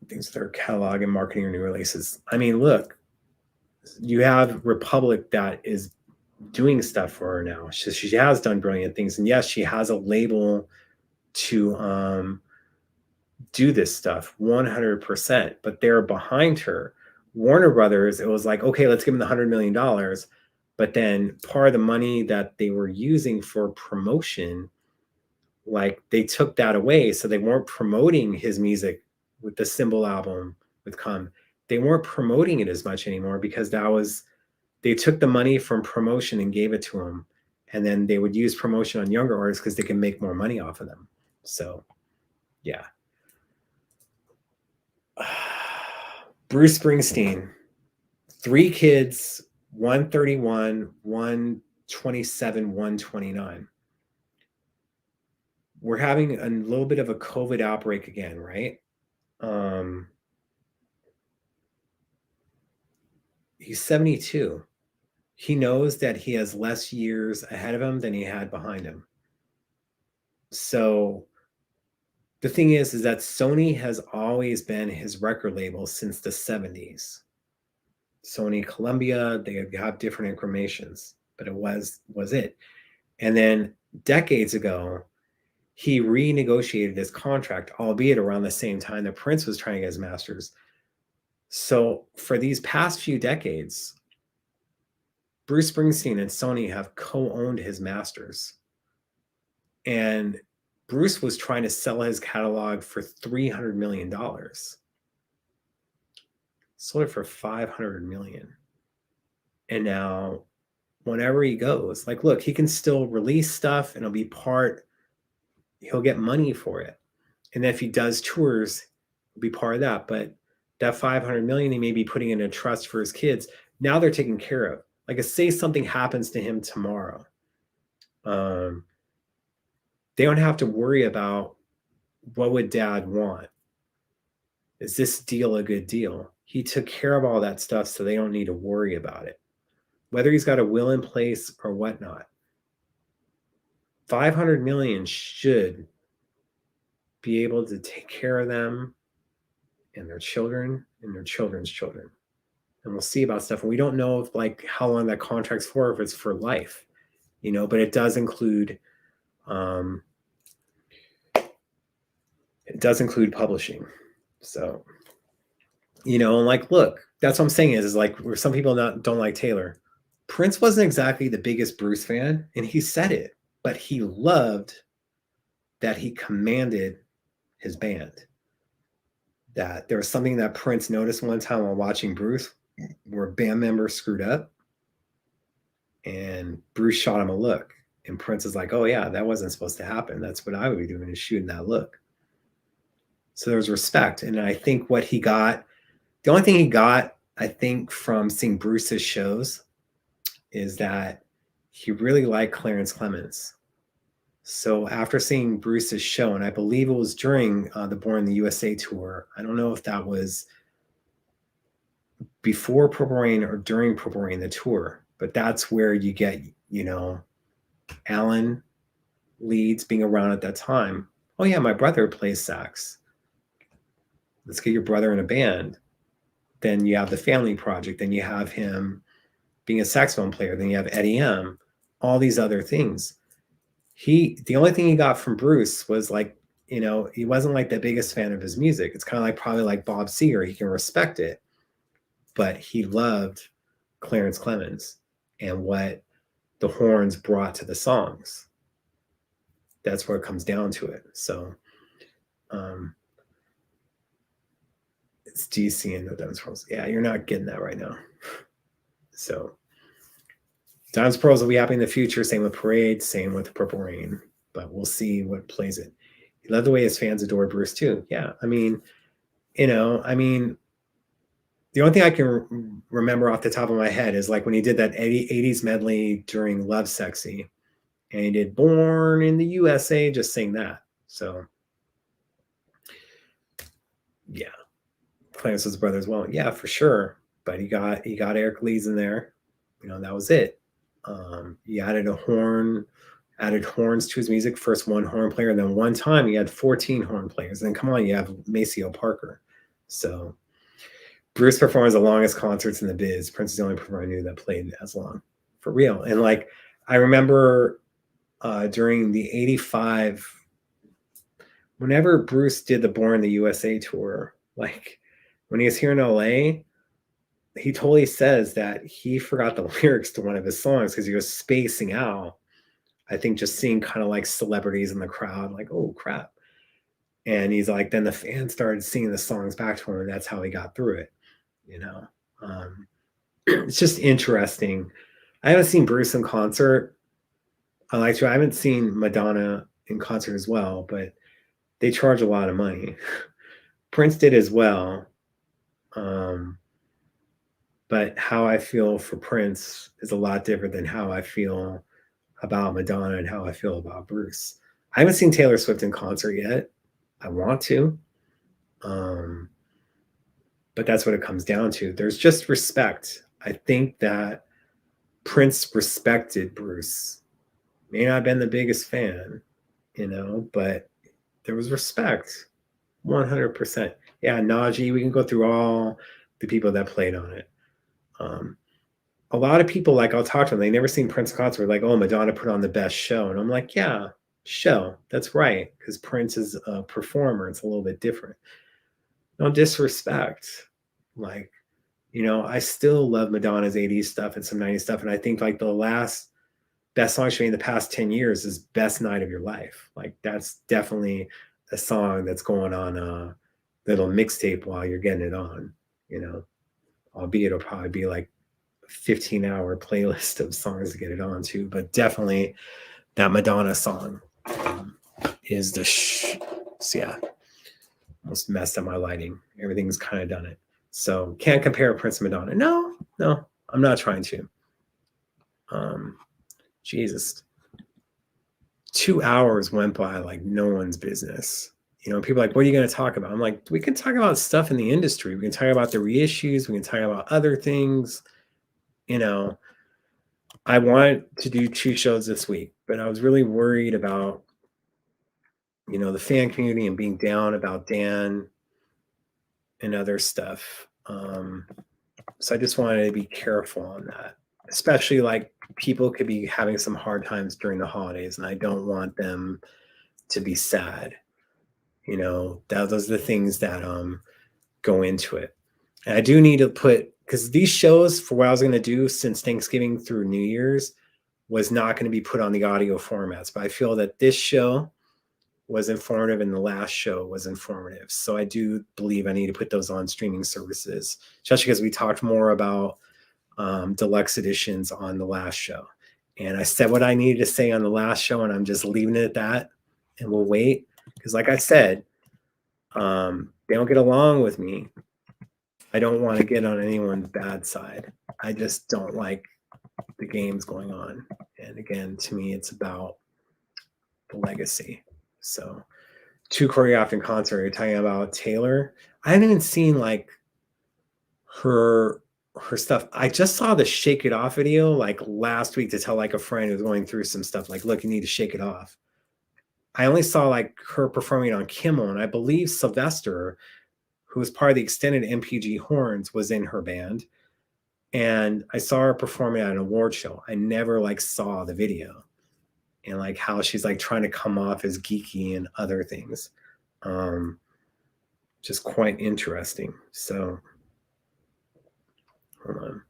things that are catalog and marketing or new releases. I mean, look, you have Republic that is doing stuff for her now. She has done brilliant things. And yes, she has a label to do this stuff 100%, but they're behind her. Warner Brothers, it was like, okay, let's give them the $100 million. But then part of the money that they were using for promotion, like they took that away. So they weren't promoting his music with the Symbol album with Come. They weren't promoting it as much anymore because they took the money from promotion and gave it to him. And then they would use promotion on younger artists because they can make more money off of them. So, yeah. Bruce Springsteen, 3 kids, 131, 127, 129. We're having a little bit of a COVID outbreak again, right? He's 72. He knows that he has less years ahead of him than he had behind him. So the thing is that Sony has always been his record label since the 70s. Sony, Columbia, they have different incrementations, but it was it. And then decades ago, he renegotiated his contract, albeit around the same time that Prince was trying to get his masters. So for these past few decades, Bruce Springsteen and Sony have co-owned his masters. And Bruce was trying to sell his catalog for $300 million. Sold it for $500 million. And now whenever he goes, like, look, he can still release stuff and he'll get money for it. And then if he does tours, it'll be part of that. But that $500 million, he may be putting in a trust for his kids. Now they're taken care of. Like, say something happens to him tomorrow. They don't have to worry about what would dad want. Is this deal a good deal? He took care of all that stuff, so they don't need to worry about it. Whether he's got a will in place or whatnot, $500 million should be able to take care of them and their children and their children's children. And we'll see about stuff. And we don't know if, like, how long that contract's for, if it's for life, but it does include publishing. So, like, look, that's what I'm saying is like, where some people don't like Taylor. Prince wasn't exactly the biggest Bruce fan, and he said it, but he loved that he commanded his band. that there was something that Prince noticed one time while watching Bruce, where a band member screwed up, and Bruce shot him a look, and Prince is like, "Oh yeah, that wasn't supposed to happen. That's what I would be doing, is shooting that look." So there was respect, and I think what he got, the only thing he got, I think, from seeing Bruce's shows, is that he really liked Clarence Clemens. So after seeing Bruce's show, and I believe it was during the Born in the USA tour, I don't know if that was before Purple Rain or during Purple Rain, the tour, but that's where you get, Alan Leeds being around at that time. Oh yeah, my brother plays sax. Let's get your brother in a band. Then you have the Family Project. Then you have him being a saxophone player. Then you have Eddie M. All these other things. The only thing he got from Bruce was like, he wasn't like the biggest fan of his music. It's kind of like probably like Bob Seger. He can respect it, but he loved Clarence Clemens and what the horns brought to the songs. That's where it comes down to it. So it's DC and no Diamonds Pearls. Yeah, you're not getting that right now. So Diamonds Pearls will be happening in the future. Same with Parade, same with Purple Rain. But we'll see what plays it. He loved the way his fans adored Bruce too. Yeah, the only thing I can remember off the top of my head is like when he did that 80s medley during Love Sexy, and he did Born in the USA, just saying that. So yeah, Clarence was brother as well. Yeah, for sure. But he got Eric Leeds in there. That was it. He added horns to his music. First one horn player, and then one time he had 14 horn players. And then come on, you have Maceo Parker. So Bruce performs the longest concerts in the biz. Prince is the only performer I knew that played as long, for real. And like I remember during the 85, whenever Bruce did the Born in the USA tour, like when he was here in LA, he totally says that he forgot the lyrics to one of his songs because he was spacing out. I think just seeing kind of like celebrities in the crowd, like, oh crap. And he's like, then the fans started singing the songs back to him, and that's how he got through it. It's just interesting. I haven't seen Bruce in concert. I haven't seen Madonna in concert as well, but they charge a lot of money. Prince did as well. But how I feel for Prince is a lot different than how I feel about Madonna and how I feel about Bruce. I haven't seen Taylor Swift in concert yet. I want to. But that's what it comes down to. There's just respect. I think that Prince respected Bruce. May not have been the biggest fan, but there was respect. 100%. Yeah, Najee, we can go through all the people that played on it. A lot of people, like I'll talk to them, they never seen Prince concert, like, oh, Madonna put on the best show. And I'm like, yeah, show. That's right. Because Prince is a performer. It's a little bit different. No disrespect. Like, I still love Madonna's 80s stuff and some 90s stuff. And I think like the last best song she made in the past 10 years is Best Night of Your Life. Like that's definitely a song that's going on a little mixtape while you're getting it on, albeit it'll probably be like a 15-hour playlist of songs to get it on to, but definitely that Madonna song is the so yeah, almost messed up my lighting. Everything's kind of done it. So can't compare Prince and Madonna. No, I'm not trying to. Jesus. 2 hours went by like no one's business. People are like, what are you going to talk about? I'm like, we can talk about stuff in the industry. We can talk about the reissues. We can talk about other things. I wanted to do 2 shows this week, but I was really worried about, the fan community and being down about Dan and other stuff. So I just wanted to be careful on that, especially like people could be having some hard times during the holidays, and I don't want them to be sad. Those are the things that go into it. And I do need to because these shows, for what I was going to do since Thanksgiving through New Year's, was not going to be put on the audio formats. But I feel that this show was informative and the last show was informative. So I do believe I need to put those on streaming services, especially because we talked more about deluxe editions on the last show. And I said what I needed to say on the last show, and I'm just leaving it at that. And we'll wait. Because like I said, they don't get along with me. I don't want to get on anyone's bad side. I just don't like the games going on. And again, to me, it's about the legacy. So 2 choreographed in concert. You're talking about Taylor. I haven't even seen like her stuff. I just saw the Shake It Off video like last week to tell like a friend who's going through some stuff like, look, you need to shake it off. I only saw like her performing on Kimmel, and I believe Sylvester, who was part of the extended MPG Horns, was in her band. And I saw her performing at an award show. I never like saw the video and like how she's like trying to come off as geeky and other things. Just quite interesting. So hold on.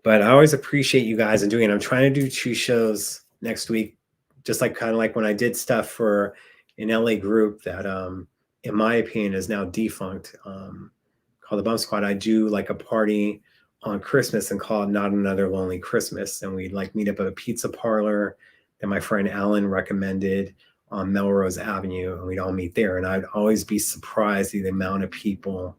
But I always appreciate you guys and doing it. I'm trying to do 2 shows next week, just like kind of like when I did stuff for an LA group that in my opinion is now defunct, called the Bump Squad. I do like a party on Christmas and call it Not Another Lonely Christmas. And we'd like meet up at a pizza parlor that my friend Alan recommended on Melrose Avenue, and we'd all meet there. And I'd always be surprised at the amount of people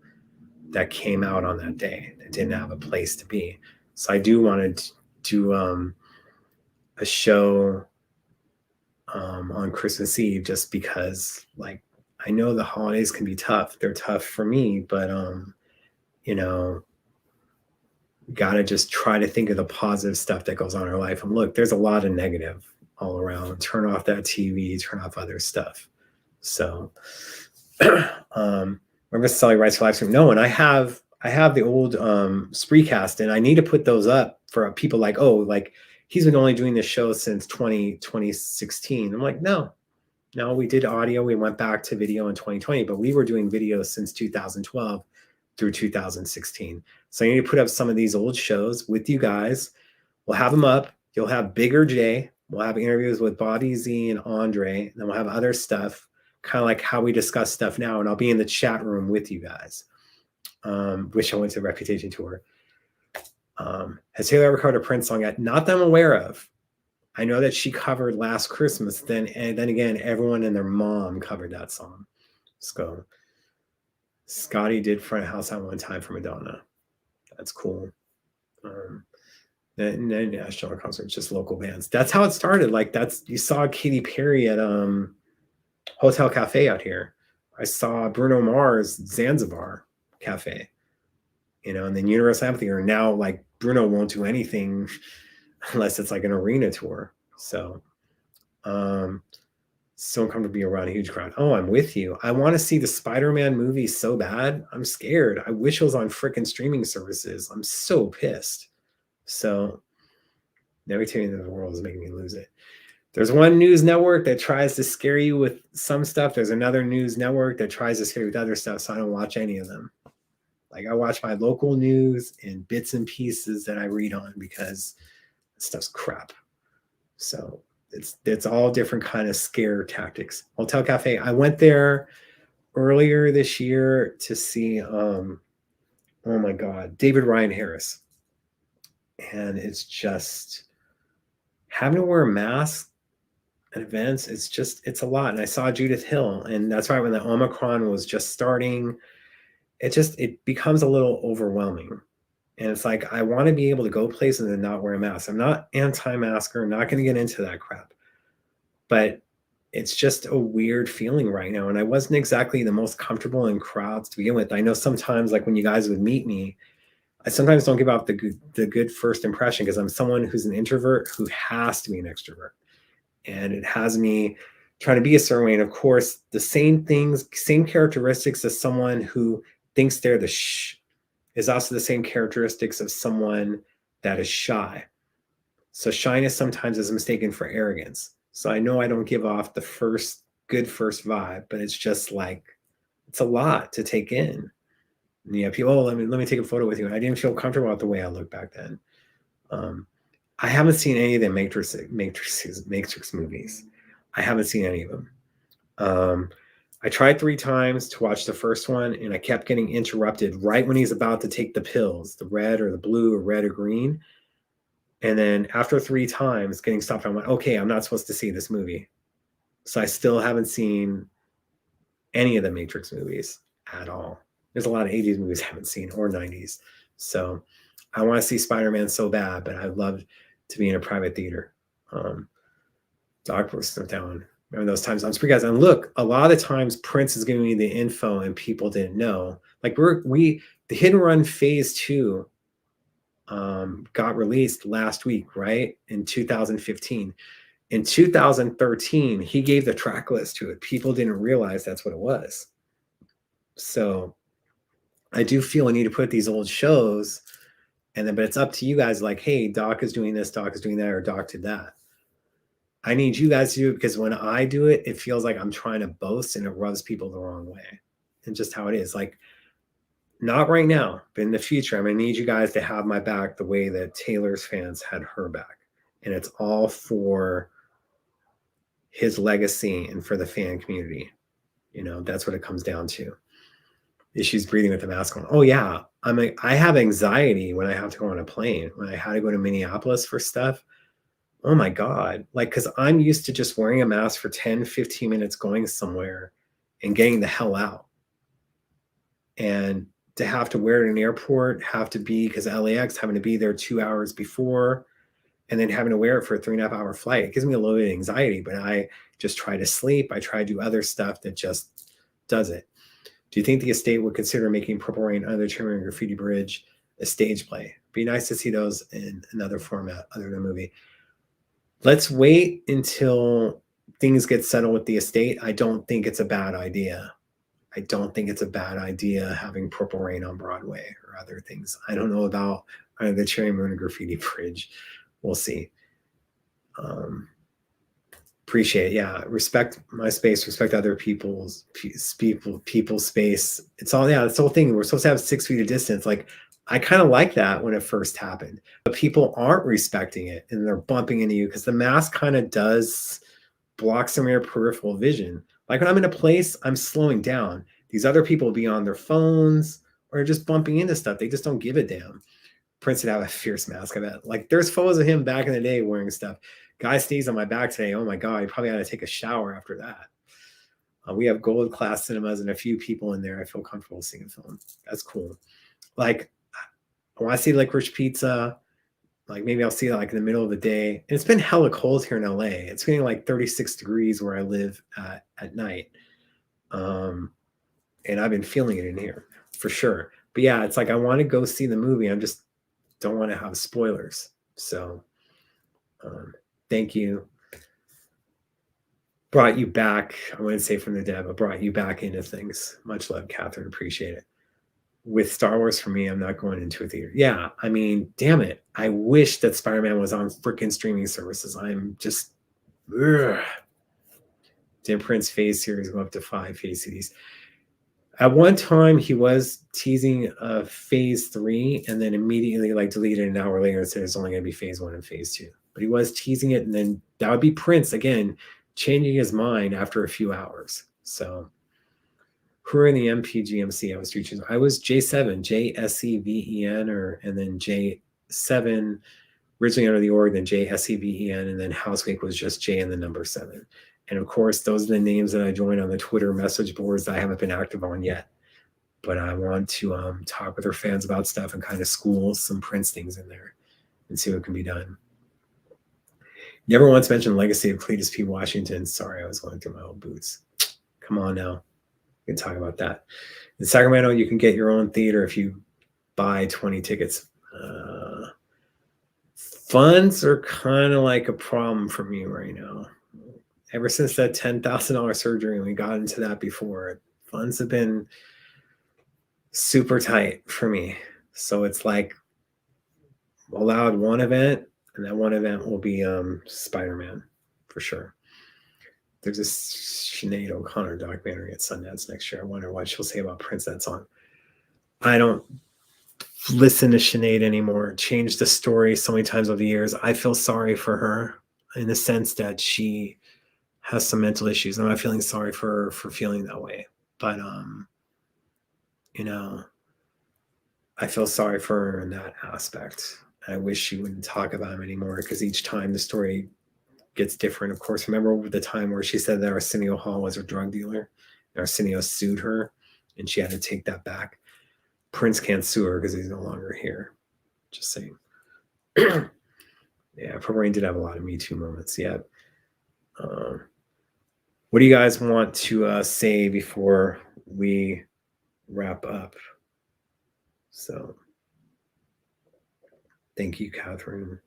that came out on that day that didn't have a place to be. So I do want to do a show on Christmas Eve, just because like I know the holidays can be tough. They're tough for me, but you know, gotta just try to think of the positive stuff that goes on in our life. And look, there's a lot of negative all around. Turn off that TV, turn off other stuff. So remember Sally Rights for Live Stream? No, and I have the old Spreecast, and I need to put those up for people like, oh, like he's been only doing this show since 2016. I'm like, no, we did audio. We went back to video in 2020, but we were doing videos since 2012 through 2016. So I need to put up some of these old shows with you guys. We'll have them up. You'll have Bigger J. We'll have interviews with Bobby Z and Andre. And then we'll have other stuff, kind of like how we discuss stuff now. And I'll be in the chat room with you guys. Wish I went to the Reputation tour. Has Taylor ever covered a Prince song yet? Not that I'm aware of. I know that she covered Last Christmas. And then again, everyone and their mom covered that song. Let's go. Scotty did Front House at one time for Madonna. That's cool. Then national concerts, just local bands. That's how it started. Like you saw Katy Perry at Hotel Cafe out here. I saw Bruno Mars Zanzibar Cafe. You know, and then Universal Amphitheater. Now, like Bruno won't do anything unless it's like an arena tour. So, so uncomfortable to be around a huge crowd. Oh, I'm with you. I want to see the Spider-Man movie so bad. I'm scared. I wish it was on freaking streaming services. I'm so pissed. So negativity in the world is making me lose it. There's one news network that tries to scare you with some stuff. There's another news network that tries to scare you with other stuff. So I don't watch any of them. Like I watch my local news and bits and pieces that I read on, because stuff's crap. So it's all different kind of scare tactics. Hotel Cafe. I went there earlier this year to see oh my God, David Ryan Harris. And it's just having to wear a mask at events. It's a lot. And I saw Judith Hill, and that's right when the Omicron was just starting. It becomes a little overwhelming. And it's like, I want to be able to go places and not wear a mask. I'm not anti-masker. I'm not going to get into that crap. But it's just a weird feeling right now. And I wasn't exactly the most comfortable in crowds to begin with. I know sometimes, like when you guys would meet me, I sometimes don't give out the good first impression, because I'm someone who's an introvert who has to be an extrovert. And it has me trying to be a certain way. And of course, the same things, same characteristics as someone who thinks they're the is also the same characteristics of someone that is shy. So shyness sometimes is mistaken for arrogance. So I know I don't give off the good first vibe, but it's just like, it's a lot to take in. And yeah, people, oh, let me take a photo with you. And I didn't feel comfortable with the way I looked back then. I haven't seen any of the Matrix movies. I haven't seen any of them. I tried 3 times to watch the first one, and I kept getting interrupted right when he's about to take the pills, the red or the blue or red or green. And then after 3 times getting stopped, I went, okay, I'm not supposed to see this movie. So I still haven't seen any of the Matrix movies at all. There's a lot of 80s movies I haven't seen, or 90s. So I want to see Spider-Man so bad, but I'd love to be in a private theater. Doc was down. Remember those times on Spree Guys? And look, a lot of the times Prince is giving me the info and people didn't know. Like the Hit and Run Phase 2 got released last week, right? In 2015. In 2013, he gave the track list to it. People didn't realize that's what it was. So I do feel I need to put these old shows, but it's up to you guys, like, hey, Doc is doing this, Doc is doing that, or Doc did that. I need you guys to do it, because when I do it, it feels like I'm trying to boast and it rubs people the wrong way. And just how it is. Like, not right now, but in the future, I'm going to need you guys to have my back the way that Taylor's fans had her back. And it's all for his legacy and for the fan community. You know, that's what it comes down to. Issues breathing with the mask on. Oh yeah, I have anxiety when I have to go on a plane. When I had to go to Minneapolis for stuff, oh my God. Like, because I'm used to just wearing a mask for 10, 15 minutes going somewhere and getting the hell out. And to have to wear it in an airport, because LAX, having to be there 2 hours before, and then having to wear it for a 3.5 hour flight, it gives me a little bit of anxiety, but I just try to sleep. I try to do other stuff that just does it. Do you think the estate would consider making Purple Rain Under the Cherry and Graffiti Bridge a stage play? Be nice to see those in another format other than a movie. Let's wait until things get settled with the estate. I don't think it's a bad idea. I don't think it's a bad idea having Purple Rain on Broadway or other things. I don't know about Under the Cherry Moon and Graffiti Bridge. We'll see. Appreciate it. Yeah, respect my space, respect other people's space. It's all, yeah, it's the whole thing. We're supposed to have 6 feet of distance. Like, I kind of like that when it first happened, but people aren't respecting it and they're bumping into you because the mask kind of does block some of your peripheral vision. Like when I'm in a place, I'm slowing down. These other people will be on their phones or just bumping into stuff. They just don't give a damn. Prince would have a fierce mask, I bet. Like, there's photos of him back in the day wearing stuff. Guy sneezed on my back today. Oh my God, he probably had to take a shower after that. We have gold class cinemas and a few people in there. I feel comfortable seeing a film. That's cool. Like, I want to see Licorice Pizza. Like, maybe I'll see it like in the middle of the day. And it's been hella cold here in LA. It's getting like 36 degrees where I live at night. And I've been feeling it in here for sure. But yeah, it's like I want to go see the movie. I just don't want to have spoilers. So thank you. Brought you back. I wouldn't say from the dead, but brought you back into things. Much love, Catherine. Appreciate it. With Star Wars, for me, I'm not going into a theater. Yeah, I mean, damn it. I wish that Spider-Man was on freaking streaming services. I'm just, ugh. Did Prince Phase series go up to 5 Phase CDs? At one time, he was teasing Phase 3 and then immediately like deleted an hour later and said it's only going to be Phase 1 and Phase 2. But he was teasing it, and then that would be Prince again, changing his mind after a few hours. So who are in the MPGMC? I was J7, JSEVEN, and then J7, originally under the org, then JSEVEN, and then House Week was just J and the number 7. And of course, those are the names that I joined on the Twitter message boards that I haven't been active on yet. But I want to talk with our fans about stuff and kind of school some Prince things in there and see what can be done. Never once mentioned Legacy of Cletus P. Washington. Sorry, I was going through my old boots. Come on now. We can talk about that. In Sacramento, you can get your own theater if you buy 20 tickets. Funds are kind of like a problem for me right now. Ever since that $10,000 surgery, and we got into that before, funds have been super tight for me. So it's like allowed one event, and that one event will be Spider-Man for sure. There's a Sinead O'Connor documentary at Sundance next year. I wonder what she'll say about Prince that song. I don't listen to Sinead anymore. Changed the story so many times over the years. I feel sorry for her in the sense that she has some mental issues. I'm not feeling sorry for feeling that way, but you know, I feel sorry for her in that aspect. I wish she wouldn't talk about him anymore, because each time the story gets different. Of course, remember the time where she said that Arsenio Hall was a drug dealer, and Arsenio sued her, and she had to take that back. Prince can't sue her because he's no longer here. Just saying. Yeah, Purple Rain did have a lot of Me Too moments. Yeah. What do you guys want to say before we wrap up? So, thank you, Catherine.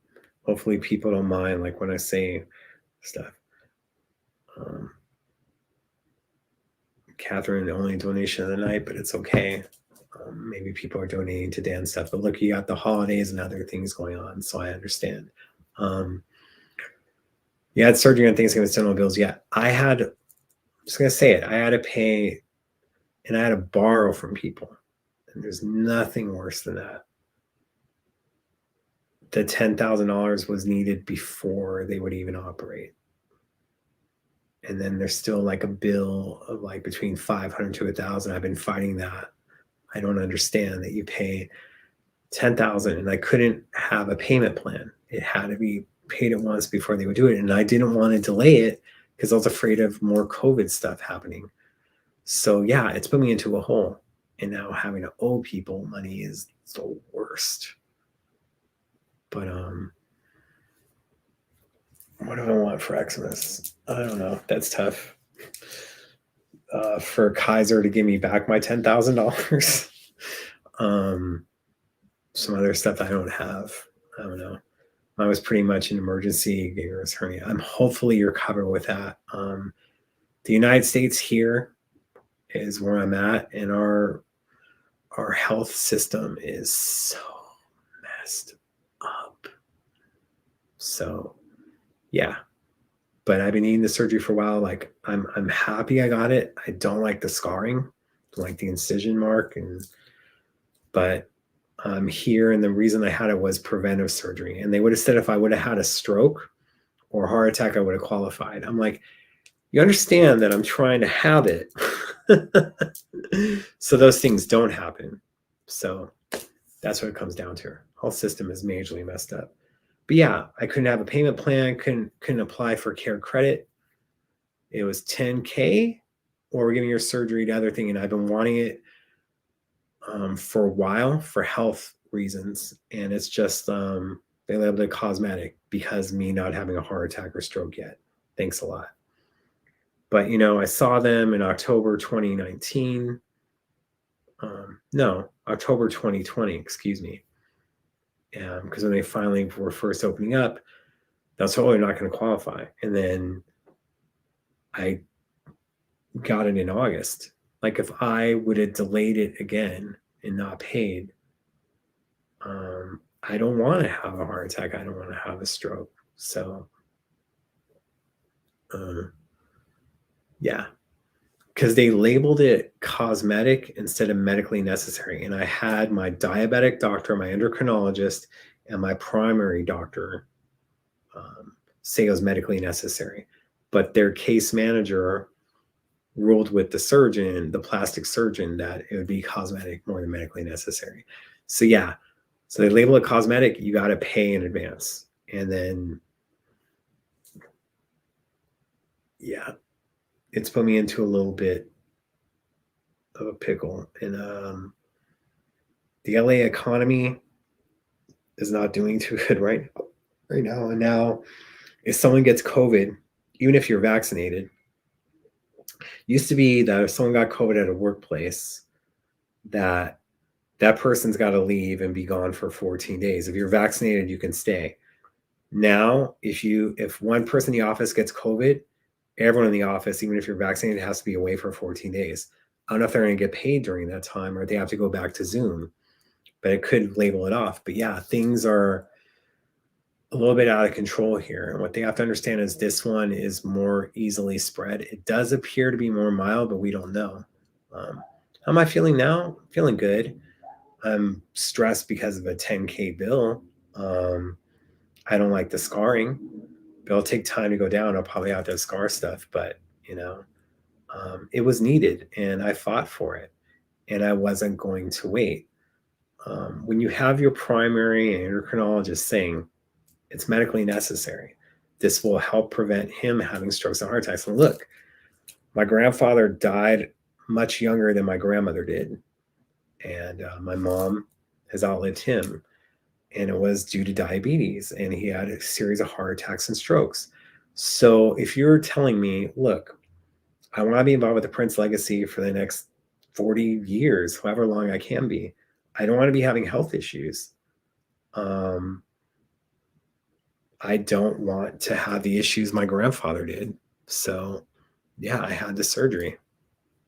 Hopefully, people don't mind like when I say stuff. Catherine, the only donation of the night, but it's okay. Maybe people are donating to Dan stuff, but look, you got the holidays and other things going on, so I understand. You had surgery on Thanksgiving with dental bills. Yeah, I'm just gonna say it. I had to pay, and I had to borrow from people, and there's nothing worse than that. The $10,000 was needed before they would even operate. And then there's still like a bill of like between 500 to 1,000. I've been fighting that. I don't understand that you pay 10,000 and I couldn't have a payment plan. It had to be paid at once before they would do it. And I didn't want to delay it because I was afraid of more COVID stuff happening. So yeah, it's put me into a hole. And now having to owe people money is the worst. But what do I want for Xmas? I don't know. That's tough. For Kaiser to give me back my $10,000. Some other stuff I don't have. I don't know. I was pretty much an emergency gangrenous hernia. Hopefully you're covered with that. The United States here is where I'm at, and our health system is so messed up. So yeah, but I've been eating the surgery for a while. Like I'm happy I got it. I don't like the scarring, don't like the incision mark, but I'm here, and the reason I had it was preventive surgery. And they would have said if I would have had a stroke or a heart attack, I would have qualified. I'm like, you understand that I'm trying to have it. So those things don't happen. So that's what it comes down to. Health system is majorly messed up. But yeah, I couldn't have a payment plan, couldn't apply for care credit. It was $10K, or we're giving your surgery to other thing. And I've been wanting it for a while for health reasons. And it's just, they labeled it cosmetic because me not having a heart attack or stroke yet. Thanks a lot. But, I saw them in October 2019. No, October 2020, excuse me. Because when they finally were first opening up, that's all, they're not going to qualify. And then I got it in August. Like if I would have delayed it again and not paid, I don't want to have a heart attack. I don't want to have a stroke. So, yeah, because they labeled it cosmetic instead of medically necessary. And I had my diabetic doctor, my endocrinologist, and my primary doctor say it was medically necessary. But their case manager ruled with the surgeon, the plastic surgeon, that it would be cosmetic more than medically necessary. So yeah, so they label it cosmetic, you got to pay in advance. And then, yeah, it's put me into a little bit of a pickle. And the LA economy is not doing too good right now. And now if someone gets COVID, even if you're vaccinated, used to be that if someone got COVID at a workplace, that person's got to leave and be gone for 14 days. If you're vaccinated, you can stay. Now, if one person in the office gets COVID, everyone in the office, even if you're vaccinated, has to be away for 14 days. I don't know if they're going to get paid during that time, or they have to go back to Zoom, but it could label it off. But yeah, things are a little bit out of control here. And what they have to understand is this one is more easily spread. It does appear to be more mild, but we don't know. How am I feeling now? Feeling good. I'm stressed because of a $10K bill. I don't like the scarring. It'll take time to go down. I'll probably have to scar stuff, but it was needed, and I fought for it, and I wasn't going to wait. When you have your primary and endocrinologist saying it's medically necessary, this will help prevent him having strokes and heart attacks. And look, my grandfather died much younger than my grandmother did, and my mom has outlived him, and it was due to diabetes, and he had a series of heart attacks and strokes. So if you're telling me, look, I want to be involved with the Prince legacy for the next 40 years, however long I can be, I don't want to be having health issues. I don't want to have the issues my grandfather did. So yeah, I had the surgery,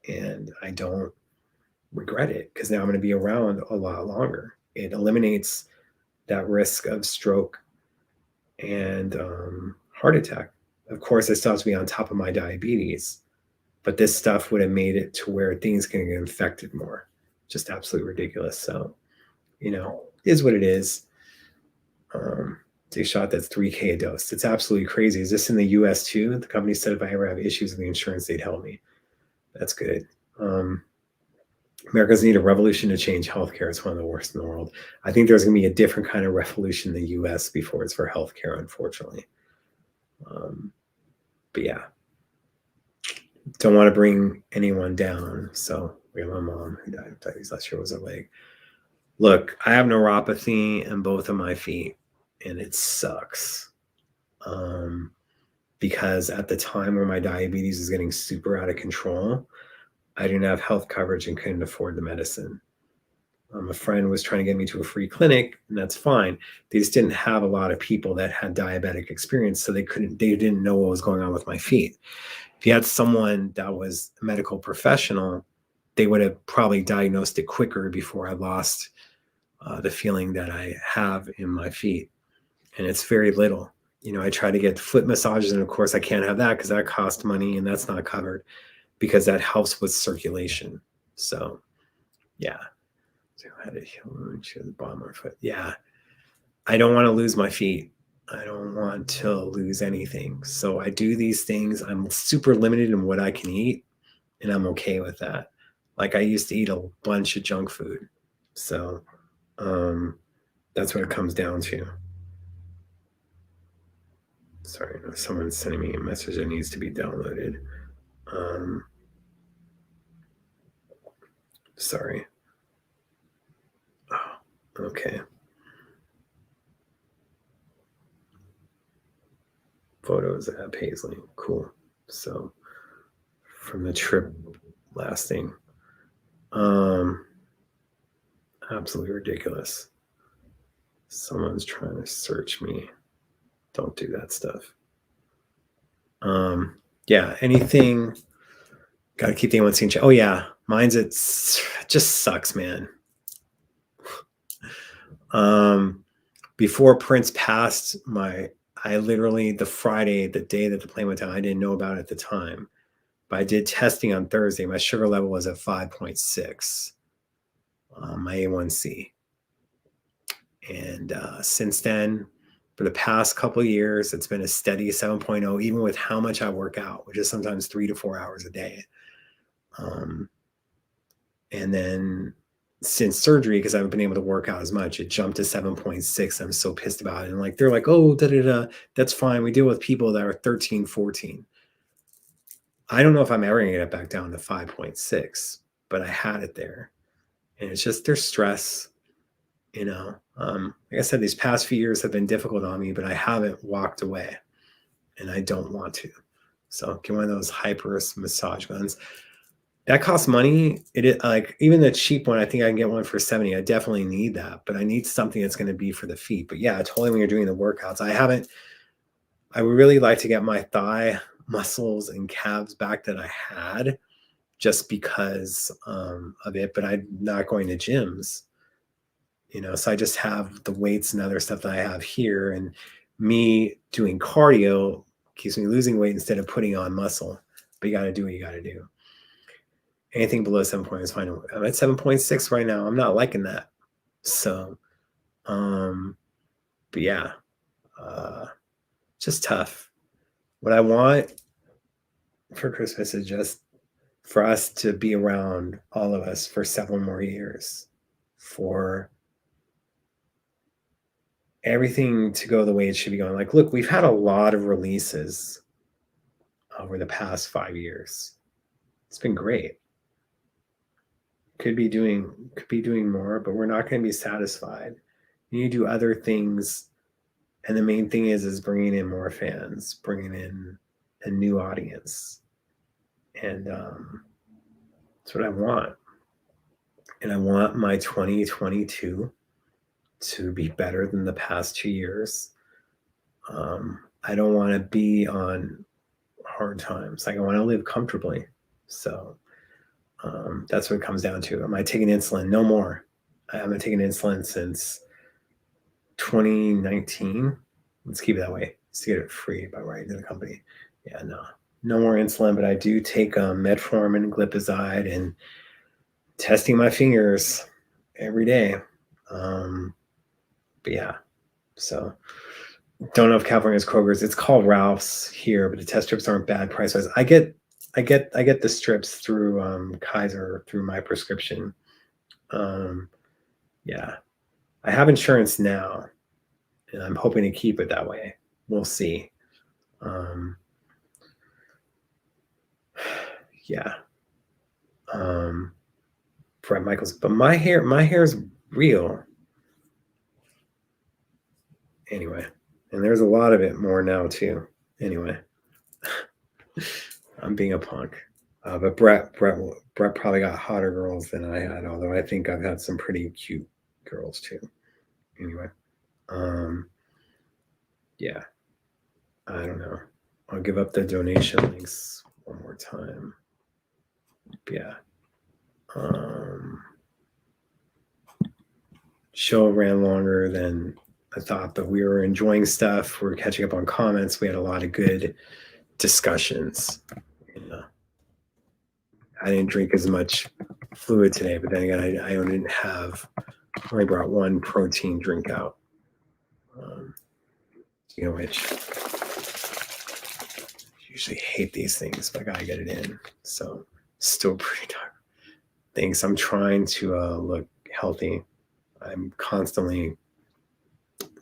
and I don't regret it, because now I'm going to be around a lot longer. It eliminates that risk of stroke and heart attack. Of course, I still have to be on top of my diabetes, but this stuff would have made it to where things can get infected more. Just absolutely ridiculous. So, is what it is. Take a shot that's $3,000 a dose. It's absolutely crazy. Is this in the US too? The company said if I ever have issues with the insurance, they'd help me. That's good. Americans need a revolution to change healthcare. It's one of the worst in the world. I think there's going to be a different kind of revolution in the US before it's for healthcare, unfortunately. But yeah, don't want to bring anyone down. So we have my mom who died of diabetes last year. Was her leg. Look, I have neuropathy in both of my feet, and it sucks. Because at the time where my diabetes was getting super out of control, I didn't have health coverage and couldn't afford the medicine. A friend was trying to get me to a free clinic, and that's fine. They just didn't have a lot of people that had diabetic experience, so they didn't know what was going on with my feet. If you had someone that was a medical professional, they would have probably diagnosed it quicker before I lost the feeling that I have in my feet. And it's very little. I try to get foot massages, and of course I can't have that because that costs money, and that's not covered, because that helps with circulation. So yeah. So I had a wound to the bottom of my foot. Yeah. I don't want to lose my feet. I don't want to lose anything. So I do these things. I'm super limited in what I can eat, and I'm okay with that. Like, I used to eat a bunch of junk food. So that's what it comes down to. Sorry, someone's sending me a message that needs to be downloaded. Sorry. Oh, okay. Photos at Paisley. Cool. So from the trip lasting. Absolutely ridiculous. Someone's trying to search me. Don't do that stuff. Yeah, anything. Got to keep the A1C in check. Oh yeah, mine's it just sucks, man. Before Prince passed, I literally, the Friday, the day that the plane went down, I didn't know about it at the time, but I did testing on Thursday. My sugar level was at 5.6, my A1C. And since then, for the past couple of years, it's been a steady 7.0, even with how much I work out, which is sometimes 3 to 4 hours a day. And then since surgery, because I haven't been able to work out as much, it jumped to 7.6. I'm so pissed about it. And like, they're like, oh, that's fine. We deal with people that are 13, 14. I don't know if I'm ever going to get it back down to 5.6, but I had it there. And it's just their stress, like I said, these past few years have been difficult on me, but I haven't walked away, and I don't want to. So get one of those Hyperus massage guns. That costs money. It is like, even the cheap one, I think I can get one for 70. I definitely need that, but I need something that's going to be for the feet. But yeah, totally, when you're doing the workouts, I would really like to get my thigh muscles and calves back that I had, just because of it, but I'm not going to gyms, so I just have the weights and other stuff that I have here, and me doing cardio keeps me losing weight instead of putting on muscle. But you got to do what you got to do. Anything below 7 is fine. I'm at 7.6 right now. I'm not liking that. So, but yeah, just tough. What I want for Christmas is just for us to be around, all of us, for several more years, for everything to go the way it should be going. Like, look, we've had a lot of releases over the past 5 years. It's been great. Could be doing more, but we're not going to be satisfied. You need to do other things, and the main thing is bringing in more fans, bringing in a new audience, and that's what I want. And I want my 2022 to be better than the past 2 years. I don't want to be on hard times. Like, I want to live comfortably. So that's what it comes down to. Am I taking insulin? No more. I haven't taken insulin since 2019. Let's keep it that way. Let's get it free by writing to the company. Yeah, no more insulin, but I do take metformin, glipizide, and testing my fingers every day. But yeah, so don't know if California's Kroger's. It's called Ralph's here, but the test strips aren't bad price-wise. I get the strips through Kaiser through my prescription. Yeah, I have insurance now, and I'm hoping to keep it that way. We'll see. Yeah. Brett Michaels, but my hair's real. Anyway, and there's a lot of it more now too. Anyway, I'm being a punk. But Brett probably got hotter girls than I had, although I think I've had some pretty cute girls too. Anyway, yeah, I don't know. I'll give up the donation links one more time. Yeah. Show ran longer than I thought, but we were enjoying stuff. We were catching up on comments. We had a lot of good discussions. I didn't drink as much fluid today, but then again, I didn't have. I only brought one protein drink out. Which I usually hate these things, but I gotta get it in. So still pretty dark. Thanks. I'm trying to look healthy. I'm constantly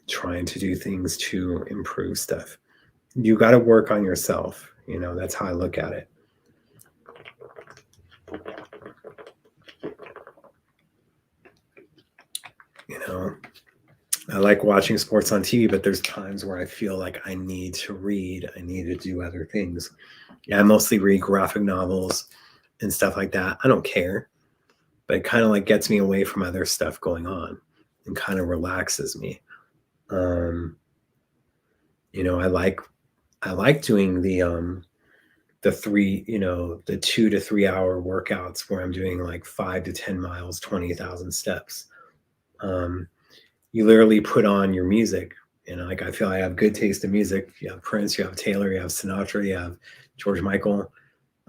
trying to do things to improve stuff. You got to work on yourself. That's how I look at it. I like watching sports on TV, but there's times where I feel like I need to read. I need to do other things. Yeah, I mostly read graphic novels and stuff like that. I don't care, but it kind of like gets me away from other stuff going on and kind of relaxes me. I like doing the 2 to 3 hour workouts where I'm doing like 5 to 10 miles, 20,000 steps. You literally put on your music, like I feel I have good taste in music. You have Prince, you have Taylor, you have Sinatra, you have George Michael,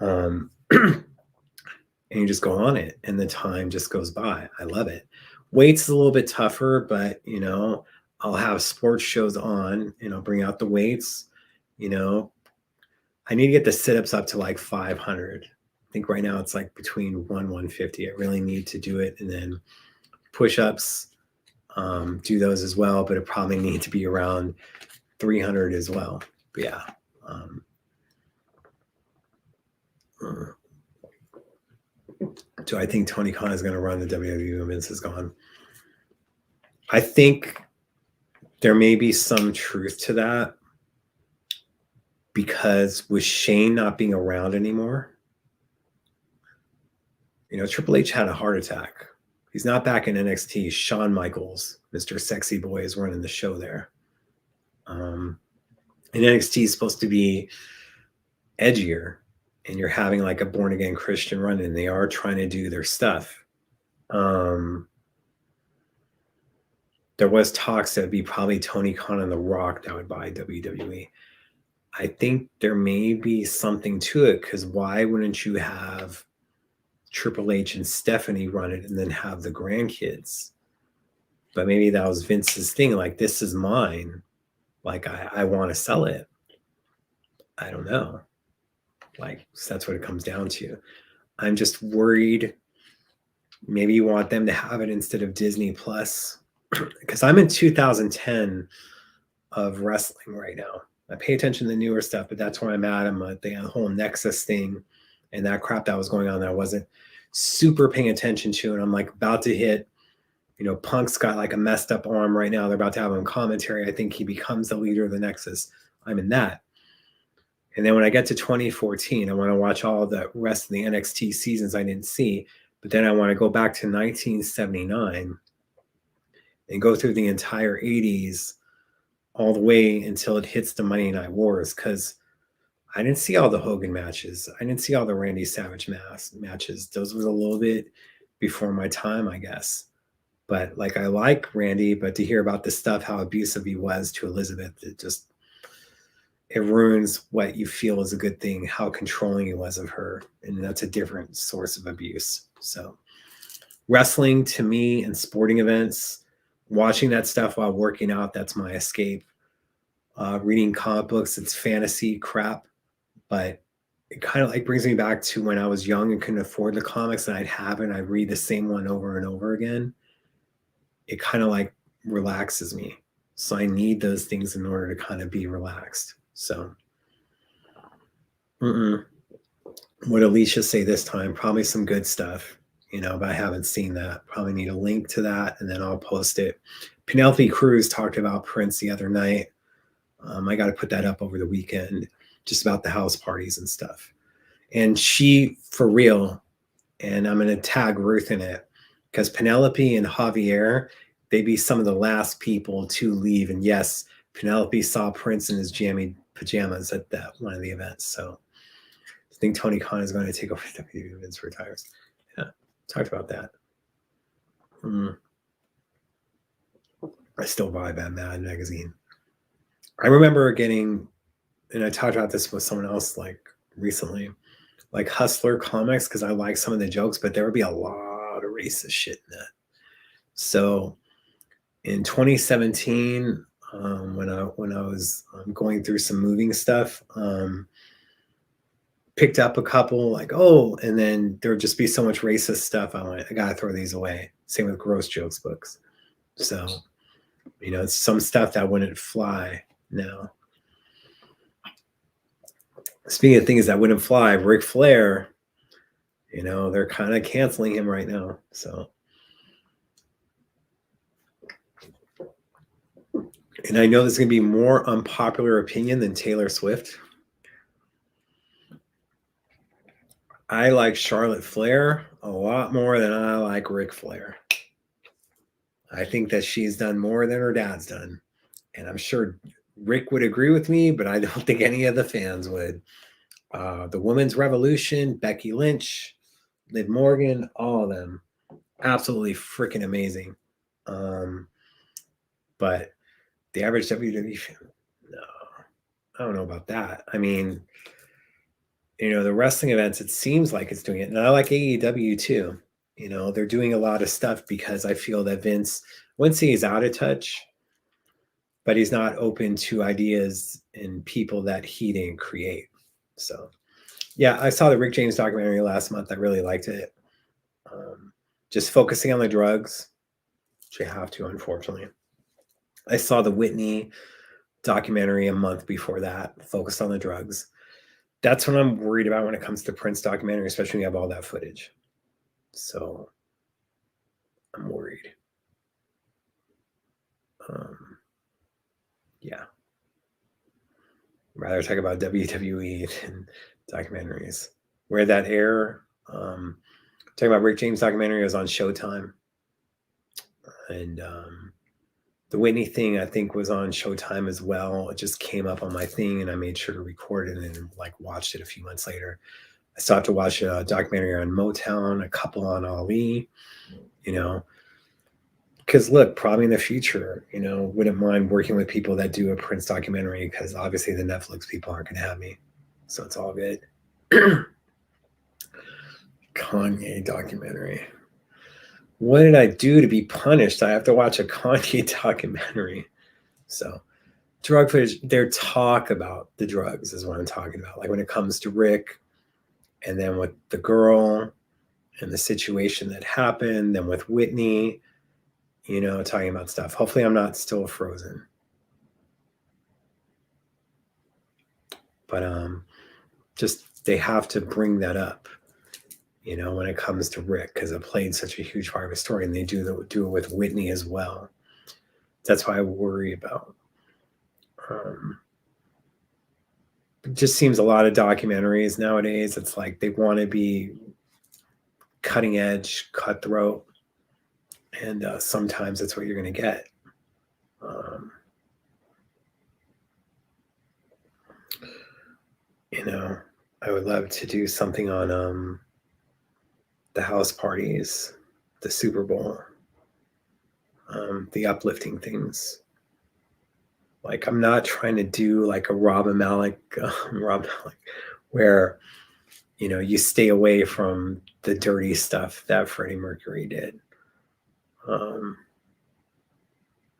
and you just go on it, and the time just goes by. I love it. Weights is a little bit tougher, but I'll have sports shows on, and I'll bring out the weights. I need to get the sit-ups up to like 500. I think right now it's like between 150. I really need to do it, and then push-ups. Do those as well, but it probably need to be around 300 as well. But yeah. Do I think Tony Khan is going to run the WWE when Vince is gone? I think there may be some truth to that, because with Shane not being around anymore, Triple H had a heart attack. He's not back in NXT. Shawn Michaels, Mr. Sexy Boy, is running the show there. And NXT is supposed to be edgier, and you're having like a born-again Christian run, and they are trying to do their stuff. There was talks that it'd be probably Tony Khan and The Rock that would buy WWE. I think there may be something to it, because why wouldn't you have Triple H and Stephanie run it and then have the grandkids? But maybe that was Vince's thing, like, this is mine. Like, I want to sell it. I don't know. Like, so that's what it comes down to. I'm just worried. Maybe you want them to have it instead of Disney Plus, because I'm in 2010 of wrestling right now. I pay attention to the newer stuff, but that's where I'm at. I'm at the whole Nexus thing and that crap that was going on that I wasn't super paying attention to. And I'm like about to hit, Punk's got like a messed up arm right now. They're about to have him commentary. I think he becomes the leader of the Nexus. I'm in that. And then when I get to 2014, I want to watch all the rest of the NXT seasons I didn't see. But then I want to go back to 1979 and go through the entire 80s all the way until it hits the Monday Night Wars, because I didn't see all the Hogan matches. I didn't see all the Randy Savage matches. Those was a little bit before my time, I guess. But like, I like Randy, but to hear about the stuff, how abusive he was to Elizabeth, it ruins what you feel is a good thing, how controlling he was of her. And that's a different source of abuse. So wrestling to me and sporting events, watching that stuff while working out, that's my escape. Reading comic books, it's fantasy crap, but it kind of like brings me back to when I was young and couldn't afford the comics, and I'd have it and I'd read the same one over and over again. It kind of like relaxes me. So I need those things in order to kind of be relaxed. So what did Alicia say this time? Probably some good stuff, but I haven't seen that. Probably need a link to that, and then I'll post it. Penelope Cruz talked about Prince the other night. I got to put that up over the weekend, just about the house parties and stuff. And she, for real, and I'm going to tag Ruth in it, because Penelope and Javier, they'd be some of the last people to leave. And yes, Penelope saw Prince in his jammy pajamas at that one of the events. So I think Tony Khan is going to take over WWE Vince retires. Yeah, talked about that. I still buy that Mad magazine. I remember getting, and I talked about this with someone else like recently, like Hustler comics, because I like some of the jokes, but there would be a lot of racist shit in that. So in 2017, when I was going through some moving stuff, picked up a couple, like, and then there would just be so much racist stuff. I went, I gotta throw these away. Same with Gross Jokes books. So, it's some stuff that wouldn't fly now. Speaking of things that wouldn't fly, Ric Flair, they're kind of canceling him right now. So, and I know there's going to be more unpopular opinion than Taylor Swift. I like Charlotte Flair a lot more than I like Ric Flair. I think that she's done more than her dad's done. And I'm sure Rick would agree with me, but I don't think any of the fans would. The Women's Revolution, Becky Lynch, Liv Morgan, all of them, absolutely freaking amazing. But the average WWE fan, no, I don't know about that. I mean, the wrestling events, it seems like it's doing it. And I like AEW too. They're doing a lot of stuff because I feel that Vince, once he's out of touch, but he's not open to ideas and people that he didn't create. So, yeah, I saw the Rick James documentary last month. I really liked it. Just focusing on the drugs, which you have to, unfortunately. I saw the Whitney documentary a month before that, focused on the drugs. That's what I'm worried about when it comes to Prince documentary, especially when you have all that footage. So I'm worried. Yeah. Rather talk about WWE than documentaries. Where that air, talking about Rick James documentary, was on Showtime. And the Whitney thing, I think, was on Showtime as well. It just came up on my thing, and I made sure to record it and watched it a few months later. I still have to watch a documentary on Motown, a couple on Ali, because look, probably in the future, wouldn't mind working with people that do a Prince documentary, because obviously the Netflix people aren't going to have me. So it's all good. Kanye documentary. What did I do to be punished? I have to watch a Kanye documentary. So drug footage, their talk about the drugs is what I'm talking about. Like when it comes to Rick, and then with the girl and the situation that happened, then with Whitney, you know, talking about stuff. Hopefully I'm not still frozen. But just they have to bring that up, you know, when it comes to Rick, because it played such a huge part of his story, and they do it with Whitney as well. That's why I worry about. It just seems a lot of documentaries nowadays, it's like they want to be cutting edge, cutthroat, and sometimes that's what you're going to get. You know, I would love to do something on the house parties, the Super Bowl, the uplifting things. Like I'm not trying to do like a Rob Malik, where, you know, you stay away from the dirty stuff that Freddie Mercury did.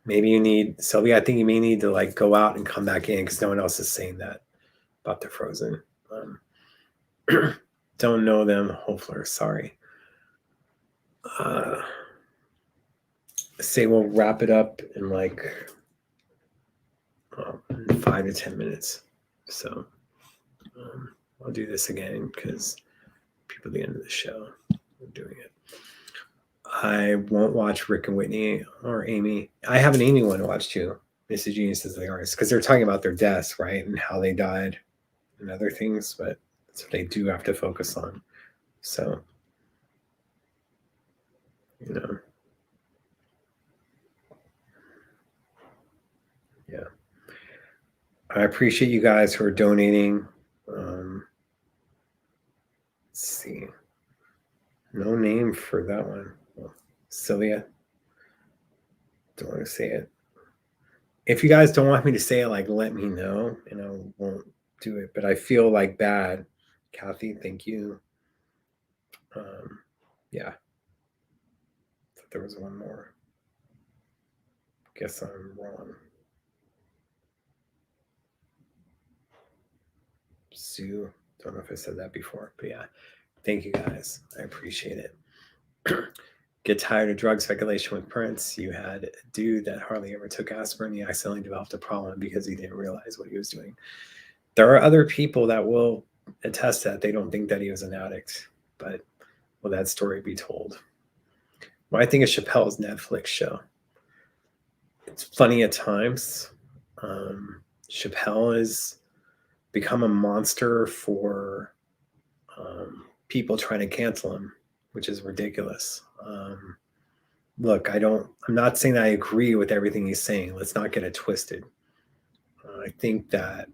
Maybe you need, Sylvia, I think you may need to like go out and come back in because no one else is saying that about the Frozen. Don't know them, Hofler, sorry. Say we'll wrap it up in like 5 to 10 minutes. So I'll do this again because people at the end of the show are doing it. I won't watch Rick and Whitney or Amy. I have an Amy one to watch too. Mrs. Genius is the artist, because they're talking about their deaths, right, and how they died and other things, but that's what they do have to focus on. So, you know, yeah. I appreciate you guys who are donating. Let's see. No name for that one. Well, Sylvia. Don't want to say it. If you guys don't want me to say it, like, let me know and I won't do it. But I feel like bad. Kathy, thank you. Yeah. I thought there was one more. Guess I'm wrong. Sue. Don't know if I said that before, but yeah. Thank you guys. I appreciate it. Get tired of drug speculation with Prince. You had a dude that hardly ever took aspirin. He accidentally developed a problem because he didn't realize what he was doing. There are other people that will attest that. They don't think that he was an addict, but will that story be told? Well, I think of Chappelle's Netflix show. It's funny at times. Chappelle has become a monster for people trying to cancel him, which is ridiculous. Look, I'm not saying I agree with everything he's saying. Let's not get it twisted. I think that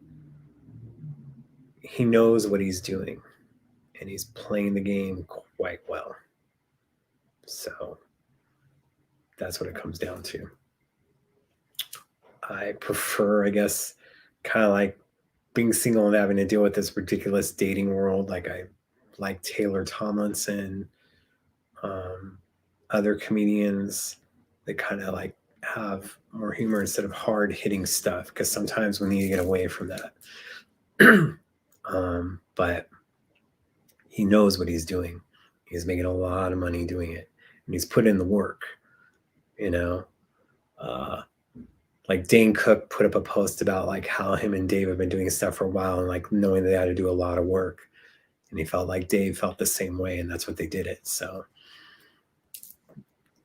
he knows what he's doing and he's playing the game quite well. So that's what it comes down to. I prefer, I guess, kind of like being single and having to deal with this ridiculous dating world. Like I like Taylor Tomlinson, other comedians that kind of like have more humor instead of hard hitting stuff, because sometimes we need to get away from that. But he knows what he's doing. He's making a lot of money doing it, and he's put in the work, you know. Like Dane Cook put up a post about like how him and Dave have been doing stuff for a while, and like knowing they had to do a lot of work, and he felt like Dave felt the same way, and that's what they did it. So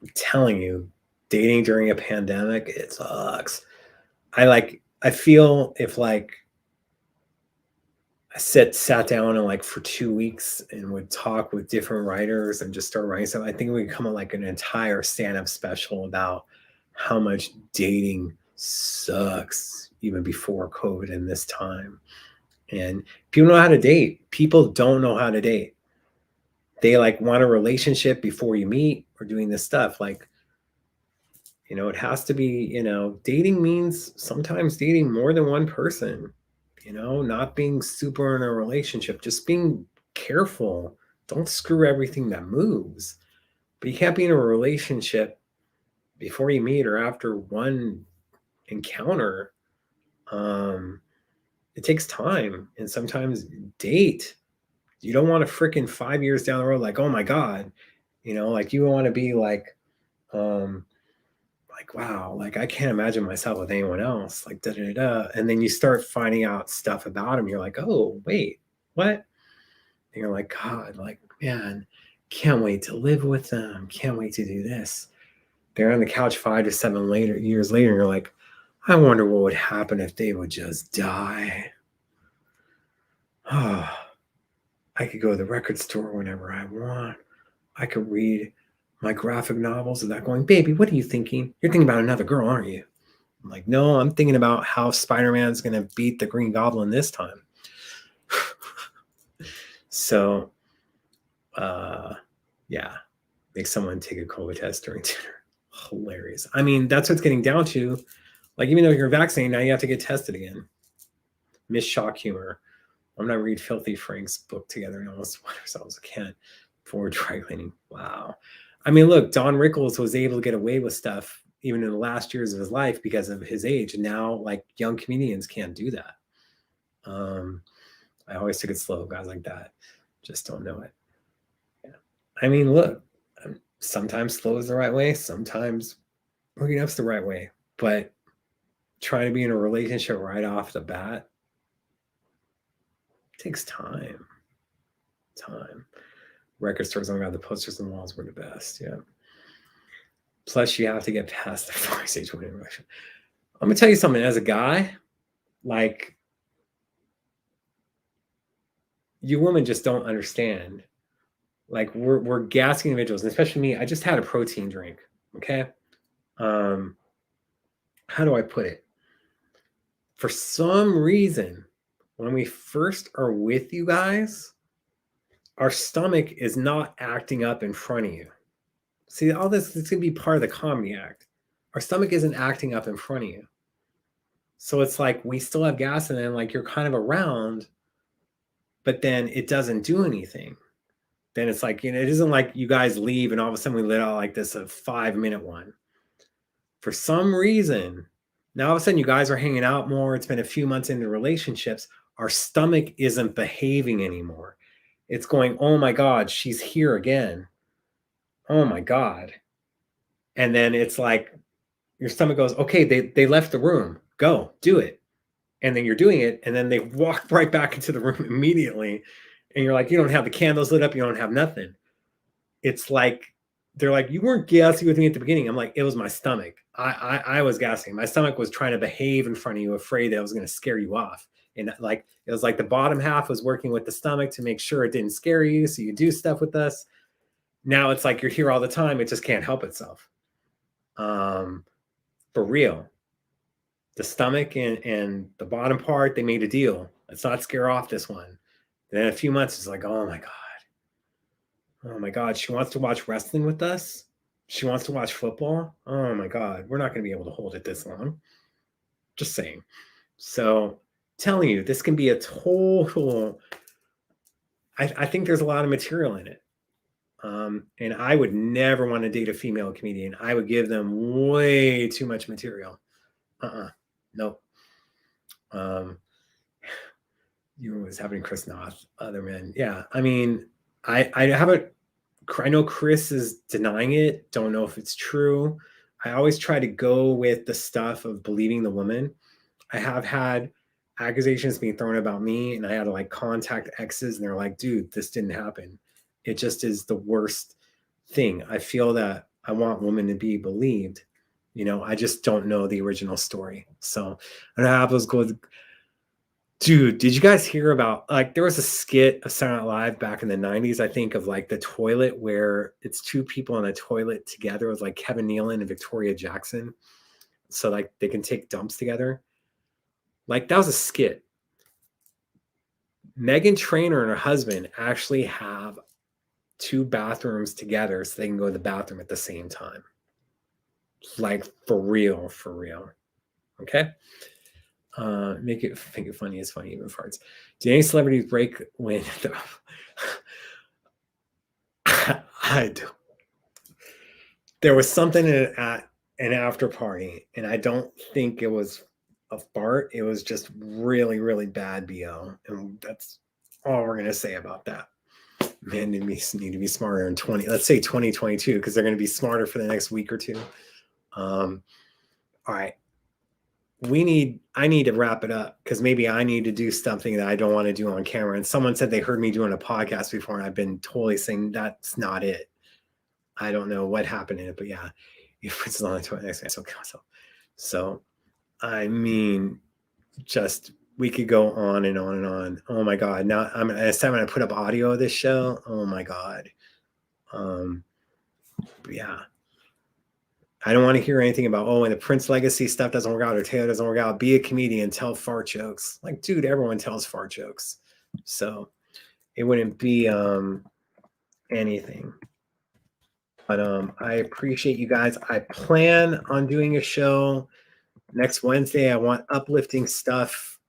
I'm telling you, dating during a pandemic, it sucks. I feel if like I sat down and like for 2 weeks and would talk with different writers and just start writing stuff, I think we could come up like an entire stand-up special about how much dating sucks even before COVID and this time. And people know how to date. People don't know how to date. They like want a relationship before you meet or doing this stuff. Like, you know, it has to be, you know, dating means sometimes dating more than one person, you know, not being super in a relationship, just being careful. Don't screw everything that moves. But you can't be in a relationship before you meet or after one encounter. It takes time, and sometimes date. You don't want to freaking 5 years down the road, like, oh my God, like you want to be like, wow, like I can't imagine myself with anyone else, like da da da. And then you start finding out stuff about them. You're like, oh wait, what? And you're like, God, like man, can't wait to live with them. Can't wait to do this. They're on the couch 5 to 7 years later, and you're like, I wonder what would happen if they would just die. Oh, I could go to the record store whenever I want. I could read my graphic novels without going, baby, what are you thinking? You're thinking about another girl, aren't you? I'm like, no, I'm thinking about how Spider-Man's going to beat the Green Goblin this time. So, yeah, make someone take a COVID test during dinner. Hilarious. I mean, that's what's getting down to. Like, even though you're vaccinated, now you have to get tested again. Miss Shock Humor. I'm going to read Filthy Frank's book together and almost wet ourselves again for dry cleaning. Wow. I mean, look, Don Rickles was able to get away with stuff even in the last years of his life because of his age. And now, like, young comedians can't do that. I always took it slow, guys like that. Just don't know it. Yeah. I mean, look, sometimes slow is the right way. Sometimes hooking up's the right way. But trying to be in a relationship right off the bat takes time. Record stores don't have the posters on the walls were the best. Yeah. Plus, you have to get past the 4-stage winning direction. I'm gonna tell you something. As a guy, like, you women just don't understand. Like, we're gassy individuals, and especially me. I just had a protein drink. Okay. How do I put it? For some reason, when we first are with you guys, our stomach is not acting up in front of you. See, all this is going to be part of the comedy act. Our stomach isn't acting up in front of you. So it's like we still have gas, and then like you're kind of around, but then it doesn't do anything. Then it's like, it isn't like you guys leave and all of a sudden we let out like this a 5-minute one. For some reason, now all of a sudden you guys are hanging out more. It's been a few months into relationships. Our stomach isn't behaving anymore. It's going, oh my God, she's here again. Oh my God. And then it's like your stomach goes, okay, they left the room. Go, do it. And then you're doing it. And then they walk right back into the room immediately. And you're like, you don't have the candles lit up. You don't have nothing. It's like, they're like, you weren't gassy with me at the beginning. I'm like, it was my stomach. I was gassing. My stomach was trying to behave in front of you, afraid that I was going to scare you off. And like, it was like the bottom half was working with the stomach to make sure it didn't scare you. So you do stuff with us. Now it's like you're here all the time. It just can't help itself. For real. The stomach and the bottom part, they made a deal. Let's not scare off this one. And then a few months, it's like, oh my God. Oh my God, she wants to watch wrestling with us. She wants to watch football. Oh my God, we're not going to be able to hold it this long. Just saying. So, telling you, this can be a total. I think there's a lot of material in it. And I would never want to date a female comedian. I would give them way too much material. Nope. You were always having Chris Noth, other men. Yeah. I mean, I know Chris is denying it. Don't know if it's true. I always try to go with the stuff of believing the woman. I have had accusations being thrown about me, and I had to like contact exes, and they're like, dude, this didn't happen. It just is the worst thing. I feel that I want women to be believed. I just don't know the original story. So I don't have those good. Dude, did you guys hear about, like, there was a skit of Saturday Night Live back in the 90s, I think, of like the toilet where it's two people in a toilet together with like Kevin Nealon and Victoria Jackson. So like they can take dumps together. Like that was a skit. Meghan Trainor and her husband actually have 2 bathrooms together so they can go to the bathroom at the same time. Like for real. Okay. Make it funny is funny even farts. Do any celebrities break when I do? There was something at an after party, and I don't think it was a fart. It was just really, really bad BO. And that's all we're going to say about that. Man, need to be smarter in 2022, because they're going to be smarter for the next week or two. All right. I need to wrap it up, because maybe I need to do something that I don't want to do on camera. And someone said they heard me doing a podcast before, and I've been totally saying that's not it. I don't know what happened in it, but yeah, it's on the next episode. So, I mean, just we could go on and on and on. Oh my God! Now it's time when I put up audio of this show. Oh my God. Yeah. I don't want to hear anything about, and the Prince legacy stuff doesn't work out, or Taylor doesn't work out. Be a comedian, tell fart jokes. Like, dude, everyone tells fart jokes. So it wouldn't be anything. But I appreciate you guys. I plan on doing a show next Wednesday. I want uplifting stuff.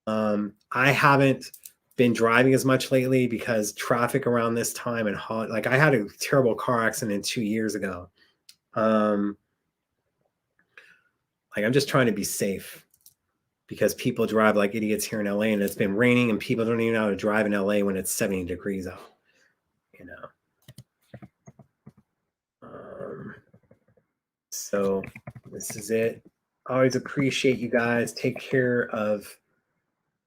I haven't been driving as much lately because traffic around this time, and like, I had a terrible car accident 2 years ago. Like, I'm just trying to be safe, because people drive like idiots here in LA, and it's been raining, and people don't even know how to drive in LA when it's 70 degrees out, you know? So this is it. Always appreciate you guys. Take care of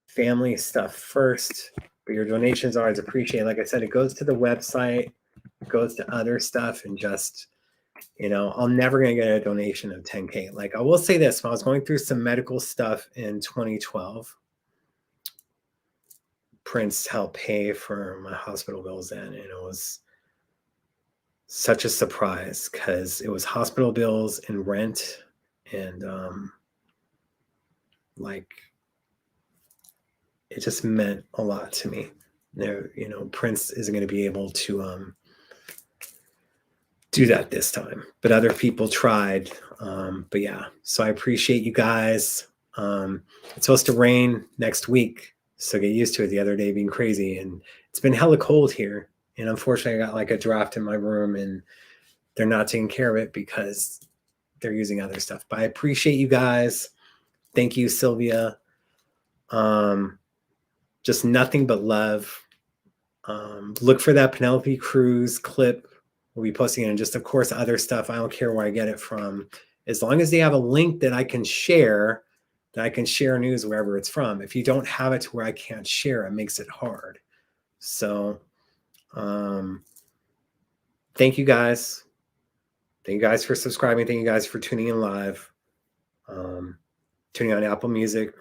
family stuff first, but your donations are always appreciated. Like I said, it goes to the website, it goes to other stuff, and just, I'm never going to get a donation of 10K. Like, I will say this, when I was going through some medical stuff in 2012, Prince helped pay for my hospital bills then, and it was such a surprise, because it was hospital bills and rent, and like, it just meant a lot to me. Prince isn't going to be able to do that this time, but other people tried. But yeah, so I appreciate you guys. It's supposed to rain next week, so get used to it. The other day being crazy, and it's been hella cold here. And unfortunately, I got like a draft in my room, and they're not taking care of it because they're using other stuff. But I appreciate you guys. Thank you, Sylvia. Just nothing but love. Look for that Penelope Cruz clip. We'll be posting it, and just, of course, other stuff. I don't care where I get it from, as long as they have a link that I can share, news wherever it's from. If you don't have it to where I can't share, it makes it hard. So thank you guys. Thank you guys for subscribing. Thank you guys for tuning in live, tuning on Apple Music,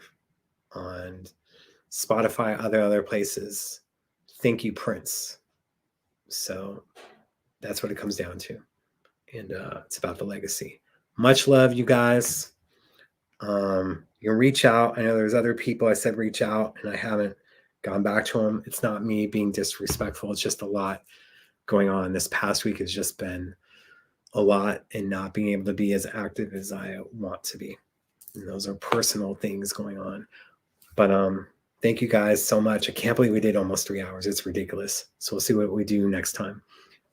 on Spotify, other places. Thank you, Prince. So that's what it comes down to. And it's about the legacy. Much love, you guys. You can reach out. I know there's other people I said reach out, and I haven't gone back to them. It's not me being disrespectful. It's just a lot going on. This past week has just been a lot, and not being able to be as active as I want to be. And those are personal things going on. But thank you guys so much. I can't believe we did almost 3 hours. It's ridiculous. So we'll see what we do next time.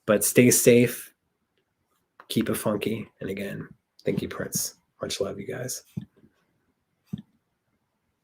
But stay safe. Keep it funky. And again, thank you, Prince. Much love, you guys.